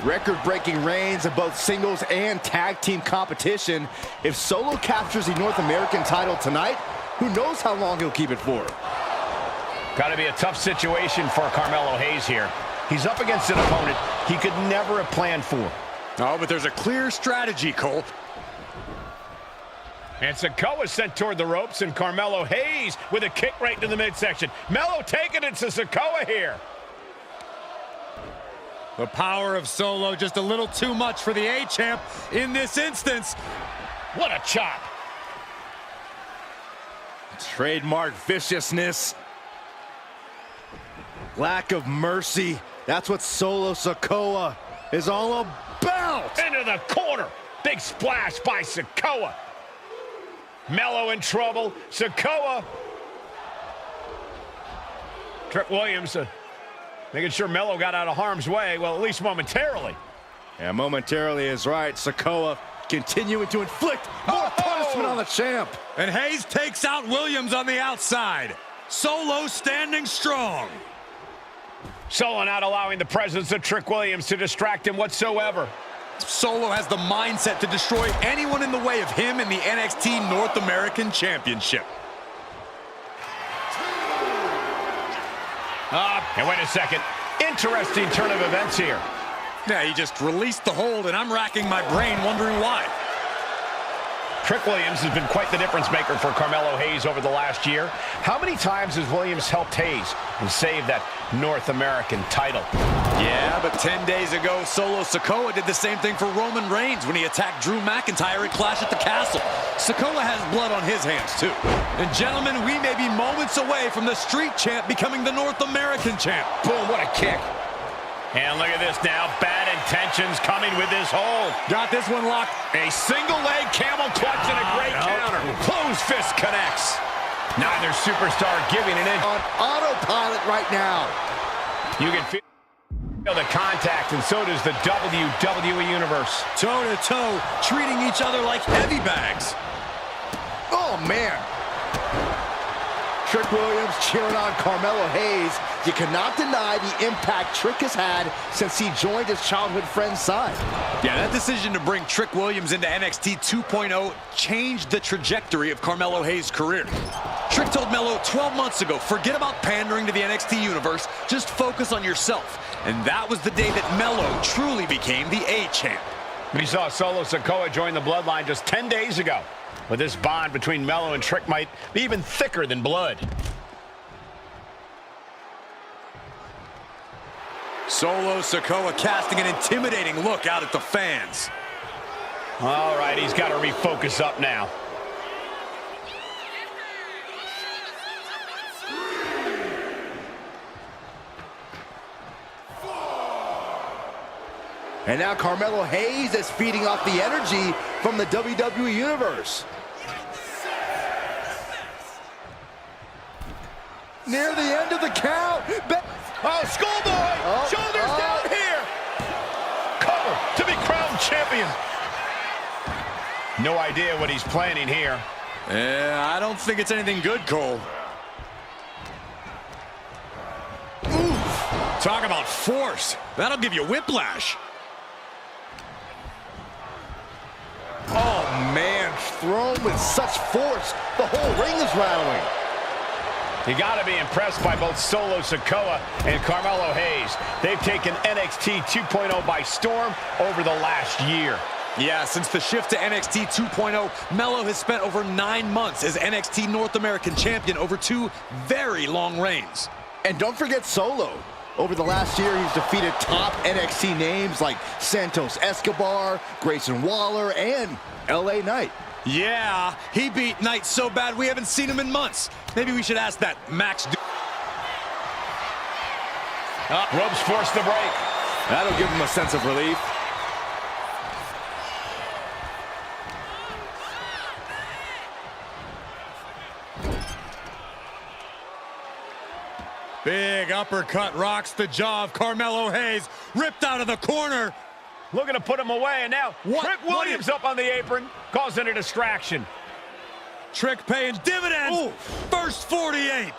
Record-breaking reigns in both singles and tag team competition. If Solo captures the North American title tonight, who knows how long he'll keep it for? Got to be a tough situation for Carmelo Hayes here. He's up against an opponent he could never have planned for. Oh, but there's a clear strategy, Cole. And Sikoa sent toward the ropes, and Carmelo Hayes with a kick right to the midsection. Melo taking it to Sikoa here. The power of Solo just a little too much for the A-Champ in this instance. What a chop. Trademark viciousness. Lack of mercy. That's what Solo Sikoa is all about. Into the corner. Big splash by Sikoa. Melo in trouble. Sikoa. Trick Williams making sure Melo got out of harm's way. Well, at least momentarily. Yeah, momentarily is right. Sikoa continuing to inflict more punishment on the champ. And Hayes takes out Williams on the outside. Solo standing strong. Solo not allowing the presence of Trick Williams to distract him whatsoever. Solo has the mindset to destroy anyone in the way of him in the NXT North American Championship. And wait a second. Interesting turn of events here. Yeah, he just released the hold, and I'm racking my brain wondering why. Trick Williams has been quite the difference maker for Carmelo Hayes over the last year. How many times has Williams helped Hayes and saved that North American title? Yeah, but 10 days ago, Solo Sikoa did the same thing for Roman Reigns when he attacked Drew McIntyre at Clash at the Castle. Sikoa has blood on his hands, too. And gentlemen, we may be moments away from the Street Champ becoming the North American Champ. Boom, what a kick. And look at this now. Bad intentions coming with this hold. Got this one locked. A single leg camel clutch and a great counter. Closed fist connects. Neither superstar giving an inch. On autopilot right now. You can feel the contact, and so does the WWE Universe. Toe-to-toe, treating each other like heavy bags. Oh, man. Trick Williams cheering on Carmelo Hayes. You cannot deny the impact Trick has had since he joined his childhood friend's side. Yeah, that decision to bring Trick Williams into NXT 2.0 changed the trajectory of Carmelo Hayes' career. Trick told Melo 12 months ago, forget about pandering to the NXT universe, just focus on yourself. And that was the day that Melo truly became the A-champ. We saw Solo Sikoa join the Bloodline just 10 days ago. But this bond between Melo and Trick might be even thicker than blood. Solo Sikoa casting an intimidating look out at the fans. All right, he's got to refocus up now. And now Carmelo Hayes is feeding off the energy from the WWE Universe. Near the end of the count. Oh, schoolboy! Shoulders down here! Cover to be crowned champion. No idea what he's planning here. Yeah, I don't think it's anything good, Cole. Oof. Talk about force. That'll give you whiplash. Oh, man, thrown with such force, the whole ring is rattling. You got to be impressed by both Solo Sikoa and Carmelo Hayes. They've taken NXT 2.0 by storm over the last year. Yeah, since the shift to NXT 2.0, Melo has spent over 9 months as NXT North American Champion over 2 very long reigns. And don't forget Solo. Over the last year, he's defeated top NXT names like Santos Escobar, Grayson Waller, and LA Knight. Yeah, he beat Knight so bad we haven't seen him in months. Maybe we should ask that Max. Ropes force the break. That'll give him a sense of relief. Big uppercut rocks the jaw of Carmelo Hayes, ripped out of the corner. Looking to put him away, and now Trick Williams up on the apron, causing a distraction. Trick paying dividends. Ooh. First 48.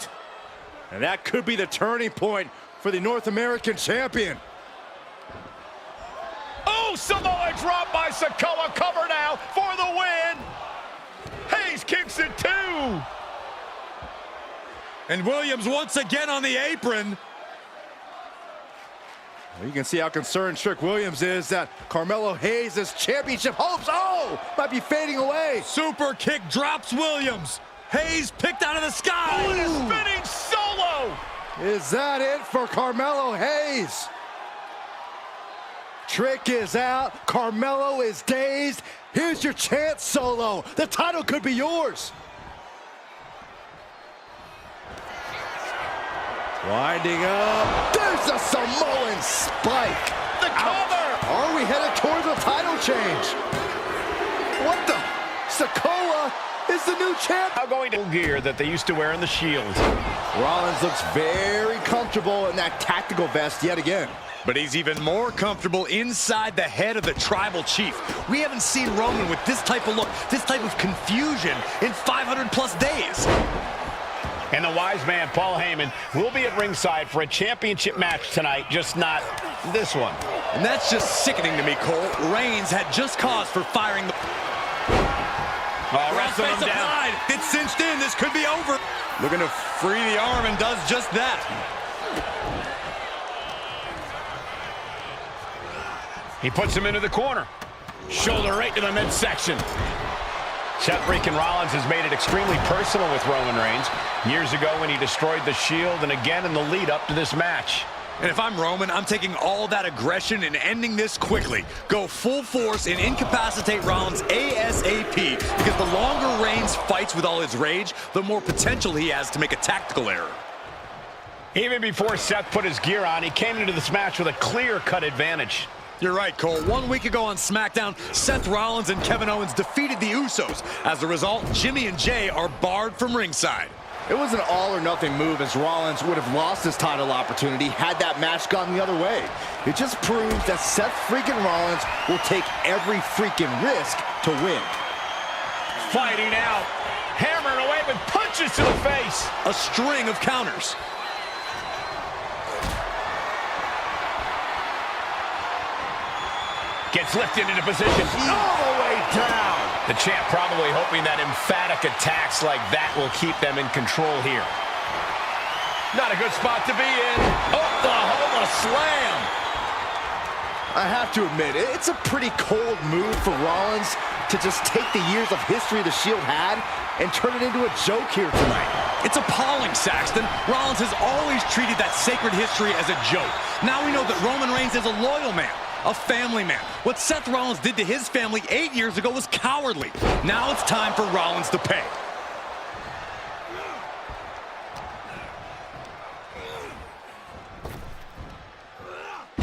And that could be the turning point for the North American champion. Oh, Samoa drop by Sikoa. Cover now for the win. Hayes kicks it too. And Williams once again on the apron. Well, you can see how concerned Trick Williams is that Carmelo Hayes' championship hopes, might be fading away. Super kick drops Williams. Hayes picked out of the sky. Oh, and a spinning Solo. Is that it for Carmelo Hayes? Trick is out. Carmelo is dazed. Here's your chance, Solo. The title could be yours. Winding up. There's a Samoan spike. The cover. Are we headed towards a title change? What the? Sikoa is the new champ. Now going to gear that they used to wear in the Shield. Rollins looks very comfortable in that tactical vest yet again. But he's even more comfortable inside the head of the tribal chief. We haven't seen Roman with this type of look, this type of confusion in 500+ days. And the wise man, Paul Heyman, will be at ringside for a championship match tonight, just not this one. And that's just sickening to me, Cole. Reigns had just cause for firing the... Wrestling him down. It's cinched in. This could be over. Looking to free the arm and does just that. He puts him into the corner. Shoulder right to the midsection. Seth freaking Rollins has made it extremely personal with Roman Reigns. Years ago when he destroyed the Shield, and again in the lead up to this match. And if I'm Roman, I'm taking all that aggression and ending this quickly. Go full force and incapacitate Rollins ASAP, because the longer Reigns fights with all his rage, the more potential he has to make a tactical error. Even before Seth put his gear on, he came into this match with a clear-cut advantage. You're right, Cole. 1 week ago on SmackDown, Seth Rollins and Kevin Owens defeated the Usos. As a result, Jimmy and Jay are barred from ringside. It was an all-or-nothing move, as Rollins would have lost his title opportunity had that match gone the other way. It just proves that Seth freaking Rollins will take every freaking risk to win. Fighting out, hammering away with punches. punches to the face. A string of counters. Gets lifted into position. All the way down. The champ probably hoping that emphatic attacks like that will keep them in control here. Not a good spot to be in. Oklahoma slam. I have to admit, it's a pretty cold move for Rollins to just take the years of history the Shield had and turn it into a joke here tonight. It's appalling, Saxton. Rollins has always treated that sacred history as a joke. Now we know that Roman Reigns is a loyal man, a family man. What Seth Rollins did to his family 8 years ago was cowardly. Now it's time for Rollins to pay.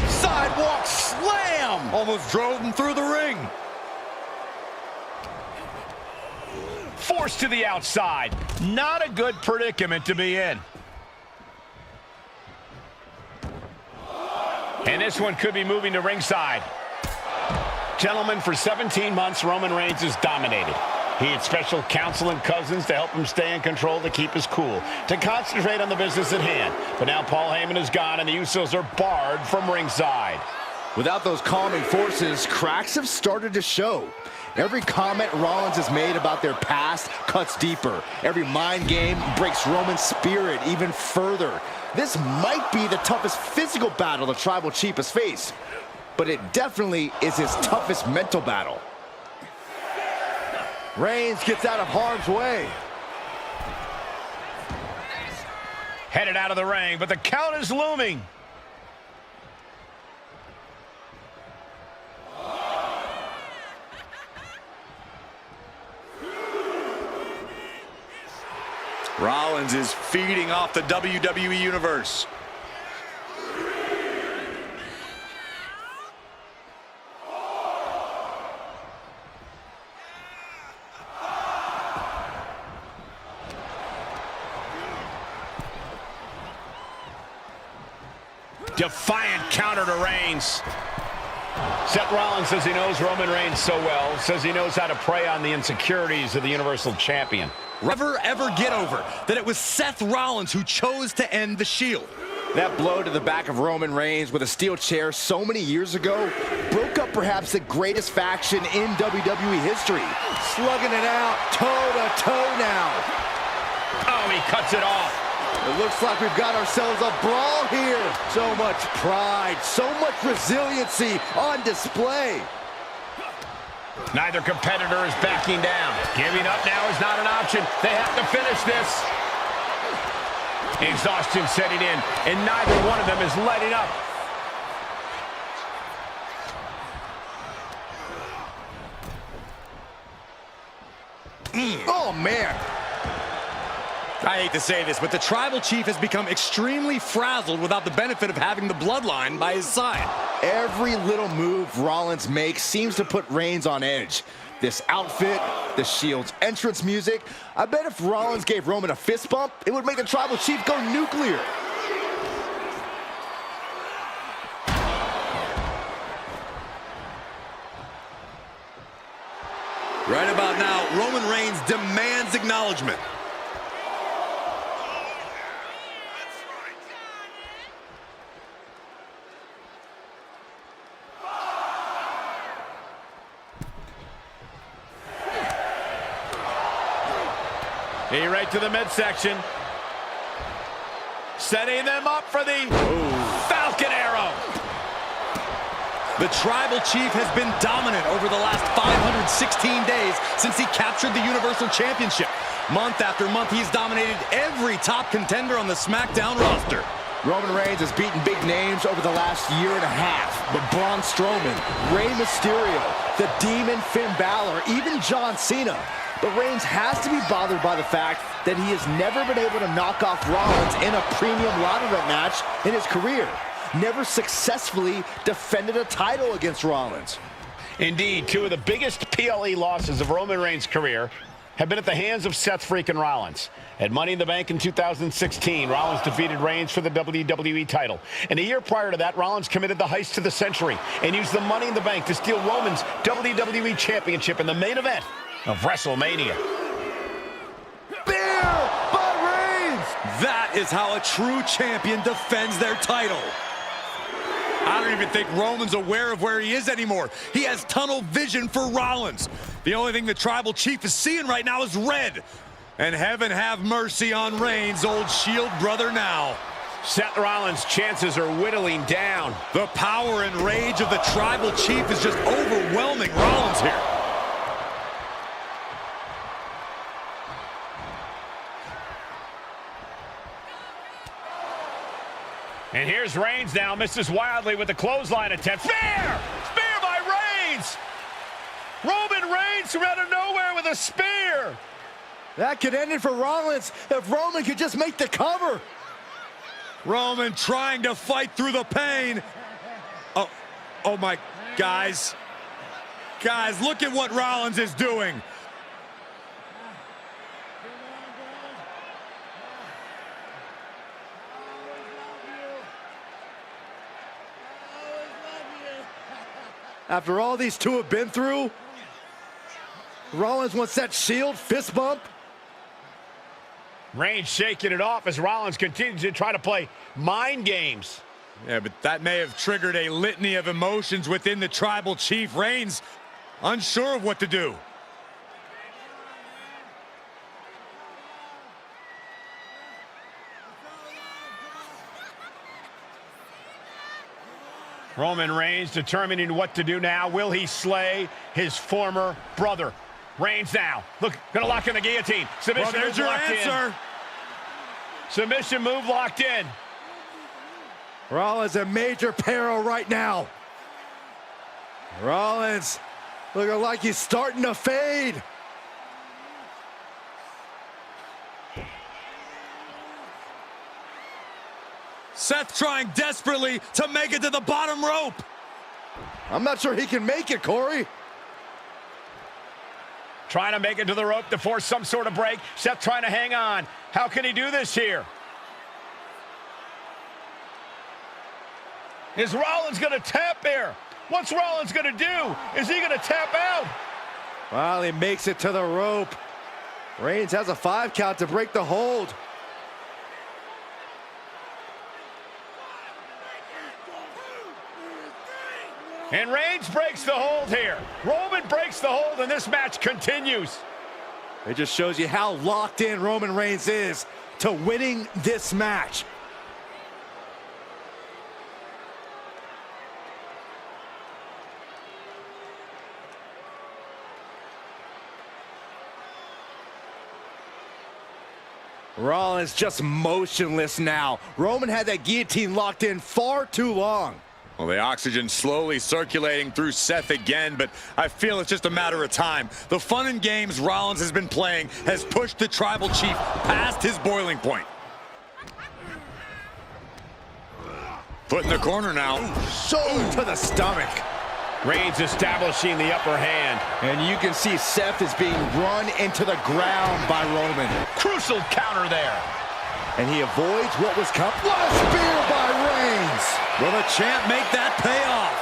Sidewalk slam! Almost drove him through the ring. Forced to the outside. Not a good predicament to be in. And this one could be moving to ringside. Gentlemen, for 17 months, Roman Reigns has dominated. He had special counsel and cousins to help him stay in control, to keep his cool, to concentrate on the business at hand. But now Paul Heyman is gone, and the Usos are barred from ringside. Without those calming forces, cracks have started to show. Every comment Rollins has made about their past cuts deeper. Every mind game breaks Roman's spirit even further. This might be the toughest physical battle the Tribal Chief has faced, but it definitely is his toughest mental battle. Reigns gets out of harm's way. Headed out of the ring, but the count is looming. Rollins is feeding off the WWE Universe. Defiant counter to Reigns. Seth Rollins says he knows Roman Reigns so well, says he knows how to prey on the insecurities of the Universal Champion. Never ever get over that it was Seth Rollins who chose to end the Shield. That blow to the back of Roman Reigns with a steel chair so many years ago broke up perhaps the greatest faction in WWE history. Slugging it out, toe-to-toe now. Oh, he cuts it off. It looks like we've got ourselves a brawl here. So much pride, so much resiliency on display. Neither competitor is backing down. Giving up now is not an option. They have to finish this. Exhaustion setting in, and neither one of them is letting up. Oh, man. I hate to say this, but the Tribal Chief has become extremely frazzled without the benefit of having the Bloodline by his side. Every little move Rollins makes seems to put Reigns on edge. This outfit, the Shield's entrance music. I bet if Rollins gave Roman a fist bump, it would make the Tribal Chief go nuclear. Right about now, Roman Reigns demands acknowledgement. He right to the midsection. Setting them up for the Falcon Arrow. The Tribal Chief has been dominant over the last 516 days since he captured the Universal Championship. Month after month, he's dominated every top contender on the SmackDown roster. Roman Reigns has beaten big names over the last year and a half. But Braun Strowman, Rey Mysterio, the Demon Finn Balor, even John Cena. But Reigns has to be bothered by the fact that he has never been able to knock off Rollins in a premium live event match in his career. Never successfully defended a title against Rollins. Indeed, two of the biggest PLE losses of Roman Reigns' career have been at the hands of Seth freaking Rollins. At Money in the Bank in 2016, Rollins defeated Reigns for the WWE title. And a year prior to that, Rollins committed the heist to the century and used the Money in the Bank to steal Roman's WWE Championship in the main event of WrestleMania. Bear! is how a true champion defends their title. I don't even think Roman's aware of where he is anymore. He has tunnel vision for Rollins. The only thing the Tribal Chief is seeing right now is red. And heaven have mercy on Reigns, old Shield brother now. Seth Rollins' chances are whittling down. The power and rage of the Tribal Chief is just overwhelming Rollins here. And here's Reigns now, misses wildly with the clothesline attempt. Spear! Spear by Reigns! Roman Reigns from out of nowhere with a spear! That could end it for Rollins if Roman could just make the cover. Roman trying to fight through the pain. Oh my, guys. Guys, look at what Rollins is doing. After all these two have been through, Rollins wants that Shield fist bump. Reigns shaking it off as Rollins continues to try to play mind games. Yeah, but that may have triggered a litany of emotions within the Tribal Chief. Reigns unsure of what to do. Roman Reigns determining what to do now. Will he slay his former brother? Reigns now. Look, gonna lock in the guillotine. Submission Well, there's move your locked answer. in. Submission move locked in. Rollins in major peril right now. Rollins looking like he's starting to fade. Seth trying desperately to make it to the bottom rope. I'm not sure he can make it, Corey. Trying to make it to the rope to force some sort of break. Seth trying to hang on. How can he do this here? Is Rollins going to tap here? What's Rollins going to do? Is he going to tap out? Well, he makes it to the rope. Reigns has a 5 count to break the hold. And Reigns breaks the hold here. Roman breaks the hold, and this match continues. It just shows you how locked in Roman Reigns is to winning this match. Rollins just motionless now. Roman had that guillotine locked in far too long. Well, the oxygen slowly circulating through Seth again, but I feel it's just a matter of time. The fun and games Rollins has been playing has pushed the Tribal Chief past his boiling point. Foot in the corner now. So to the stomach. Reigns establishing the upper hand. And you can see Seth is being run into the ground by Roman. Crucial counter there. And he avoids what was coming. What a spear by Reigns! Will the champ make that pay off?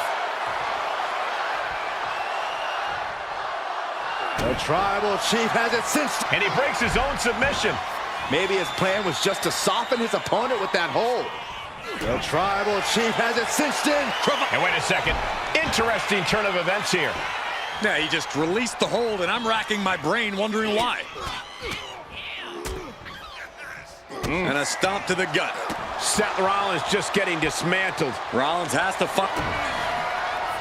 The Tribal Chief has it cinched. And he breaks his own submission. Maybe his plan was just to soften his opponent with that hold. The Tribal Chief has it cinched in. And wait a second. Interesting turn of events here. Yeah, he just released the hold, and I'm racking my brain wondering why. And a stomp to the gut. Seth Rollins just getting dismantled. Rollins has to fuck.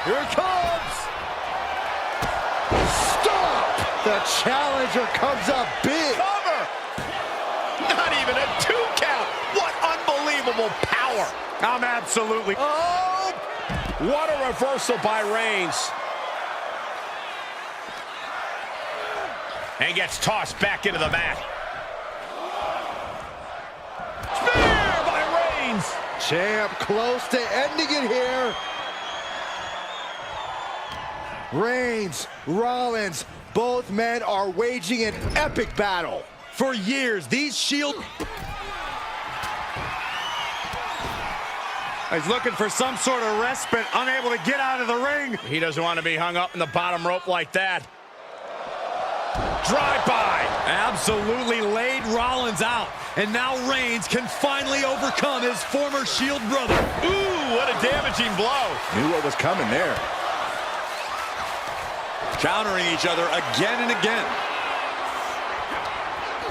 Here it comes. Stop! The challenger comes up big. Cover! Not even a 2 count. What unbelievable power. I'm absolutely... Oh! What a reversal by Reigns. And gets tossed back into the mat. Spear by Reigns. Champ close to ending it here. Reigns, Rollins, both men are waging an epic battle. For years, these Shield... He's looking for some sort of respite, unable to get out of the ring. He doesn't want to be hung up in the bottom rope like that. Drive-by. Absolutely laid Rollins out. And now Reigns can finally overcome his former Shield brother. Ooh, what a damaging blow. Knew what was coming there. Countering each other again and again.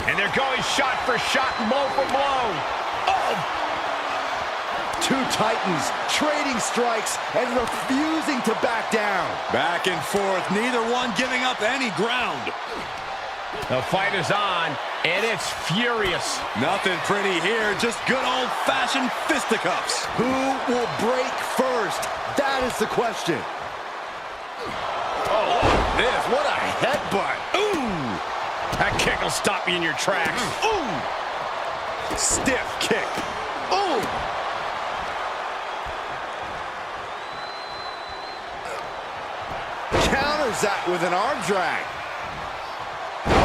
And they're going shot for shot, blow for blow. Oh! Two titans trading strikes and refusing to back down. Back and forth, neither one giving up any ground. The fight is on, and it's furious. Nothing pretty here, just good old-fashioned fisticuffs. Who will break first? That is the question. Oh, look at this. What a headbutt. Ooh! That kick will stop you in your tracks. Ooh! Stiff kick. Ooh! Counters that with an arm drag.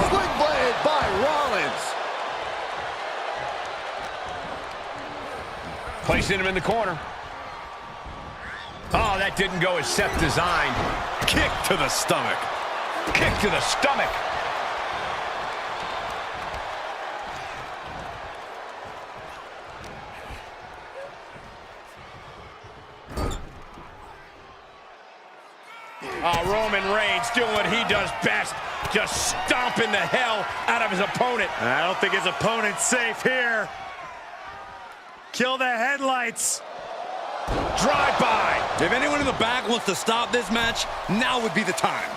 Sling blade by Rollins. Placing him in the corner. Oh, that didn't go as Seth designed. Kick to the stomach. Kick to the stomach. Oh, Roman Reigns doing what he does best. Just stomping the hell out of his opponent. I don't think his opponent's safe here. Kill the headlights. Drive-by. If anyone in the back wants to stop this match, now would be the time.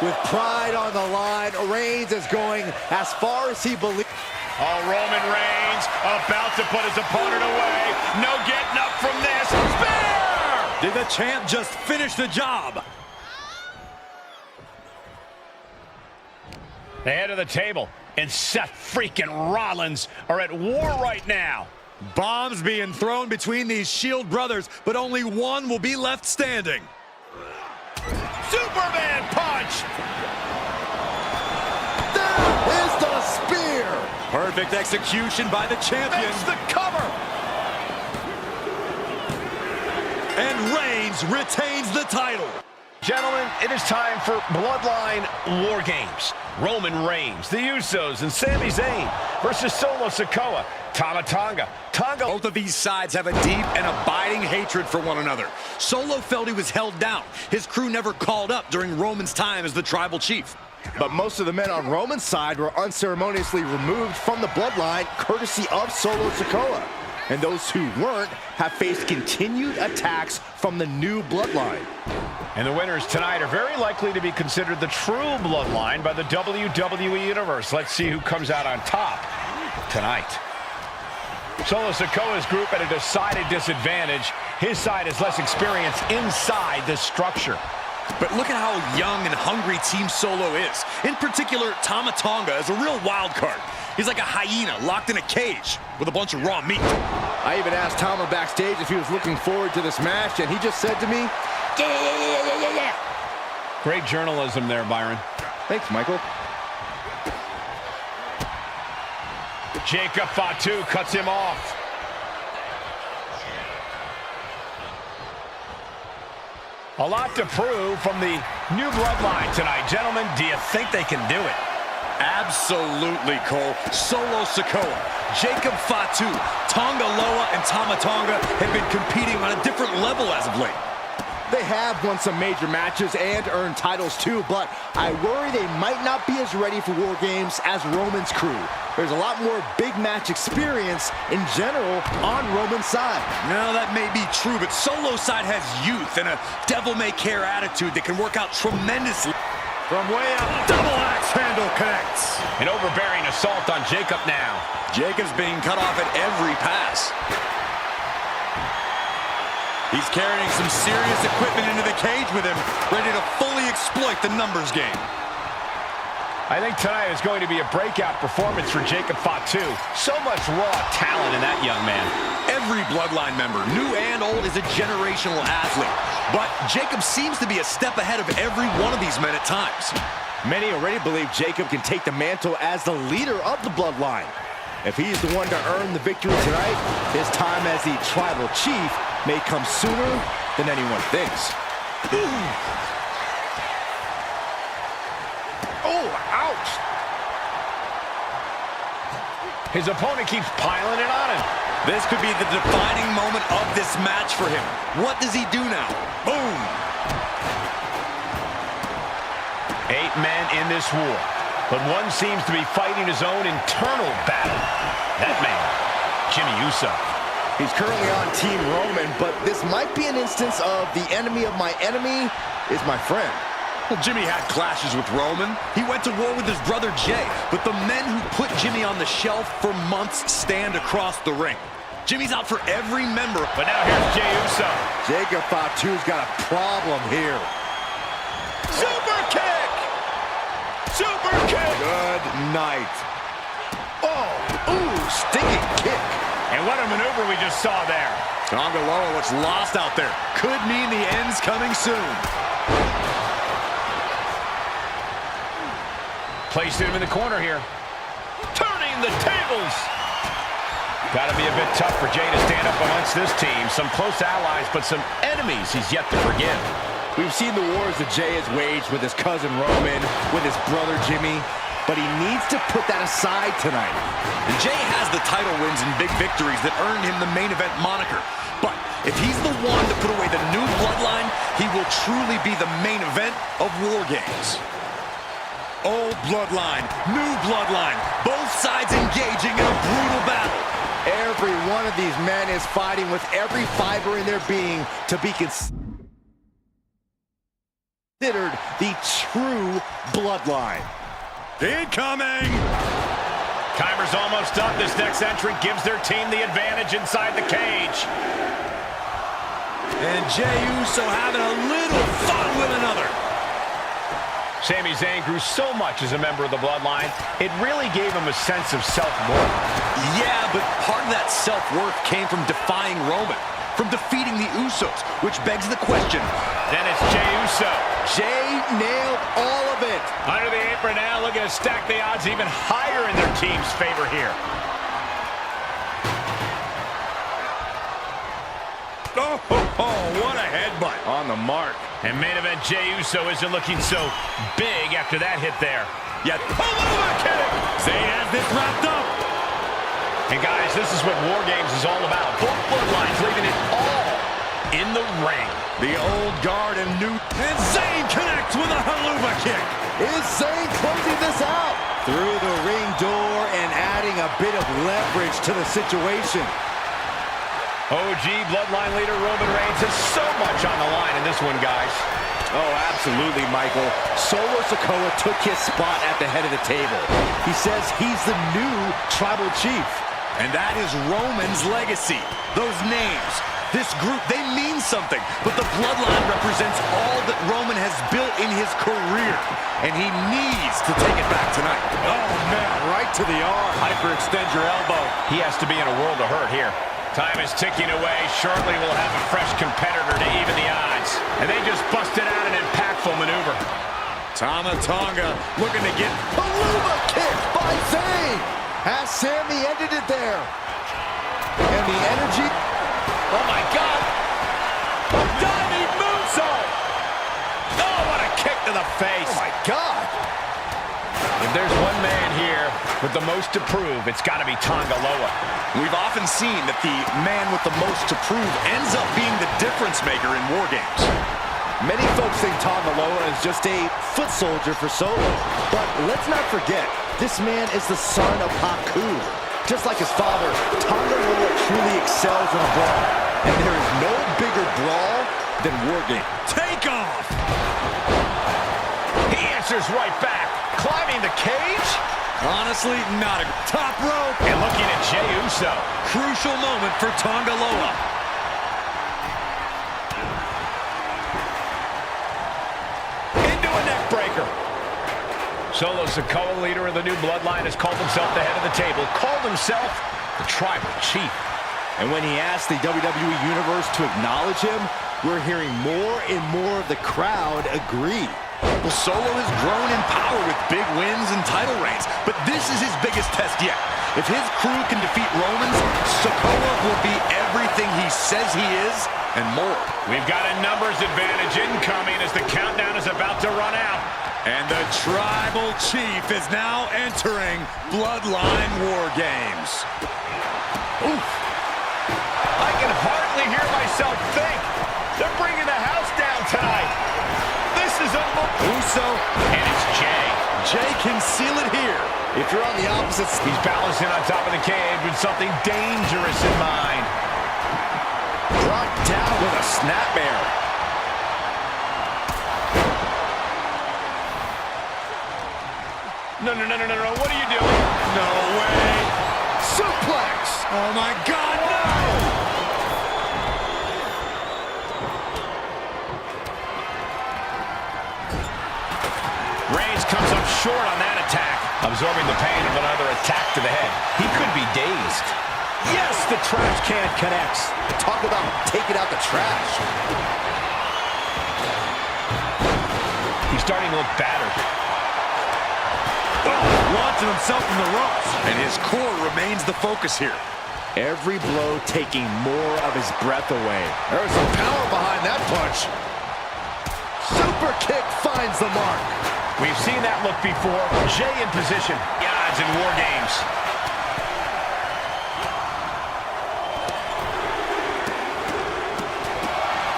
With pride on the line, Reigns is going as far as he believes. Oh, Roman Reigns about to put his opponent away. No getting up from this. Spear! Did the champ just finish the job? The head of the table and Seth freaking Rollins are at war right now. Bombs being thrown between these Shield brothers, but only one will be left standing. Superman punch! There is the spear! Perfect execution by the champion. Makes the cover! And Reigns retains the title. Gentlemen, it is time for Bloodline War Games. Roman Reigns, the Usos, and Sami Zayn versus Solo Sikoa, Tama Tonga. Both of these sides have a deep and abiding hatred for one another. Solo felt he was held down. His crew never called up during Roman's time as the tribal chief. But most of the men on Roman's side were unceremoniously removed from the bloodline, courtesy of Solo Sikoa. And those who weren't have faced continued attacks from the new bloodline. And the winners tonight are very likely to be considered the true bloodline by the WWE Universe. Let's see who comes out on top tonight. Solo Sikoa's group at a decided disadvantage. His side has less experience inside this structure. But look at how young and hungry Team Solo is. In particular, Tama Tonga is a real wild card. He's like a hyena locked in a cage with a bunch of raw meat. I even asked Tama backstage if he was looking forward to this match, and he just said to me, yeah. Great journalism there, Byron. Thanks, Michael. Jacob Fatu cuts him off. A lot to prove from the new bloodline tonight. Gentlemen, do you think they can do it? Absolutely, Cole. Solo Sikoa, Jacob Fatu, Tonga Loa, and Tama Tonga have been competing on a different level as of late. They have won some major matches and earned titles too, but I worry they might not be as ready for War Games as Roman's crew. There's a lot more big match experience in general on Roman's side. No, that may be true, but Solo's side has youth and a devil-may-care attitude that can work out tremendously. From way up, double axe handle connects. An overbearing assault on Jacob now. Jacob's being cut off at every pass. He's carrying some serious equipment into the cage with him, ready to fully exploit the numbers game. I think tonight is going to be a breakout performance for Jacob Fatu. So much raw talent in that young man. Every Bloodline member, new and old, is a generational athlete. But Jacob seems to be a step ahead of every one of these men at times. Many already believe Jacob can take the mantle as the leader of the bloodline. If he's the one to earn the victory tonight, his time as the tribal chief may come sooner than anyone thinks. Oh, ouch! His opponent keeps piling it on him. This could be the defining moment of this match for him. What does he do now? Boom! 8 men in this war, but one seems to be fighting his own internal battle. That man, Jimmy Uso. He's currently on Team Roman, but this might be an instance of the enemy of my enemy is my friend. Well, Jimmy had clashes with Roman. He went to war with his brother Jay, but the men who put Jimmy on the shelf for months stand across the ring. Jimmy's out for every member. But now here's Jey Uso. Jacob Fatu's got a problem here. Super kick! Super kick! Good night. Oh, ooh, stinging kick. And what a maneuver we just saw there. Tonga Loa looks lost out there. Could mean the end's coming soon. Placed him in the corner here. Turning the tables. Got to be a bit tough for Jey to stand up amongst this team. Some close allies, but some enemies he's yet to forgive. We've seen the wars that Jey has waged with his cousin Roman, with his brother Jimmy, but he needs to put that aside tonight. And Jey has the title wins and big victories that earned him the main event moniker. But if he's the one to put away the new Bloodline, he will truly be the main event of War Games. Old Bloodline, new Bloodline, both sides engaging in a brutal battle. Every one of these men is fighting with every fiber in their being to be considered the true Bloodline. Incoming! Timer's almost up. This next entrant gives their team the advantage inside the cage. And Jey Uso having a little fun with another. Sami Zayn grew so much as a member of the Bloodline, it really gave him a sense of self-worth. Yeah, but part of that self-worth came from defying Roman, from defeating the Usos, which begs the question. Then it's Jey Uso. Jey nailed all of it. Under the apron now, looking to stack the odds even higher in their team's favor here. Oh, what a headbutt. On the mark. And main event Jey Uso isn't looking so big after that hit there. Yet, kick! Zayn has this wrapped up. And guys, this is what War Games is all about. Both Bloodlines leaving it all in the ring. The old guard and new... And Zayn connects with a haluva kick. Is Zayn closing this out? Through the ring door and adding a bit of leverage to the situation. OG Bloodline leader Roman Reigns has so much on the line in this one, guys. Oh, absolutely, Michael. Solo Sikoa took his spot at the head of the table. He says he's the new tribal chief. And that is Roman's legacy. Those names, this group, they mean something. But the Bloodline represents all that Roman has built in his career. And he needs to take it back tonight. Oh, man, right to the arm. Hyperextend your elbow. He has to be in a world of hurt here. Time is ticking away. Shortly we'll have a fresh competitor to even the odds. And they just busted out an impactful maneuver. Tama Tonga looking to get... Haluva kick by Zayn. Has Sami ended it there? And the energy... Oh, my God. A diving moonsault. Oh, what a kick to the face. Oh, my God. If there's one man here with the most to prove, it's got to be Tonga Loa. We've often seen that the man with the most to prove ends up being the difference maker in War Games. Many folks think Tonga Loa is just a foot soldier for Solo. But let's not forget, this man is the son of Haku. Just like his father, Tonga Loa truly excels in a brawl. And there is no bigger brawl than War Games. Take off! He answers right back. Climbing the cage? Honestly, not a top rope. And looking at Jey Uso. Crucial moment for Tonga Loa. Into a neck breaker. Solo Sikoa, leader of the new Bloodline, has called himself the head of the table. Called himself the tribal chief. And when he asked the WWE Universe to acknowledge him, we're hearing more and more of the crowd agree. Well, Solo has grown in power with big wins and title reigns, but this is his biggest test yet. If his crew can defeat Romans, Sikoa will be everything he says he is and more. We've got a numbers advantage incoming as the countdown is about to run out. And the Tribal Chief is now entering Bloodline War Games. Oof. I can hardly hear myself think. They're bringing the house down tonight. This is unbelievable. Uso, And it's Jay. Jay can seal it here. if you're on the opposite side. He's balancing on top of the cage with something dangerous in mind. Brought down with a snapmare. No, what are you doing? No way. Suplex. Oh, my God, no. Reigns comes up short on that attack, absorbing the pain of another attack to the head. He could be dazed. Yes, the trash can connects. Talk about taking out the trash. He's starting to look battered. Launching himself from the ropes. And his core remains the focus here. Every blow taking more of his breath away. There's some power behind that punch. Super kick finds the mark. We've seen that look before. Jay in position. Odds in War Games.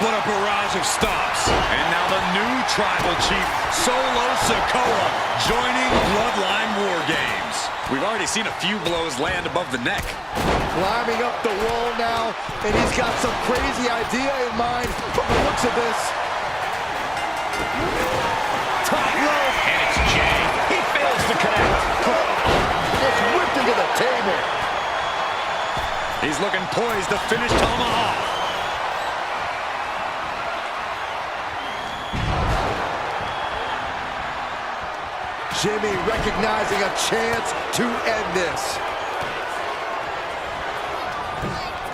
What a barrage of stops. And now the new Tribal Chief, Solo Sikoa, joining Bloodline War Games. We've already seen a few blows land above the neck. Climbing up the wall now, and he's got some crazy idea in mind from the looks of this. Top rope. And it's Jay. He fails to connect. Just whipped into the table. He's looking poised to finish tomahawk. Jimmy recognizing a chance to end this.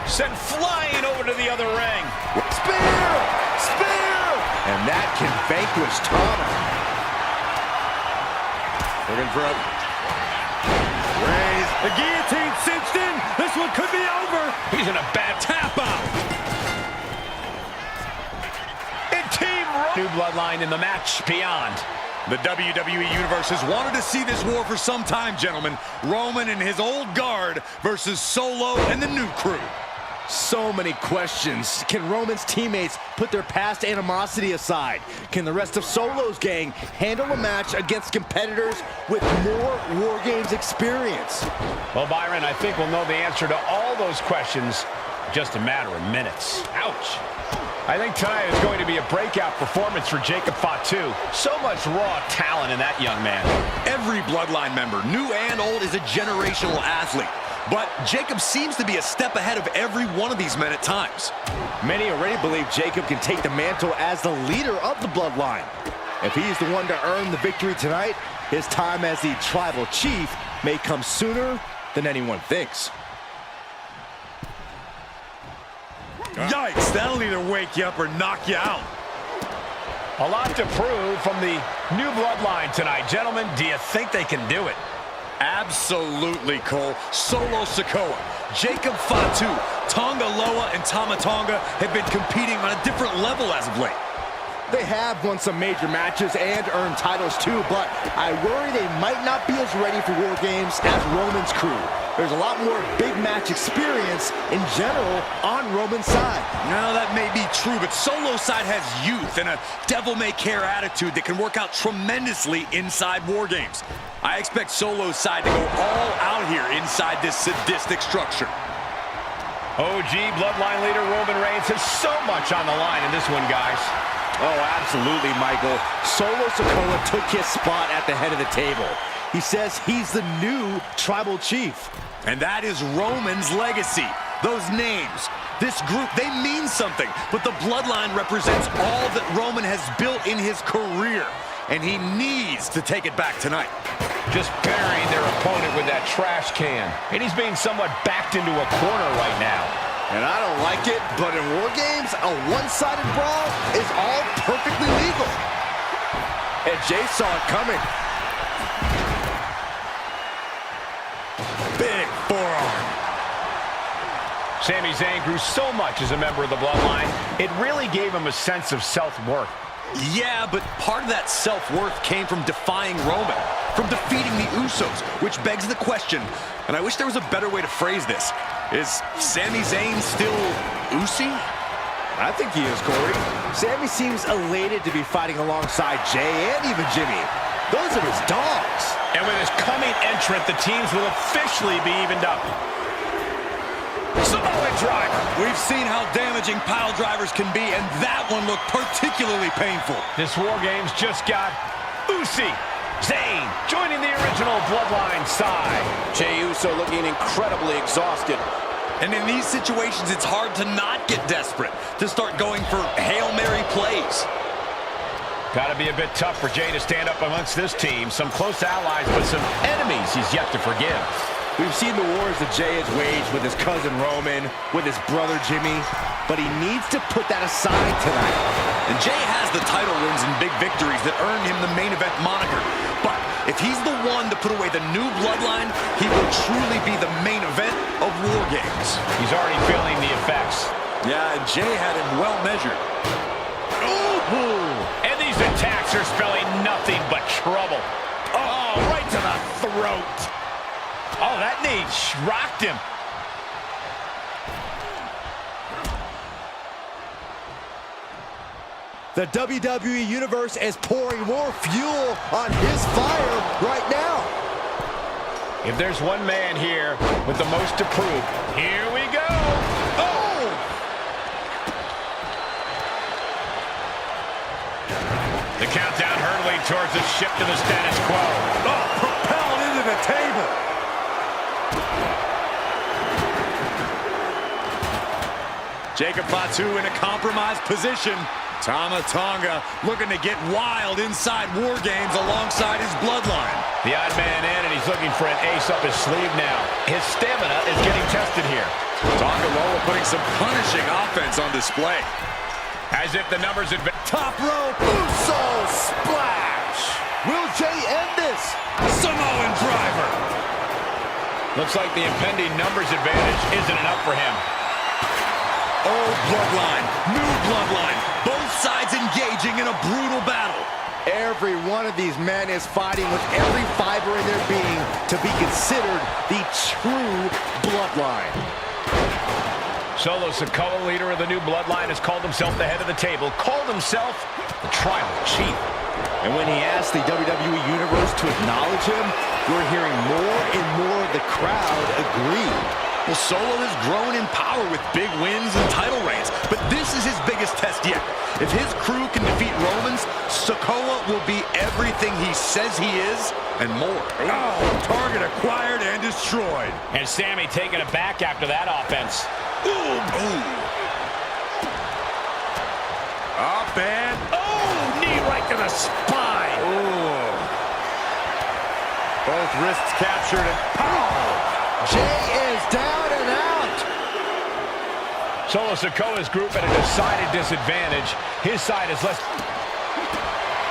Sent flying over to the other ring. Spear! Spear! And that can vanquish Tama. Looking for a... Raise. The guillotine cinched in. This one could be over. He's in a bad tap out. And Team New Bloodline in the match beyond. The WWE Universe has wanted to see this war for some time, gentlemen. Roman and his old guard versus Solo and the new crew. So many questions. Can Roman's teammates put their past animosity aside? Can the rest of Solo's gang handle a match against competitors with more War Games experience? Well, Byron, I think we'll know the answer to all those questions in just a matter of minutes. Ouch. I think tonight is going to be a breakout performance for Jacob Fatu. So much raw talent in that young man. Every Bloodline member, new and old, is a generational athlete. But Jacob seems to be a step ahead of every one of these men at times. Many already believe Jacob can take the mantle as the leader of the Bloodline. If he's the one to earn the victory tonight, his time as the Tribal Chief may come sooner than anyone thinks. Yikes, that'll either wake you up or knock you out. A lot to prove from the new Bloodline tonight. Gentlemen, do you think they can do it? Absolutely, Cole. Solo Sikoa, Jacob Fatu, Tonga Loa, and Tama Tonga have been competing on a different level as of late. They have won some major matches and earned titles too, but I worry they might not be as ready for War Games as Roman's crew. There's a lot more big match experience in general on Roman's side. Now, that may be true, but Solo's side has youth and a devil-may-care attitude that can work out tremendously inside War Games. I expect Solo's side to go all out here inside this sadistic structure. OG Bloodline leader Roman Reigns has so much on the line in this one, guys. Oh, absolutely, Michael. Solo Sikoa took his spot at the head of the table. He says he's the new Tribal Chief. And that is Roman's legacy. Those names, this group, they mean something. But the Bloodline represents all that Roman has built in his career. And he needs to take it back tonight. Just burying their opponent with that trash can. And he's being somewhat backed into a corner right now. And I don't like it, but in War Games, a one-sided brawl is all perfectly legal. And Jay saw it coming. Big forearm. Sami Zayn grew so much as a member of the Bloodline, it really gave him a sense of self-worth. Yeah, but part of that self-worth came from defying Roman, from defeating the Usos, which begs the question, and I wish there was a better way to phrase this. Is Sami Zayn still Usi? I think he is, Corey. Sami seems elated to be fighting alongside Jay and even Jimmy. Those are his dogs. And with his coming entrant, the teams will officially be evened up. Samoa driver. We've seen how damaging pile drivers can be, and that one looked particularly painful. This War Games just got Usi. Zayn joining the original Bloodline side. Jey Uso looking incredibly exhausted. And in these situations, it's hard to not get desperate, to start going for Hail Mary plays. Got to be a bit tough for Jey to stand up amongst this team. Some close allies, but some enemies he's yet to forgive. We've seen the wars that Jay has waged with his cousin Roman, with his brother Jimmy, but he needs to put that aside tonight. And Jay has the title wins and big victories that earned him the main event moniker. But if he's the one to put away the new Bloodline, he will truly be the main event of War Games. He's already feeling the effects. Yeah, and Jay had him well measured. Ooh. And these attacks are spelling nothing but trouble. Oh, right to the throat. Oh, that knee rocked him. The WWE Universe is pouring more fuel on his fire right now. If there's one man here with the most to prove, here we go. Oh! The countdown hurtling towards the shift to the status quo. Oh, propelled into the table. Jacob Fatu in a compromised position. Tama Tonga looking to get wild inside War Games alongside his Bloodline. The odd man in, and he's looking for an ace up his sleeve now. His stamina is getting tested here. Tonga Loa putting some punishing offense on display. As if the numbers had been... Top rope, Uso splash. Will Jay end this? Samoan driver. Looks like the impending numbers advantage isn't enough for him. Old Bloodline, new Bloodline, both sides engaging in a brutal battle. Every one of these men is fighting with every fiber in their being to be considered the true Bloodline. Solo Sikoa, leader of the new Bloodline, has called himself the head of the table, called himself the Tribal Chief. And when he asked the WWE Universe to acknowledge him, we're hearing more and more of the crowd agree. Well, Solo has grown in power with big wins and title reigns, but this is his biggest test yet. If his crew can defeat Roman's, Sikoa will be everything he says he is and more. Oh, target acquired and destroyed. And Sami taking it back after that offense. Ooh. Up and... Oh, knee right to the spine. Ooh. Both wrists captured and... Pow! Jay is down and out. Solo Sikoa's group at a decided disadvantage. His side is less...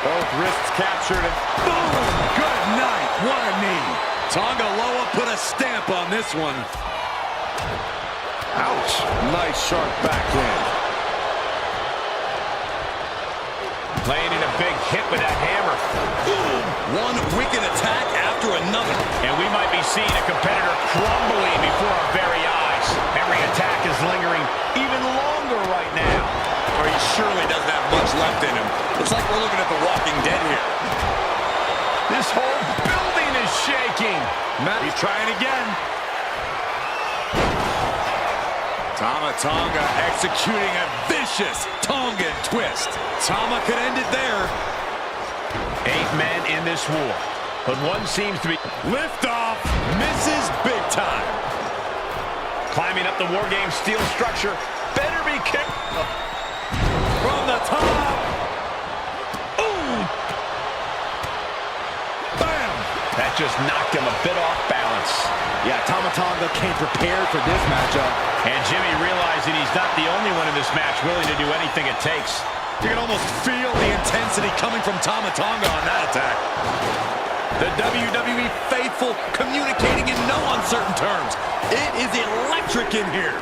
Both wrists captured and... Boom! Good night. What a knee. Tonga Loa put a stamp on this one. Ouch. Nice sharp backhand. Laying in a big hit with that hammer. Boom! One wicked attack after another. And we might be seeing a competitor crumbling before our very eyes. Every attack is lingering even longer right now. Or he surely doesn't have much left in him. Looks like we're looking at The Walking Dead here. This whole building is shaking. He's trying again. Tama Tonga executing a vicious Tongan twist. Tama could end it there. 8 men in this war, but one seems to be... Liftoff, misses big time. Climbing up the War Games steel structure. Better be kicked. From the top. Ooh. Bam. That just knocked him a bit off balance. Yeah, Tama Tonga came prepared for this matchup. And Jimmy realizing he's not the only one in this match willing to do anything it takes. You can almost feel the intensity coming from Tama Tonga on that attack. The WWE faithful communicating in no uncertain terms. It is electric in here.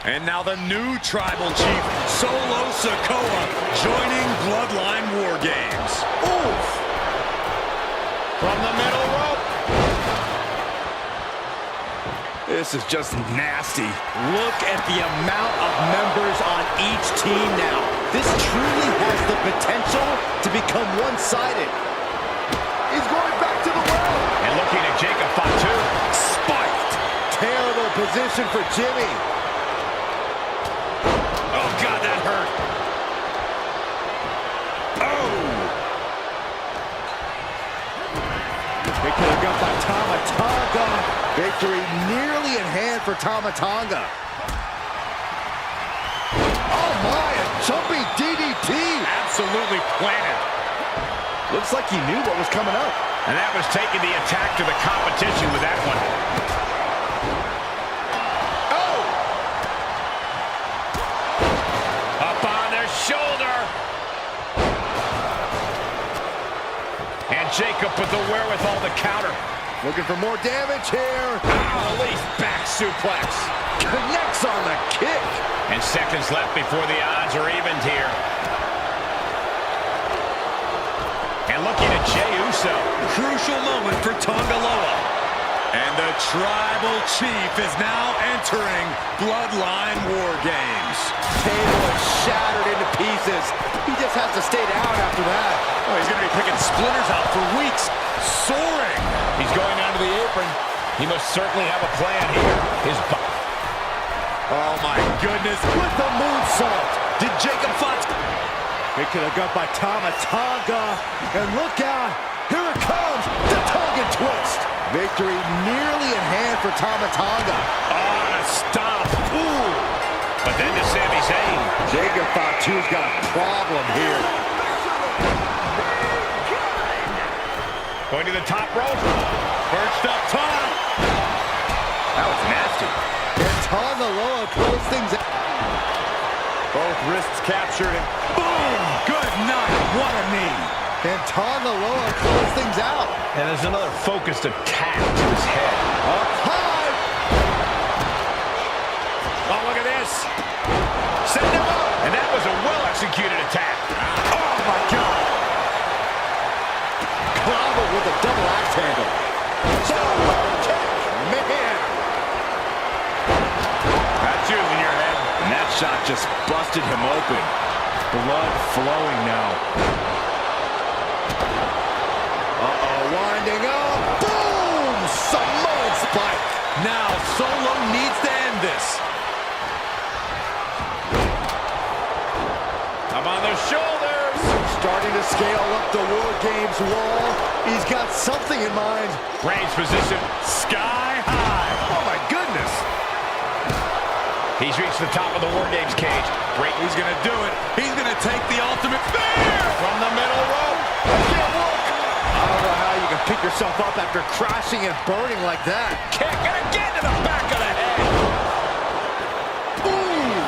And now the new tribal chief, Solo Sikoa, joining Bloodline War Games. Oof! From the middle rope. This is just nasty. Look at the amount of members on each team now. This truly has the potential to become one-sided. He's going back to the well. And looking at Jacob Fatu. Spiked. Terrible position for Jimmy. Oh, God, that hurt. Oh! They could have got by Tama Tonga. Victory nearly in hand for Tama Tonga. Oh my, a jumping DDT. Absolutely planted. Looks like he knew what was coming up. And that was taking the attack to the competition with that one. Oh! Up on their shoulder. And Jacob with the wherewithal to counter. Looking for more damage here. Release back suplex. Connects on the kick. And seconds left before the odds are evened here. And looking at Jey Uso. Crucial moment for Tonga Loa. And the tribal chief is now entering Bloodline War Games. Table is shattered into pieces. He just has to stay down after that. Oh, he's going to be picking splinters out for weeks. Soaring. He's going onto the apron. He must certainly have a plan here. Oh, my goodness. With the moonsault. Did Jacob Fatu... It could have got by Tama Tonga. And look out. Here it comes. The Tongan twist. Victory nearly in hand for Tama Tonga. Oh, stop. Ooh. But then to Sami Zayn. Jacob Fatu's got a problem here. Going to the top rope. Perched up top. That was nasty. And Tonga Loa closed things out. Both wrists captured and boom! Good night. What a knee. And Tonga Loa closed things out. And there's another focused attack to his head. Up high. Oh, look at this. Send him up. And that was a well-executed attack. Oh, my God. Clobbered with a double axe handle. Man. That's using your head. And that shot just busted him open. Blood flowing now. Uh-oh, winding up. Boom! Samoan spike. Now Solo needs to end this. Up on their shoulders. Starting to scale up the War Games wall. He's got something in mind. Reigns position sky high. Oh, my goodness. He's reached the top of the War Games cage. He's going to do it. He's going to take the ultimate spear. From the middle rope. That can't work. I don't know how you can pick yourself up after crashing and burning like that. Kick and again to the back of the head. Ooh.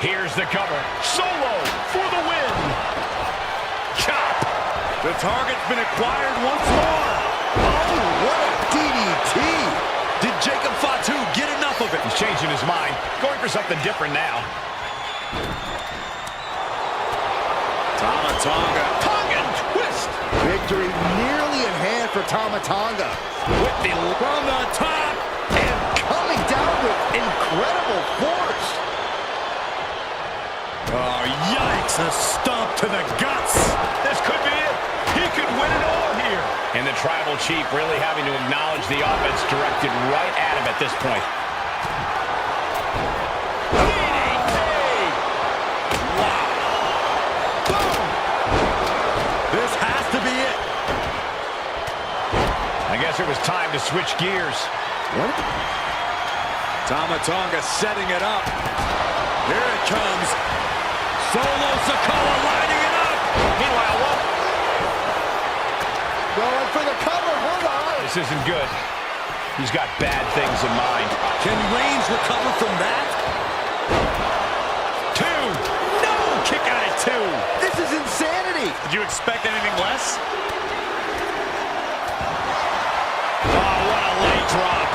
Here's the cover. Solo for the win. Chop. The target's been acquired once more. Oh, what a DDT. Did Jacob Fatu get enough of it? He's changing his mind. Going for something different now. Tama Tonga. Tongan twist. Victory nearly in hand for Tama Tonga. With the From the top. And coming down with incredible force. Oh, yikes. A stomp to the guts. This could be it. He could win it all here. And the tribal chief really having to acknowledge the offense directed right at him at this point. DDT! Wow. Boom. This has to be it. I guess it was time to switch gears. What? Tama Tonga setting it up. Here it comes. Solo Sikoa lining it up. Meanwhile, what? Going for the cover. Hold on. This isn't good. He's got bad things in mind. Can Reigns recover from that? Two. No! Kick out at two. This is insanity. Did you expect anything less? Oh, what a leg drop.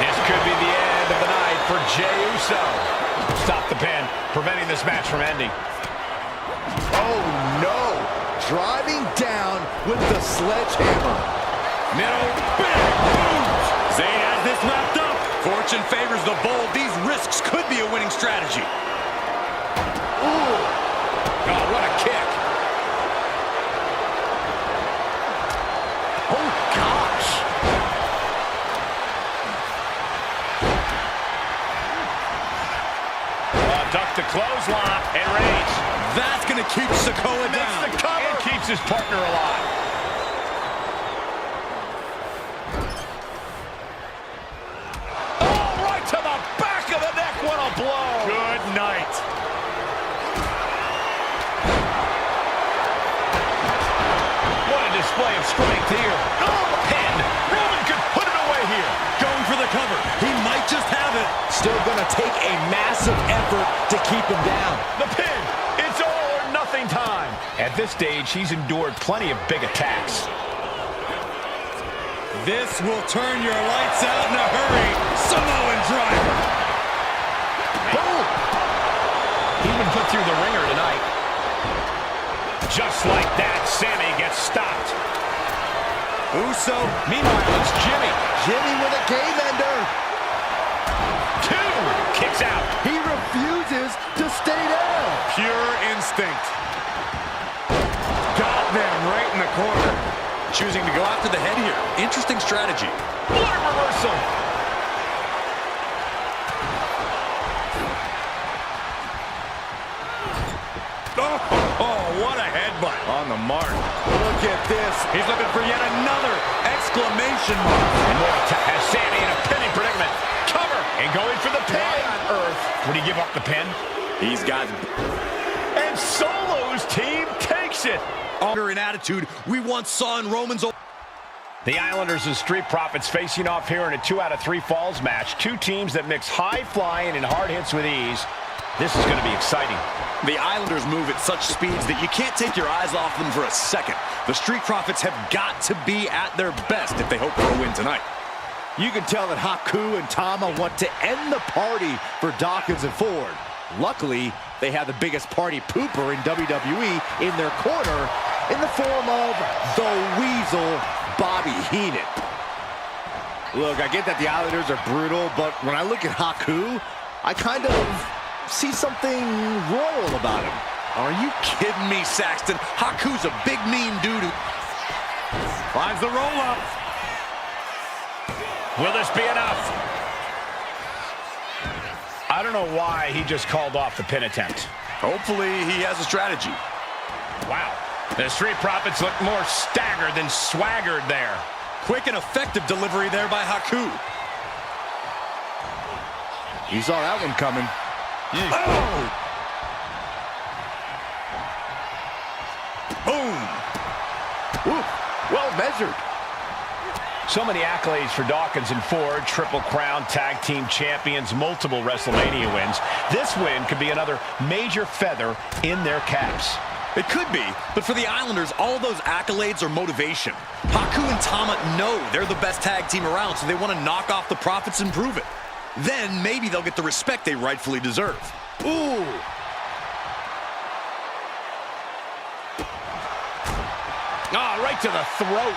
This could be the end of the night for Jey Uso. Stop the pin, preventing this match from ending. Oh, no. Driving down with the sledgehammer. Middle, big boot. Zayn has this wrapped up. Fortune favors the bold. These risks could be a winning strategy. Ooh. Oh, what a kick. Oh, gosh. Duck the clothesline and Reigns. That's going to keep Sikoa down. Makes the cover. And keeps his partner alive. Oh, right to the back of the neck. What a blow. Good night. What a display of strength here. Oh, pin. Roman could put it away here. Going for the cover. He might just have it. Still going to take a massive effort to keep him down. The pin. It's all or nothing time. At this stage, he's endured plenty of big attacks. This will turn your lights out in a hurry. Samoan driver. Boom. He's been put through the ringer tonight. Just like that, Sammy gets stopped. Uso. Meanwhile, it's Jimmy. Jimmy with a game ender. Two. Kicks out. He refuses to stay down. Pure instinct. Got them right in the corner. Choosing to go after the head here. Interesting strategy. What a reversal. Oh, what a headbutt. On the mark. Look at this. He's looking for yet another exclamation mark. And more attack has Sammy in a pinning predicament. Cover. And going for the pin. Why on earth would he give up the pin? He's got... And Solo's team takes it. An attitude we once saw in Roman's... The Islanders and Street Profits facing off here in a 2 out of 3 falls match. Two teams that mix high flying and hard hits with ease. This is going to be exciting. The Islanders move at such speeds that you can't take your eyes off them for a second. The Street Profits have got to be at their best if they hope for a win tonight. You can tell that Haku and Tama want to end the party for Dawkins and Ford. Luckily, they have the biggest party pooper in WWE in their corner in the form of the Weasel, Bobby Heenan. Look, I get that the Islanders are brutal, but when I look at Haku, I kind of see something royal about him. Are you kidding me, Saxton? Haku's a big, mean dude who finds the roll-up. Will this be enough? I don't know why he just called off the pin attempt. Hopefully he has a strategy. Wow. The Street Profits look more staggered than swaggered there. Quick and effective delivery there by Haku. You saw that one coming. Oh! Boom! Ooh, well measured. So many accolades for Dawkins and Ford. Triple Crown Tag Team Champions, multiple WrestleMania wins. This win could be another major feather in their caps. It could be, but for the Islanders, all those accolades are motivation. Haku and Tama know they're the best tag team around, so they want to knock off the Profits and prove it. Then maybe they'll get the respect they rightfully deserve. Ooh. Ah, right to the throat.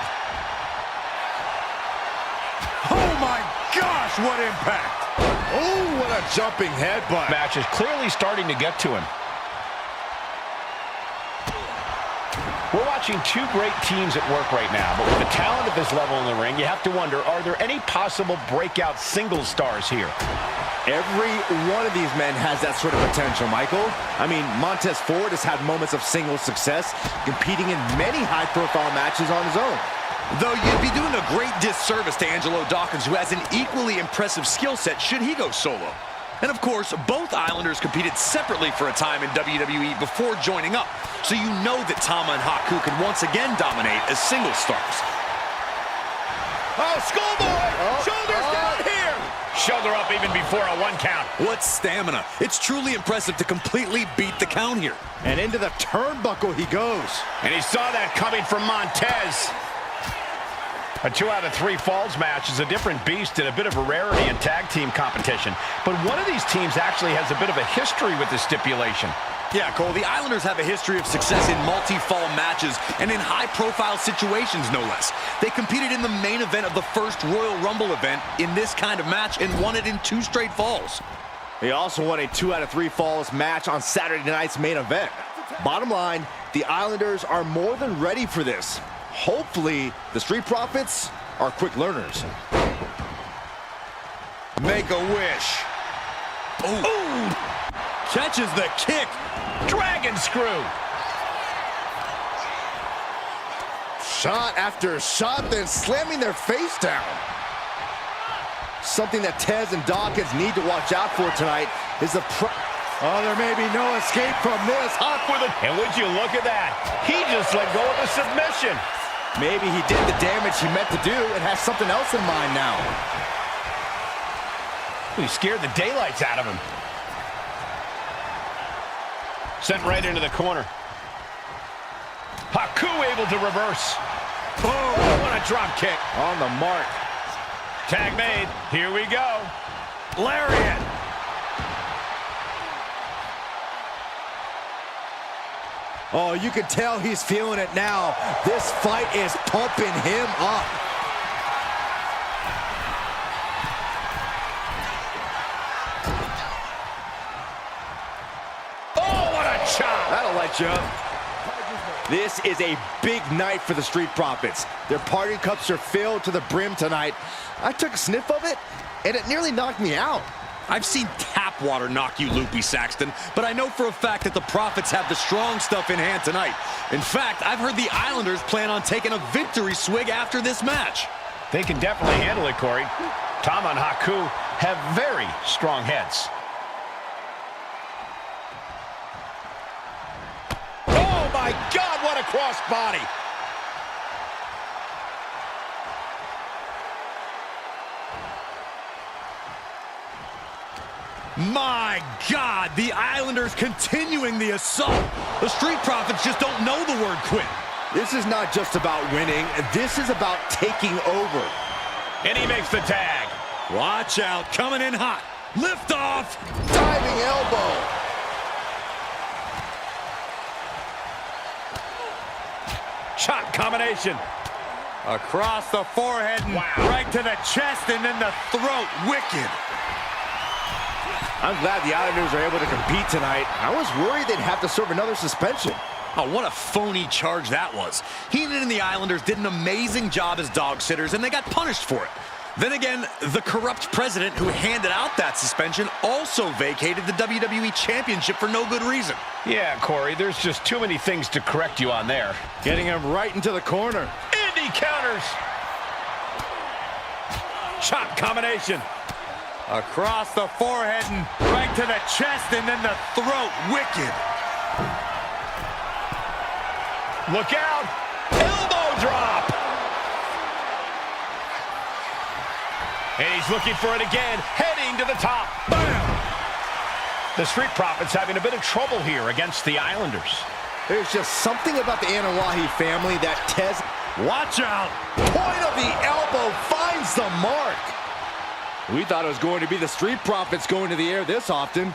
Oh my gosh, what impact! Oh, what a jumping headbutt. Match is clearly starting to get to him. We're watching two great teams at work right now, but with the talent at this level in the ring, you have to wonder, are there any possible breakout single stars here? Every one of these men has that sort of potential, Michael. I mean, Montez Ford has had moments of single success, competing in many high-profile matches on his own. Though you'd be doing a great disservice to Angelo Dawkins, who has an equally impressive skill set should he go solo. And of course, both Islanders competed separately for a time in WWE before joining up, so you know that Tama and Haku can once again dominate as single stars. Oh, Schoolboy! Shoulders down here! Shoulder up even before a 1 count. What stamina. It's truly impressive to completely beat the count here. And into the turnbuckle he goes. And he saw that coming from Montez. A 2 out of 3 falls match is a different beast and a bit of a rarity in tag team competition. But one of these teams actually has a bit of a history with this stipulation. Yeah, Cole, the Islanders have a history of success in multi-fall matches and in high-profile situations, no less. They competed in the main event of the first Royal Rumble event in this kind of match and won it in 2 straight falls. They also won a 2 out of 3 falls match on Saturday night's main event. Bottom line, the Islanders are more than ready for this. Hopefully, the Street Profits are quick learners. Make a wish. Ooh. Catches the kick. Dragon screw. Shot after shot, then slamming their face down. Something that Tez and Dawkins need to watch out for tonight is the Oh, there may be no escape from this. Hawk with it. And would you look at that? He just let go of the submission. Maybe he did the damage he meant to do and has something else in mind now. He scared the daylights out of him. Sent right into the corner. Haku able to reverse. Oh, what a drop kick. On the mark. Tag made. Here we go. Lariat. Oh, you can tell he's feeling it now. This fight is pumping him up. Oh, what a chop. That'll light you up. This is a big night for the Street Profits. Their party cups are filled to the brim tonight. I took a sniff of it, and it nearly knocked me out. I've seen tap water knock you loopy, Saxton, but I know for a fact that the Profits have the strong stuff in hand tonight. In fact, I've heard the Islanders plan on taking a victory swig after this match. They can definitely handle it, Corey. Tom and Haku have very strong heads. Oh, my God, what a crossbody. My God, the Islanders continuing the assault. The Street Profits just don't know the word quit. This is not just about winning. This is about taking over. And he makes the tag. Watch out, coming in hot. Lift off. Diving elbow. Shot combination. Across the forehead and right to the chest and then the throat. Wicked. I'm glad the Islanders are able to compete tonight. I was worried they'd have to serve another suspension. Oh, what a phony charge that was. Heenan and the Islanders did an amazing job as dog sitters, and they got punished for it. Then again, the corrupt president who handed out that suspension also vacated the WWE Championship for no good reason. Yeah, Corey, there's just too many things to correct you on there. Getting him right into the corner. Indy counters. Shot combination. Across the forehead and right to the chest and then the throat. Wicked. Look out. Elbow drop. And he's looking for it again, heading to the top. Bam! The Street Profits having a bit of trouble here against the Islanders. There's just something about the Anawahi family that Tez... Watch out! Point of the elbow finds the mark. We thought it was going to be the Street Profits going to the air this often.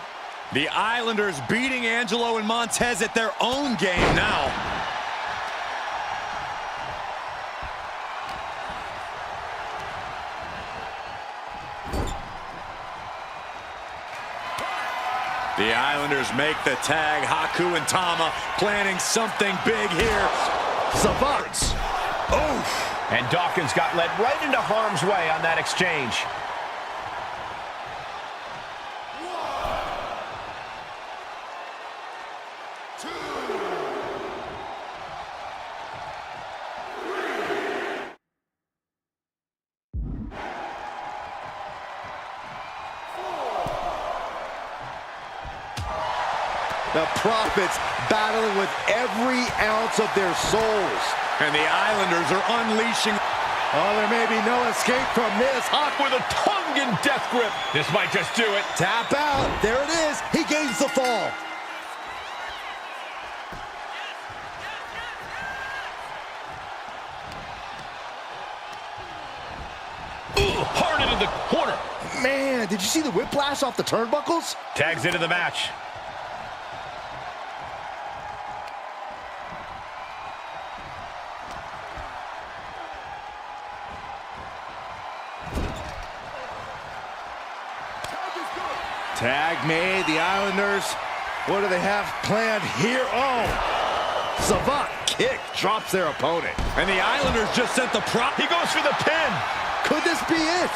The Islanders beating Angelo and Montez at their own game now. The Islanders make the tag. Haku and Tama planning something big here. Savants. Oh! And Dawkins got led right into harm's way on that exchange. The Profits battling with every ounce of their souls. And the Islanders are unleashing. Oh, there may be no escape from this. Hawk with a tongue in death grip. This might just do it. Tap out. There it is. He gains the fall. the corner. Man, did you see the whiplash off the turnbuckles? Tags into the match. Tag made, the Islanders. What do they have planned here? Oh, savant kick drops their opponent. And the Islanders just sent the prop. He goes for the pin. Could this be it?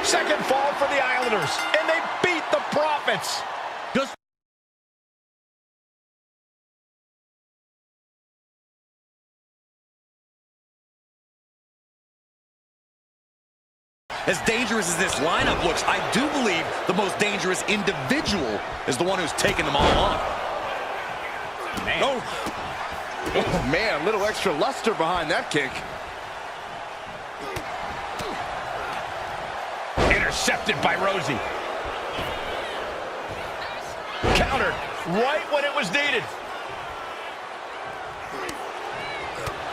Second fall for the Islanders, and they beat the Profits. Just as dangerous as this lineup looks, I do believe the most dangerous individual is the one who's taken them all on. Man. Oh, man, a little extra luster behind that kick. Intercepted by Rosie. Countered right when it was needed.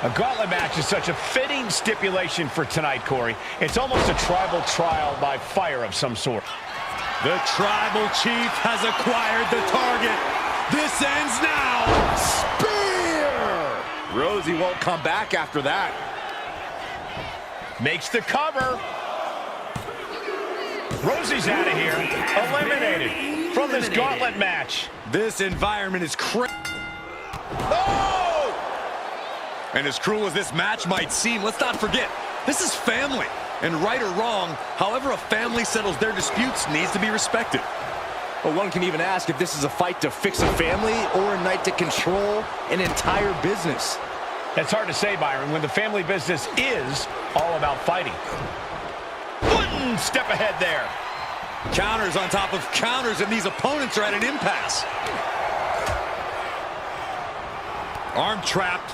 A gauntlet match is such a fitting stipulation for tonight, Corey. It's almost a tribal trial by fire of some sort. the tribal chief has acquired the target. This ends now. Spear! Rosie won't come back after that. Makes the cover. Rosie's out of here. Eliminated from this gauntlet match. This environment is crazy. Oh! And as cruel as this match might seem, let's not forget, this is family. And right or wrong, however a family settles their disputes needs to be respected. Well, one can even ask if this is a fight to fix a family or a night to control an entire business. That's hard to say, Byron, when the family business is all about fighting. One step ahead there. Counters on top of counters, and these opponents are at an impasse. Arm trapped.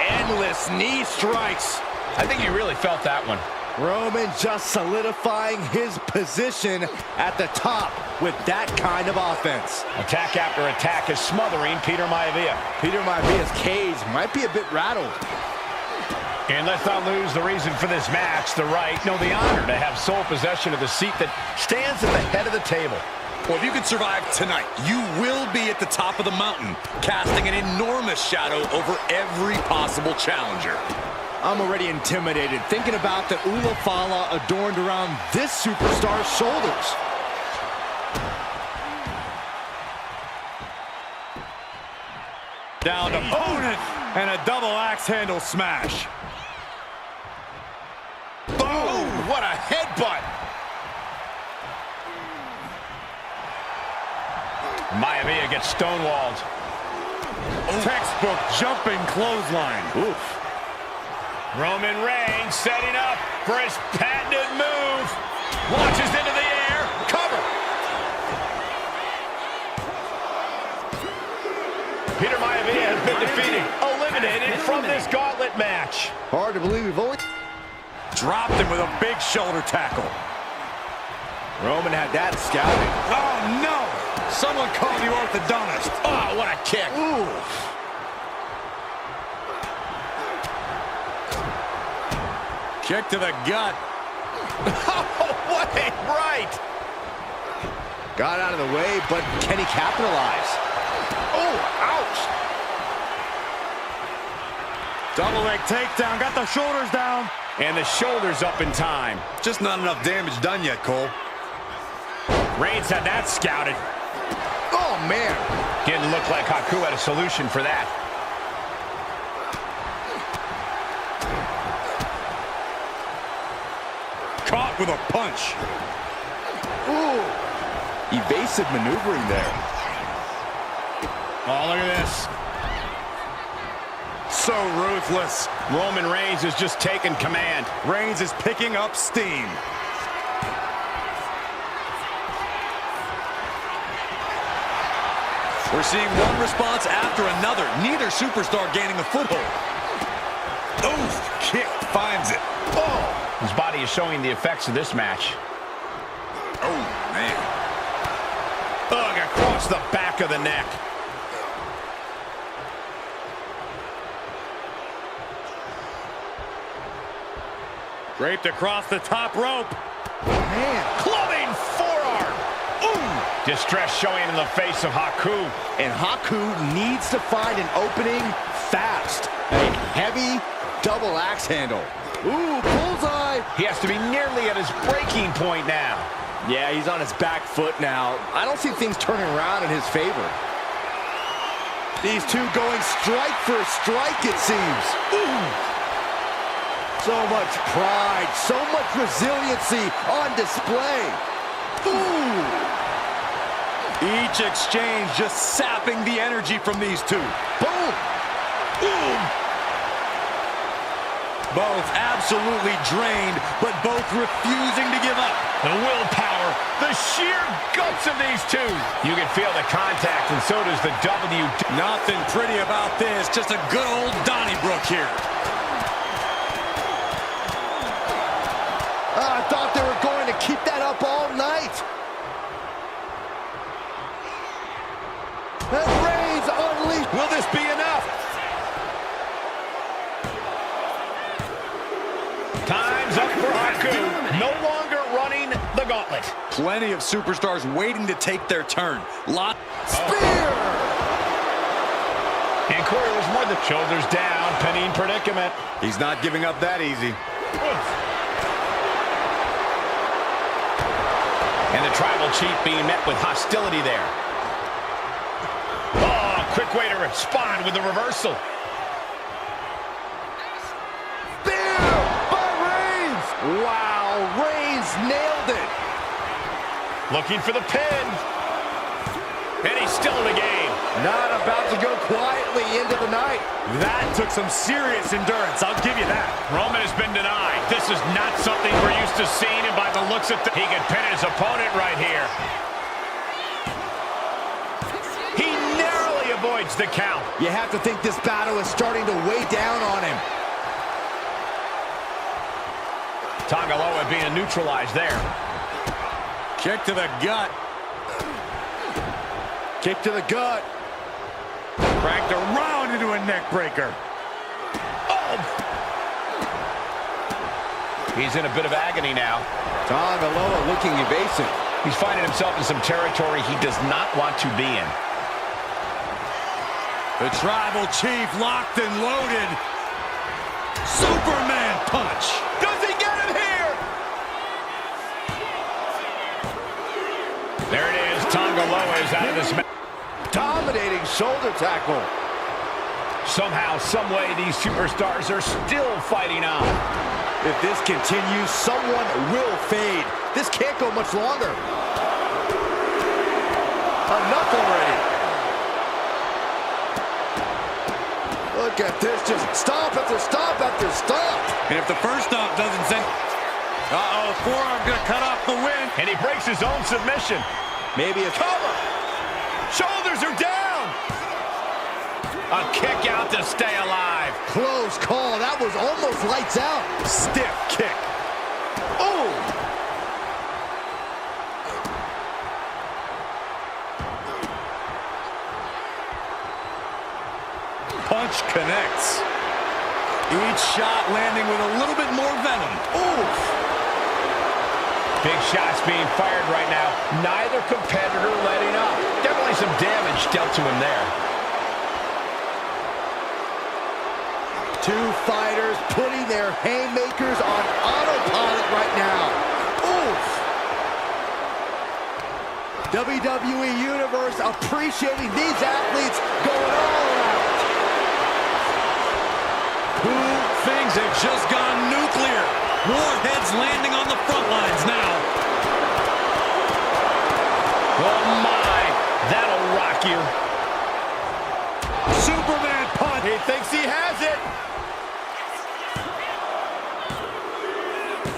Endless knee strikes. I think he really felt that one. Roman just solidifying his position at the top with that kind of offense. Attack after attack is smothering Peter Maivia. Peter Maivia's cage might be a bit rattled. And let's not lose the reason for this match, the right, no, the honor to have sole possession of the seat that stands at the head of the table. Well, if you can survive tonight, you will be at the top of the mountain, casting an enormous shadow over every possible challenger. I'm already intimidated thinking about the Ulafala adorned around this superstar's shoulders. Down to opponent and a double axe handle smash. Boom! What a headbutt! Maivia gets stonewalled. Textbook jumping clothesline. Oof. Roman Reigns setting up for his patented move. Launches into the air. Cover. Peter Maivia has been defeated. Eliminated from this gauntlet match. Hard to believe we've only... Dropped him with a big shoulder tackle. Roman had that scouted. Oh, no! Someone call the orthodontist. Oh, what a kick. Ooh. Kick to the gut. Oh, what a right. Got out of the way, but can he capitalize? Oh, ouch. Double leg takedown. Got the shoulders down. And the shoulders up in time. Just not enough damage done yet, Cole. Reigns had that scouted. Oh, man. Didn't look like Haku had a solution for that. Caught with a punch. Ooh. Evasive maneuvering there. Oh, look at this. So ruthless. Roman Reigns is just taking command. Reigns is picking up steam. We're seeing one response after another. Neither superstar gaining a foothold. Oof, kick finds it. Oh! His body is showing the effects of this match. Oh, man. Ugh, across the back of the neck. Draped across the top rope. Man, Clubbing forearm. Ooh. Distress showing in the face of Haku. and Haku needs to find an opening fast. A heavy double axe handle. Ooh, bullseye. He has to be nearly at his breaking point now. Yeah, he's on his back foot now. I don't see things turning around in his favor. These two going strike for strike, it seems. Ooh. So much pride, so much resiliency on display. Ooh. Each exchange just sapping the energy from these two. Boom. Boom. Both absolutely drained, but both refusing to give up. The willpower, the sheer guts of these two. You can feel the contact, and so does the W. Nothing pretty about this, just a good old Donnybrook here. I thought they were going to keep that up all night. And Reigns unleashed. Will this be enough? Time's up for Haku. No longer running the gauntlet. Plenty of superstars waiting to take their turn. Spear! And Corey was more the shoulders down, pinning predicament. He's not giving up that easy. And the tribal chief being met with hostility there. Oh, quick way to respond with the reversal. Spear by Reigns! Wow, Reigns nailed it. Looking for the pin. And he's still in the game. Not about to go quietly into the night. That took some serious endurance, I'll give you that. Roman has been denied. This is not something we're used to seeing, and by the looks of he can pin his opponent right here. He narrowly avoids the count. You have to think this battle is starting to weigh down on him. Tongaloa being neutralized there. Kick to the gut. Kick to the gut. Cranked around into a neck breaker. Oh! He's in a bit of agony now. Tongaloa looking evasive. He's finding himself in some territory he does not want to be in. The tribal chief locked and loaded. Superman punch. Does he get him here? There it is. Tongaloa is out of this match. Dominating shoulder tackle. Somehow, some way, these superstars are still fighting on. If this continues, someone will fade. This can't go much longer. Enough already. Look at this, just stop after stop after stop. And if the first stop doesn't send... Uh-oh, forearm gonna cut off the win. And he breaks his own submission. Maybe a cover. Shoulders are down. A kick out to stay alive. Close call. That was almost lights out. Stiff kick. Oh! Punch connects. Each shot landing with a little bit more venom. Oof! Big shots being fired right now. Neither competitor letting up. Definitely some damage dealt to him there. Two fighters putting their haymakers on autopilot right now. Oof! WWE Universe appreciating these athletes going all out. Things have just gone nuclear. Warheads landing on the front lines now. Oh my, that'll rock you. Superman punch. He thinks he has it.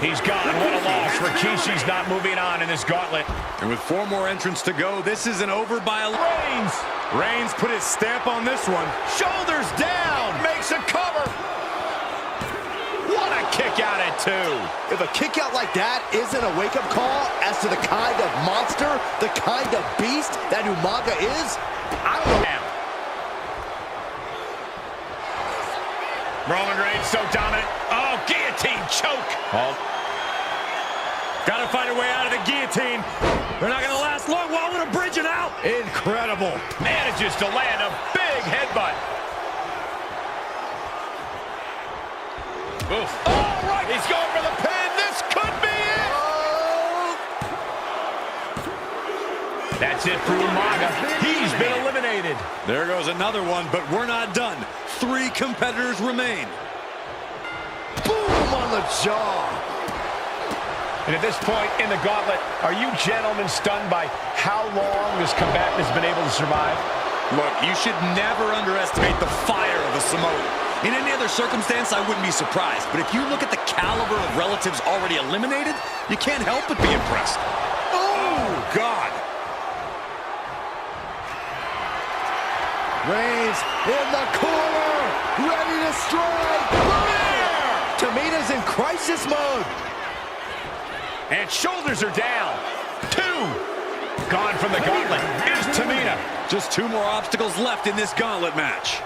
He's gone. What a loss. Rikishi's not moving on in this gauntlet. And with 4 more entrants to go, this isn't over by a... Reigns. Reigns put his stamp on this one. Shoulders down. Makes a cover. What a kick out at 2. If a kick out like that isn't a wake-up call as to the kind of monster, the kind of beast that Umaga is, I don't know. Roman Reigns so dominant. Oh, guillotine choke. Oh. Got to find a way out of the guillotine. They're not going to last long. Wow, what a bridge and out. Incredible. Manages to land a big headbutt. Oof. Oh, right. He's going for the pin. This could be it. Oh. That's it for Umaga. He's been eliminated. There goes another one, but we're not done. 3 competitors remain. Boom on the jaw. And at this point in the gauntlet, are you gentlemen stunned by how long this combatant has been able to survive? Look, you should never underestimate the fire of a Samoan. In any other circumstance, I wouldn't be surprised. But if you look at the caliber of relatives already eliminated, you can't help but be impressed. Oh, God. Reigns in the corner, ready to strike. Tamina's in crisis mode. And shoulders are down. 2. Gone from the gauntlet is Tamina. Just 2 more obstacles left in this gauntlet match.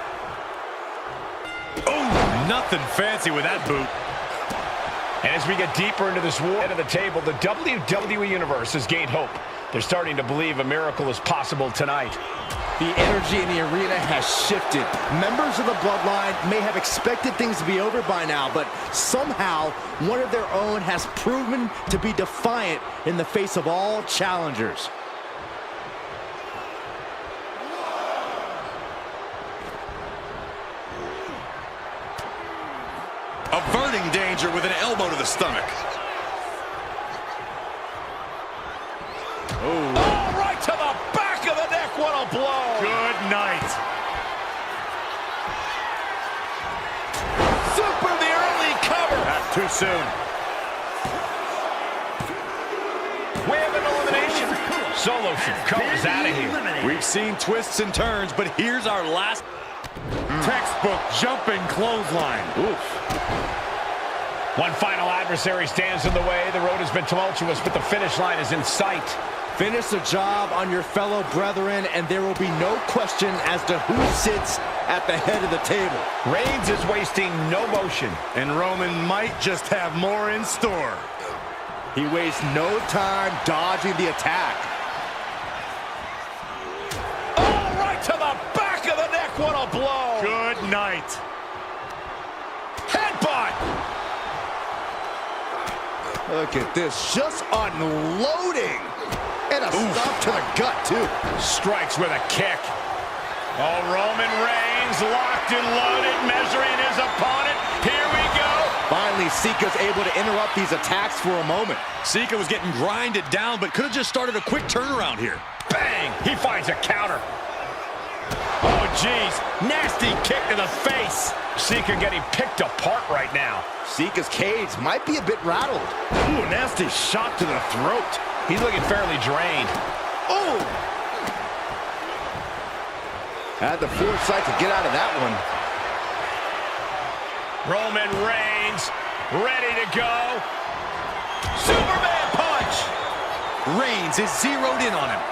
Oh, nothing fancy with that boot. And as we get deeper into this war, at the table, the WWE Universe has gained hope. They're starting to believe a miracle is possible tonight. The energy in the arena has shifted. Members of the Bloodline may have expected things to be over by now, but somehow one of their own has proven to be defiant in the face of all challengers. Averting danger with an elbow to the stomach. Oh, right to the back of the neck. What a blow. Good night. Super the early cover. Not too soon. We have an elimination. Solo comes out of here. We've seen twists and turns, but here's our last textbook jumping clothesline. Oof. One final adversary stands in the way. The road has been tumultuous, but the finish line is in sight. Finish the job on your fellow brethren, and there will be no question as to who sits at the head of the table. Reigns is wasting no motion. And Roman might just have more in store. He wastes no time dodging the attack. Oh, right to the back of the neck. What a blow. Good night. Headbutt. Look at this, just unloading. And a stop to the gut, too. Strikes with a kick. Oh, Roman Reigns locked and loaded, measuring his opponent. Here we go. Finally, Sika's able to interrupt these attacks for a moment. Sika was getting grinded down, but could have just started a quick turnaround here. Bang! He finds a counter. Oh, jeez. Nasty kick to the face. Sika getting picked apart right now. Sika's cage might be a bit rattled. Ooh, nasty shot to the throat. He's looking fairly drained. Oh! Had the foresight to get out of that one. Roman Reigns ready to go. Superman punch! Reigns is zeroed in on him.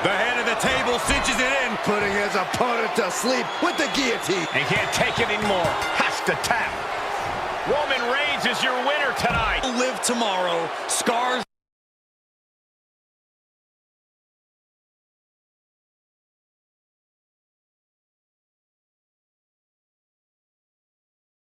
The head of the table cinches it in. Putting his opponent to sleep with the guillotine. And can't take it anymore. Has to tap. Roman Reigns is your winner tonight. Live tomorrow. Scars.